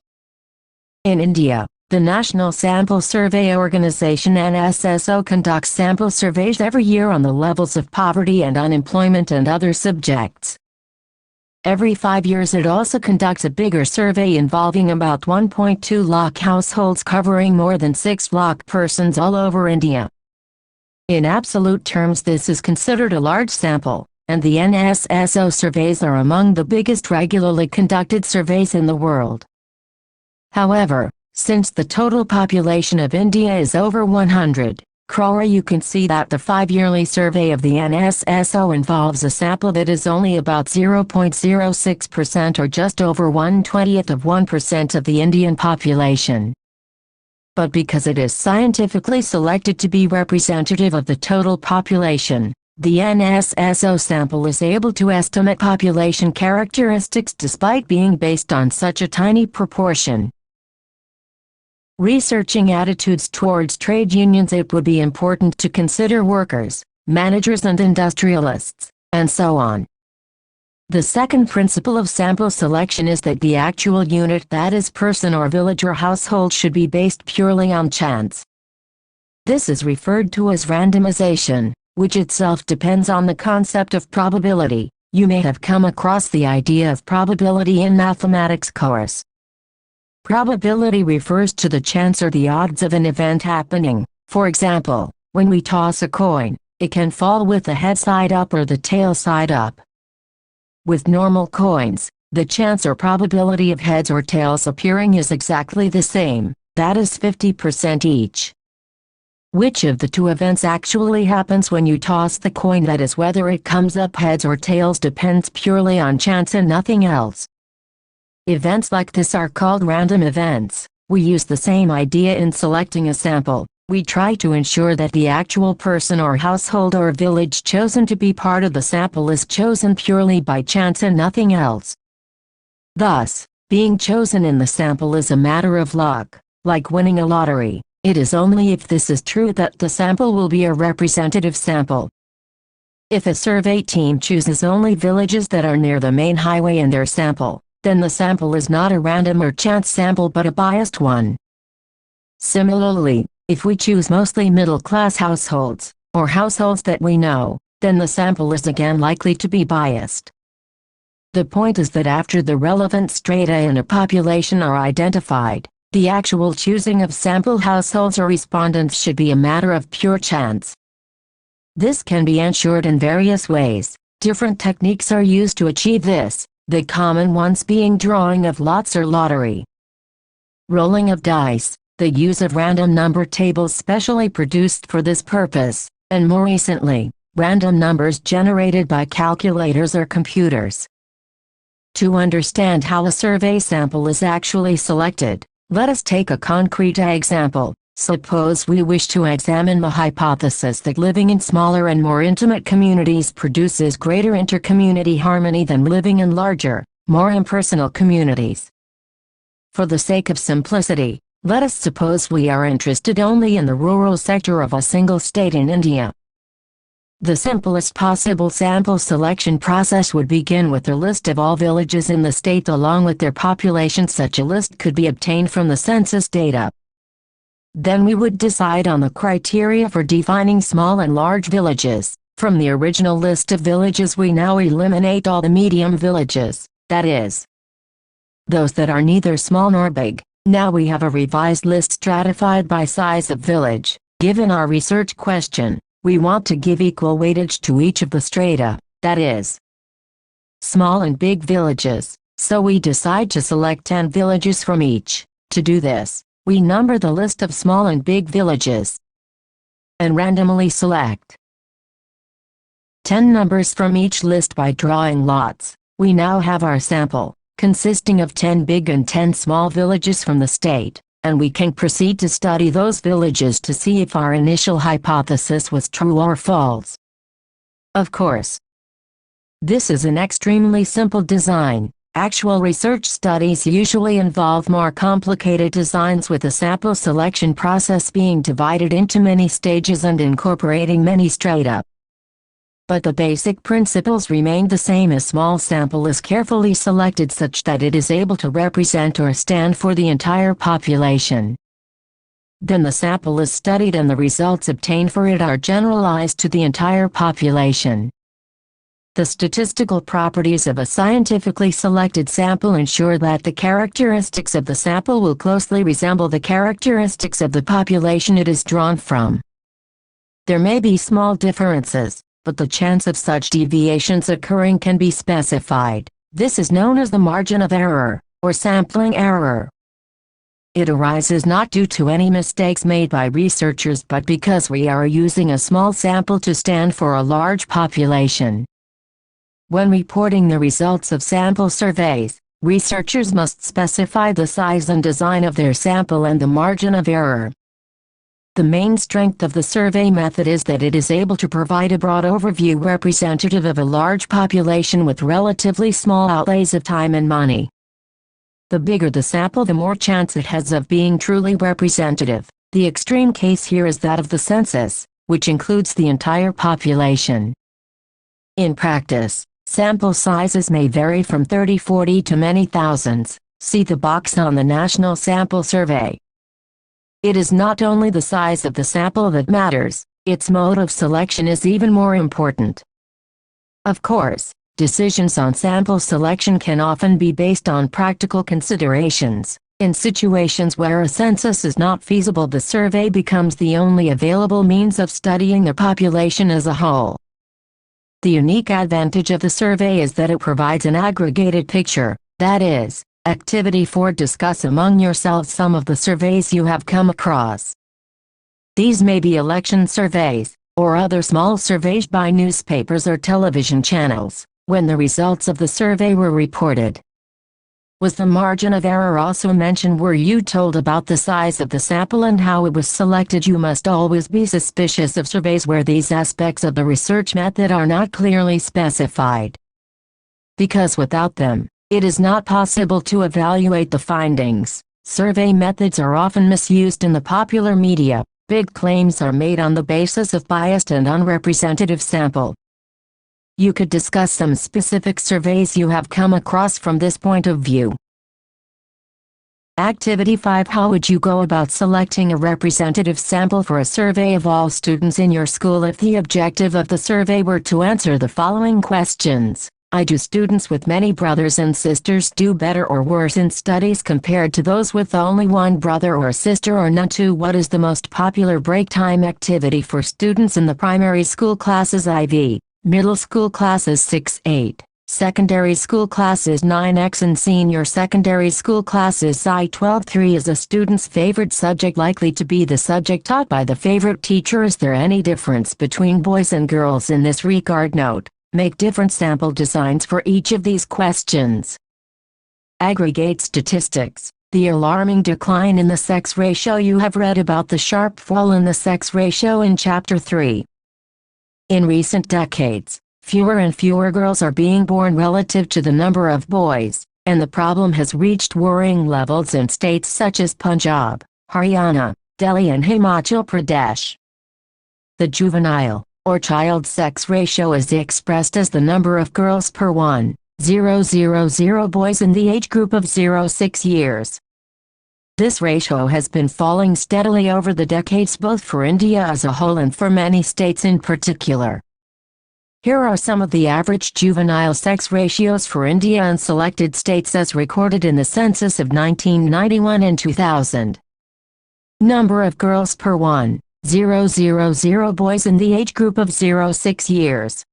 A: In India, the National Sample Survey Organization (NSSO) conducts sample surveys every year on the levels of poverty and unemployment and other subjects. Every 5 years it also conducts a bigger survey involving about 1.2 lakh households covering more than 6 lakh persons all over India. In absolute terms, this is considered a large sample, and the NSSO surveys are among the biggest regularly conducted surveys in the world. However, since the total population of India is over 100 crore, you can see that the 5-yearly survey of the NSSO involves a sample that is only about 0.06% or just over 1/20th of 1% of the Indian population. but because it is scientifically selected to be representative of the total population. The NSSO sample is able to estimate population characteristics despite being based on such a tiny proportion. Researching attitudes towards trade unions, it would be important to consider workers, managers and industrialists, and so on. The second principle of sample selection is that the actual unit, that is person or village or household, should be based purely on chance. This is referred to as randomization, which itself depends on the concept of probability. You may have come across the idea of probability in mathematics course. Probability refers to the chance or the odds of an event happening. For example, when we toss a coin, it can fall with the head side up or the tail side up. With normal coins, the chance or probability of heads or tails appearing is exactly the same, that is 50% each. Which of the two events actually happens when you toss the coin, that is whether it comes up heads or tails, depends purely on chance and nothing else. Events like this are called random events. We use the same idea in selecting a sample. We try to ensure that the actual person or household or village chosen to be part of the sample is chosen purely by chance and nothing else. Thus, being chosen in the sample is a matter of luck, like winning a lottery. It is only if this is true that the sample will be a representative sample. If a survey team chooses only villages that are near the main highway in their sample, then the sample is not a random or chance sample but a biased one. Similarly, if we choose mostly middle-class households, or households that we know, then the sample is again likely to be biased. The point is that after the relevant strata in a population are identified, the actual choosing of sample households or respondents should be a matter of pure chance. This can be ensured in various ways. Different techniques are used to achieve this, the common ones being drawing of lots or lottery, rolling of dice, the use of random number tables specially produced for this purpose, and more recently, random numbers generated by calculators or computers. To understand how a survey sample is actually selected, let us take a concrete example. Suppose we wish to examine the hypothesis that living in smaller and more intimate communities produces greater intercommunity harmony than living in larger, more impersonal communities. For the sake of simplicity, let us suppose we are interested only in the rural sector of a single state in India. The simplest possible sample selection process would begin with a list of all villages in the state along with their population. Such a list could be obtained from the census data. Then we would decide on the criteria for defining small and large villages. From the original list of villages we now eliminate all the medium villages, that is, those that are neither small nor big. Now we have a revised list stratified by size of village. Given our research question, we want to give equal weightage to each of the strata, that is, small and big villages, so we decide to select 10 villages from each. To do this, we number the list of small and big villages and randomly select 10 numbers from each list by drawing lots. We now have our sample, consisting of 10 big and 10 small villages from the state, and we can proceed to study those villages to see if our initial hypothesis was true or false. Of course, this is an extremely simple design. Actual research studies usually involve more complicated designs, with the sample selection process being divided into many stages and incorporating many strata. But the basic principles remain the same. A small sample is carefully selected such that it is able to represent or stand for the entire population. Then the sample is studied and the results obtained for it are generalized to the entire population. The statistical properties of a scientifically selected sample ensure that the characteristics of the sample will closely resemble the characteristics of the population it is drawn from. There may be small differences, but the chance of such deviations occurring can be specified. This is known as the margin of error, or sampling error. It arises not due to any mistakes made by researchers but because we are using a small sample to stand for a large population. When reporting the results of sample surveys, Researchers must specify the size and design of their sample and the margin of error. The main strength of the survey method is that it is able to provide a broad overview representative of a large population with relatively small outlays of time and money. The bigger the sample, the more chance it has of being truly representative. The extreme case here is that of the census, which includes the entire population. In practice, sample sizes may vary from 30-40 to many thousands. See the box on the National Sample Survey. It is not only the size of the sample that matters, its mode of selection is even more important. Of course, decisions on sample selection can often be based on practical considerations. In situations where a census is not feasible, the survey becomes the only available means of studying the population as a whole. The unique advantage of the survey is that it provides an aggregated picture, that is, activity for discuss among yourselves some of the surveys you have come across. These may be election surveys, or other small surveys by newspapers or television channels, when the results of the survey were reported. Was the margin of error also mentioned? Were you told about the size of the sample and how it was selected? You must always be suspicious of surveys where these aspects of the research method are not clearly specified. Because without them, it is not possible to evaluate the findings. Survey methods are often misused in the popular media. Big claims are made on the basis of biased and unrepresentative sample. You could discuss some specific surveys you have come across from this point of view. Activity 5. How would you go about selecting a representative sample for a survey of all students in your school if the objective of the survey were to answer the following questions? Do students with many brothers and sisters do better or worse in studies compared to those with only one brother or sister or none? 2. What is the most popular break time activity for students in the primary school classes IV? Middle school classes 6-8, secondary school classes 9x and senior secondary school classes I-12. 3. Is a student's favorite subject likely to be the subject taught by the favorite teacher? Is there any difference between boys and girls in this regard? Note: make different sample designs for each of these questions. Aggregate statistics. The alarming decline in the sex ratio. You have read about the sharp fall in the sex ratio in Chapter 3. In recent decades, fewer and fewer girls are being born relative to the number of boys, and the problem has reached worrying levels in states such as Punjab, Haryana, Delhi and Himachal Pradesh. The juvenile, or child sex ratio is expressed as the number of girls per 1,000 boys in the age group of 0-6 years. This ratio has been falling steadily over the decades, both for India as a whole and for many states in particular. Here are some of the average juvenile sex ratios for India and selected states as recorded in the census of 1991 and 2000. Number of girls per 1,000 boys in the age group of 0-6 years.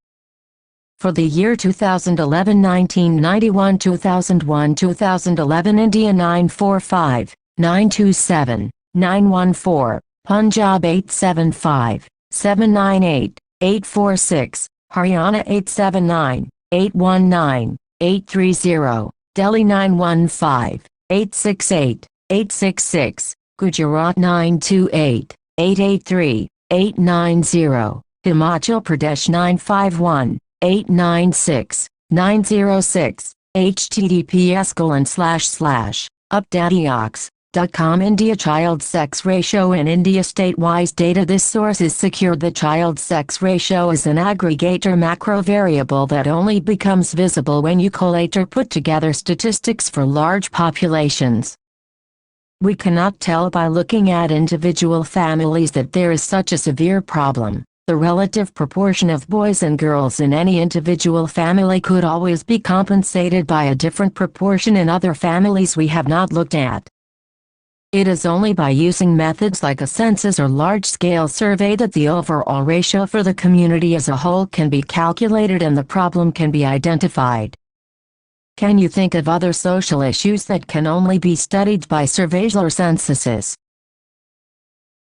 A: For the year 2011, 1991, 2001, 2011, India 945. 927, 914, Punjab 875, 798, 846, Haryana 879, 819, 830, Delhi 915, 868, 866, Gujarat 928, 883, 890, Himachal Pradesh 951, 896, 906, https://updatiox.com. India child sex ratio in India state-wise data. This source is secure. The child sex ratio is an aggregator macro variable that only becomes visible when you collate or put together statistics for large populations. We cannot tell by looking at individual families that there is such a severe problem. The relative proportion of boys and girls in any individual family could always be compensated by a different proportion in other families we have not looked at. It is only by using methods like a census or large-scale survey that the overall ratio for the community as a whole can be calculated and the problem can be identified. Can you think of other social issues that can only be studied by surveys or censuses?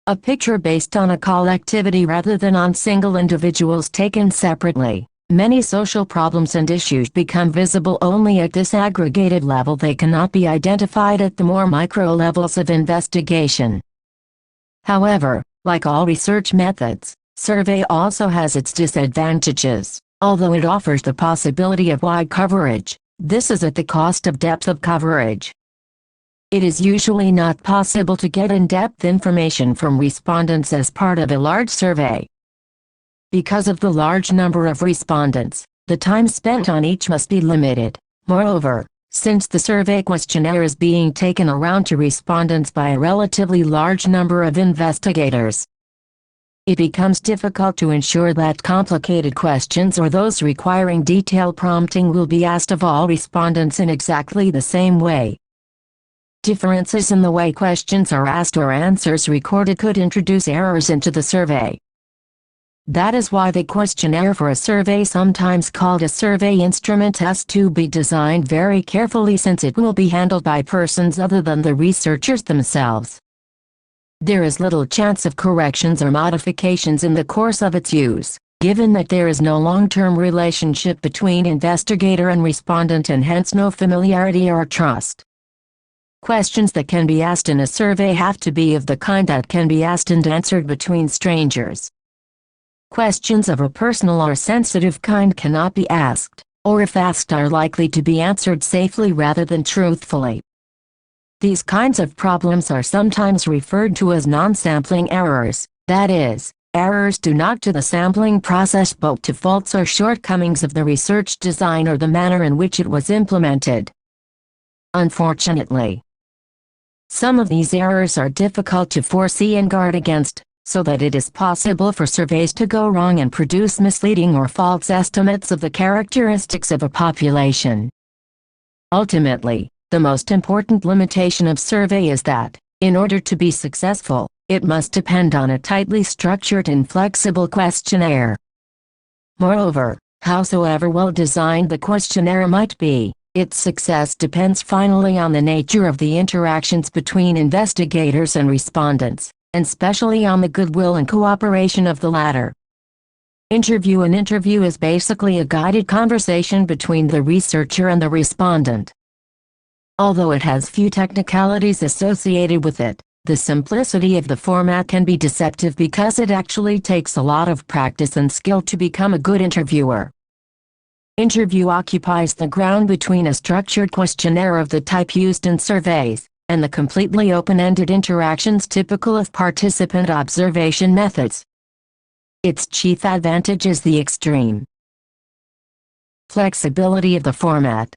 A: A picture based on a collectivity rather than on single individuals taken separately. Many social problems and issues become visible only at this aggregated level. They cannot be identified at the more micro levels of investigation. However, like all research methods, survey also has its disadvantages. Although it offers the possibility of wide coverage, this is at the cost of depth of coverage. It is usually not possible to get in-depth information from respondents as part of a large survey. Because of the large number of respondents, the time spent on each must be limited. Moreover, since the survey questionnaire is being taken around to respondents by a relatively large number of investigators, it becomes difficult to ensure that complicated questions or those requiring detailed prompting will be asked of all respondents in exactly the same way. Differences in the way questions are asked or answers recorded could introduce errors into the survey. That is why the questionnaire for a survey, sometimes called a survey instrument, has to be designed very carefully, since it will be handled by persons other than the researchers themselves. There is little chance of corrections or modifications in the course of its use, given that there is no long-term relationship between investigator and respondent, and hence no familiarity or trust. Questions that can be asked in a survey have to be of the kind that can be asked and answered between strangers. Questions of a personal or sensitive kind cannot be asked, or if asked are likely to be answered safely rather than truthfully. These kinds of problems are sometimes referred to as non-sampling errors, that is, errors due not to the sampling process but to faults or shortcomings of the research design or the manner in which it was implemented. Unfortunately, some of these errors are difficult to foresee and guard against, so that it is possible for surveys to go wrong and produce misleading or false estimates of the characteristics of a population. Ultimately, the most important limitation of survey is that, in order to be successful, it must depend on a tightly structured and flexible questionnaire. Moreover, howsoever well designed the questionnaire might be, its success depends finally on the nature of the interactions between investigators and respondents, and especially on the goodwill and cooperation of the latter. An interview is basically a guided conversation between the researcher and the respondent. Although it has few technicalities associated with it, the simplicity of the format can be deceptive because it actually takes a lot of practice and skill to become a good interviewer. Interview occupies the ground between a structured questionnaire of the type used in surveys, and the completely open-ended interactions typical of participant observation methods. Its chief advantage is the extreme flexibility of the format.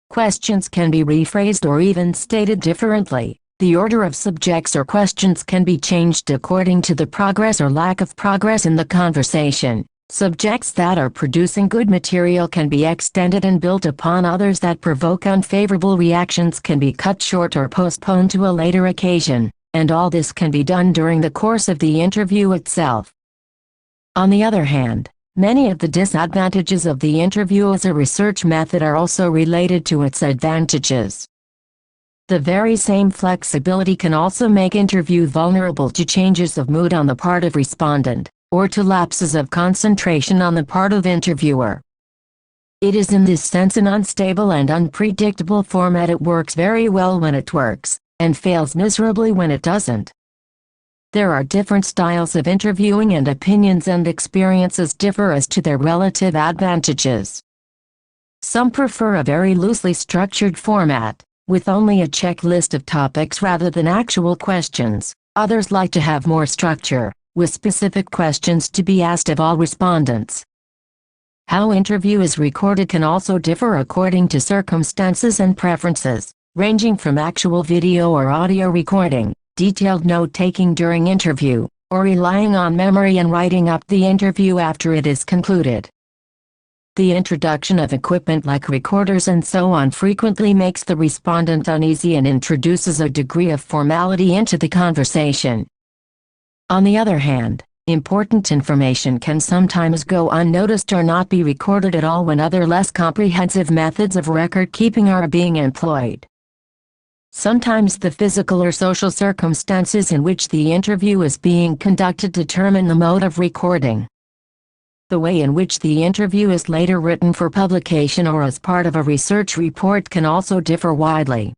A: Questions can be rephrased or even stated differently. The order of subjects or questions can be changed according to the progress or lack of progress in the conversation. Subjects that are producing good material can be extended and built upon. Others that provoke unfavorable reactions can be cut short or postponed to a later occasion, and all this can be done during the course of the interview itself. On the other hand, many of the disadvantages of the interview as a research method are also related to its advantages. The very same flexibility can also make interview vulnerable to changes of mood on the part of respondent, or to lapses of concentration on the part of interviewer. It is in this sense an unstable and unpredictable format. It works very well when it works, and fails miserably when it doesn't. There are different styles of interviewing, and opinions and experiences differ as to their relative advantages. Some prefer a very loosely structured format, with only a checklist of topics rather than actual questions. Others like to have more structure, with specific questions to be asked of all respondents. How interview is recorded can also differ according to circumstances and preferences, ranging from actual video or audio recording, detailed note-taking during interview, or relying on memory and writing up the interview after it is concluded. The introduction of equipment like recorders and so on frequently makes the respondent uneasy and introduces a degree of formality into the conversation. On the other hand, important information can sometimes go unnoticed or not be recorded at all when other less comprehensive methods of record-keeping are being employed. Sometimes the physical or social circumstances in which the interview is being conducted determine the mode of recording. The way in which the interview is later written for publication or as part of a research report can also differ widely.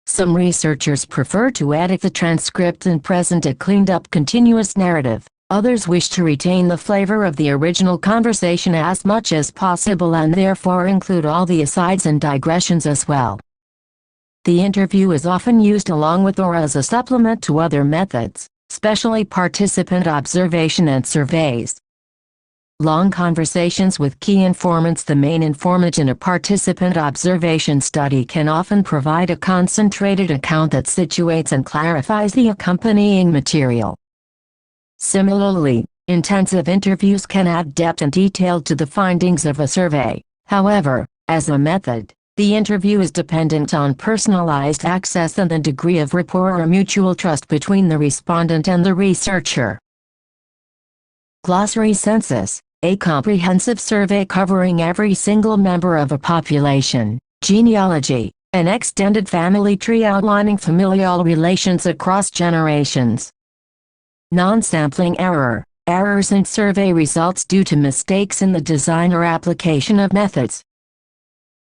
A: Some researchers prefer to edit the transcript and present a cleaned-up continuous narrative. Others wish to retain the flavor of the original conversation as much as possible and therefore include all the asides and digressions as well. The interview is often used along with or as a supplement to other methods, especially participant observation and surveys. Long conversations with key informants. The main informant in a participant observation study can often provide a concentrated account that situates and clarifies the accompanying material. Similarly, intensive interviews can add depth and detail to the findings of a survey. However, as a method, the interview is dependent on personalized access and the degree of rapport or mutual trust between the respondent and the researcher. Glossary Census, a comprehensive survey covering every single member of a population. Genealogy, an extended family tree outlining familial relations across generations. Non-sampling error, errors in survey results due to mistakes in the design or application of methods.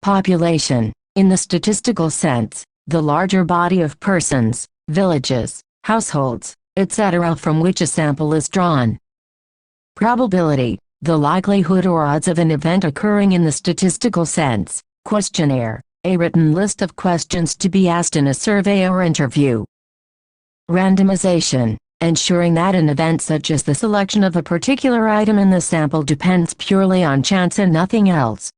A: Population, in the statistical sense, the larger body of persons, villages, households, etc. from which a sample is drawn. Probability, the likelihood or odds of an event occurring in the statistical sense. Questionnaire, a written list of questions to be asked in a survey or interview. Randomization, ensuring that an event such as the selection of a particular item in the sample depends purely on chance and nothing else.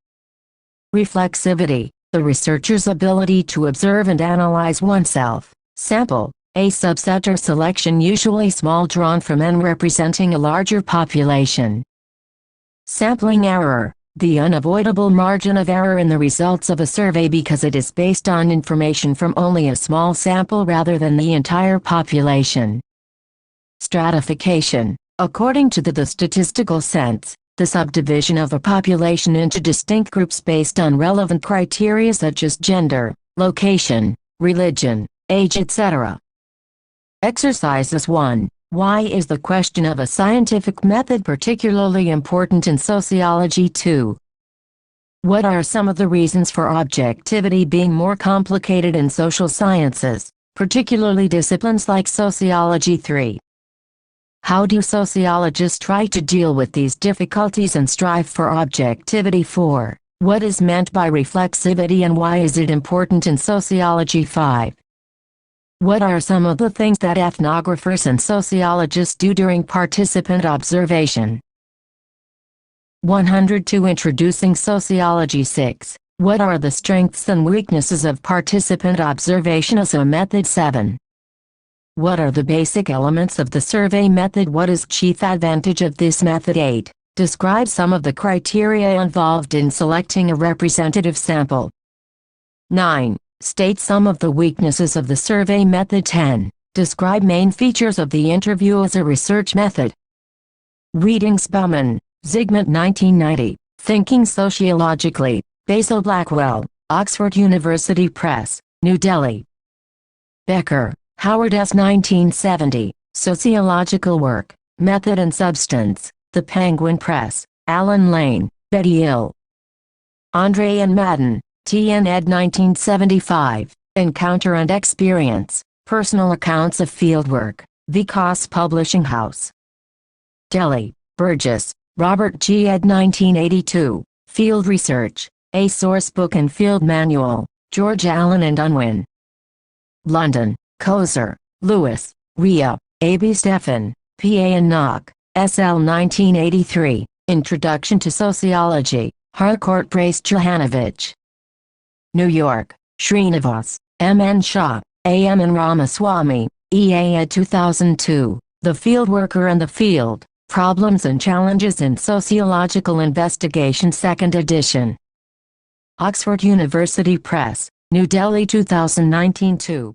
A: Reflexivity, the researcher's ability to observe and analyze oneself. Sample, a subset or selection usually small drawn from N representing a larger population. Sampling error, the unavoidable margin of error in the results of a survey because it is based on information from only a small sample rather than the entire population. Stratification, according to the statistical sense, the subdivision of a population into distinct groups based on relevant criteria such as gender, location, religion, age, etc. Exercises 1. Why is the question of a scientific method particularly important in sociology? 2. What are some of the reasons for objectivity being more complicated in social sciences, particularly disciplines like sociology? 3. How do sociologists try to deal with these difficulties and strive for objectivity? 4. What is meant by reflexivity and why is it important in sociology? 5. What are some of the things that ethnographers and sociologists do during participant observation? 102. Introducing sociology. 6. What are the strengths and weaknesses of participant observation as a method? 7. What are the basic elements of the survey method? What is chief advantage of this method? 8. Describe some of the criteria involved in selecting a representative sample. 9. State some of the weaknesses of the survey method. 10. Describe main features of the interview as a research method. Readings: Bauman, Zygmunt, 1990, Thinking Sociologically, Basil Blackwell, Oxford University Press, New Delhi. Becker, Howard S. 1970, Sociological Work, Method and Substance, The Penguin Press, Allen Lane, Betty Ill. Andre and Madden, T.N. ed. 1975, Encounter and Experience, Personal Accounts of Fieldwork, Vikas Publishing House. Delhi, Burgess, Robert G. ed. 1982, Field Research, A Sourcebook and Field Manual, George Allen and Unwin. London, Koser, Lewis, Ria, A.B. Stephan, P.A. and Knock, S.L. 1983, Introduction to Sociology, Harcourt Brace Johanovich. New York, Srinivas, M. N. Shah, A. M. and Ramaswamy, E. A. ed. 2002, The Fieldworker and the Field, Problems and Challenges in Sociological Investigation, 2nd edition. Oxford University Press, New Delhi, 2019. 2.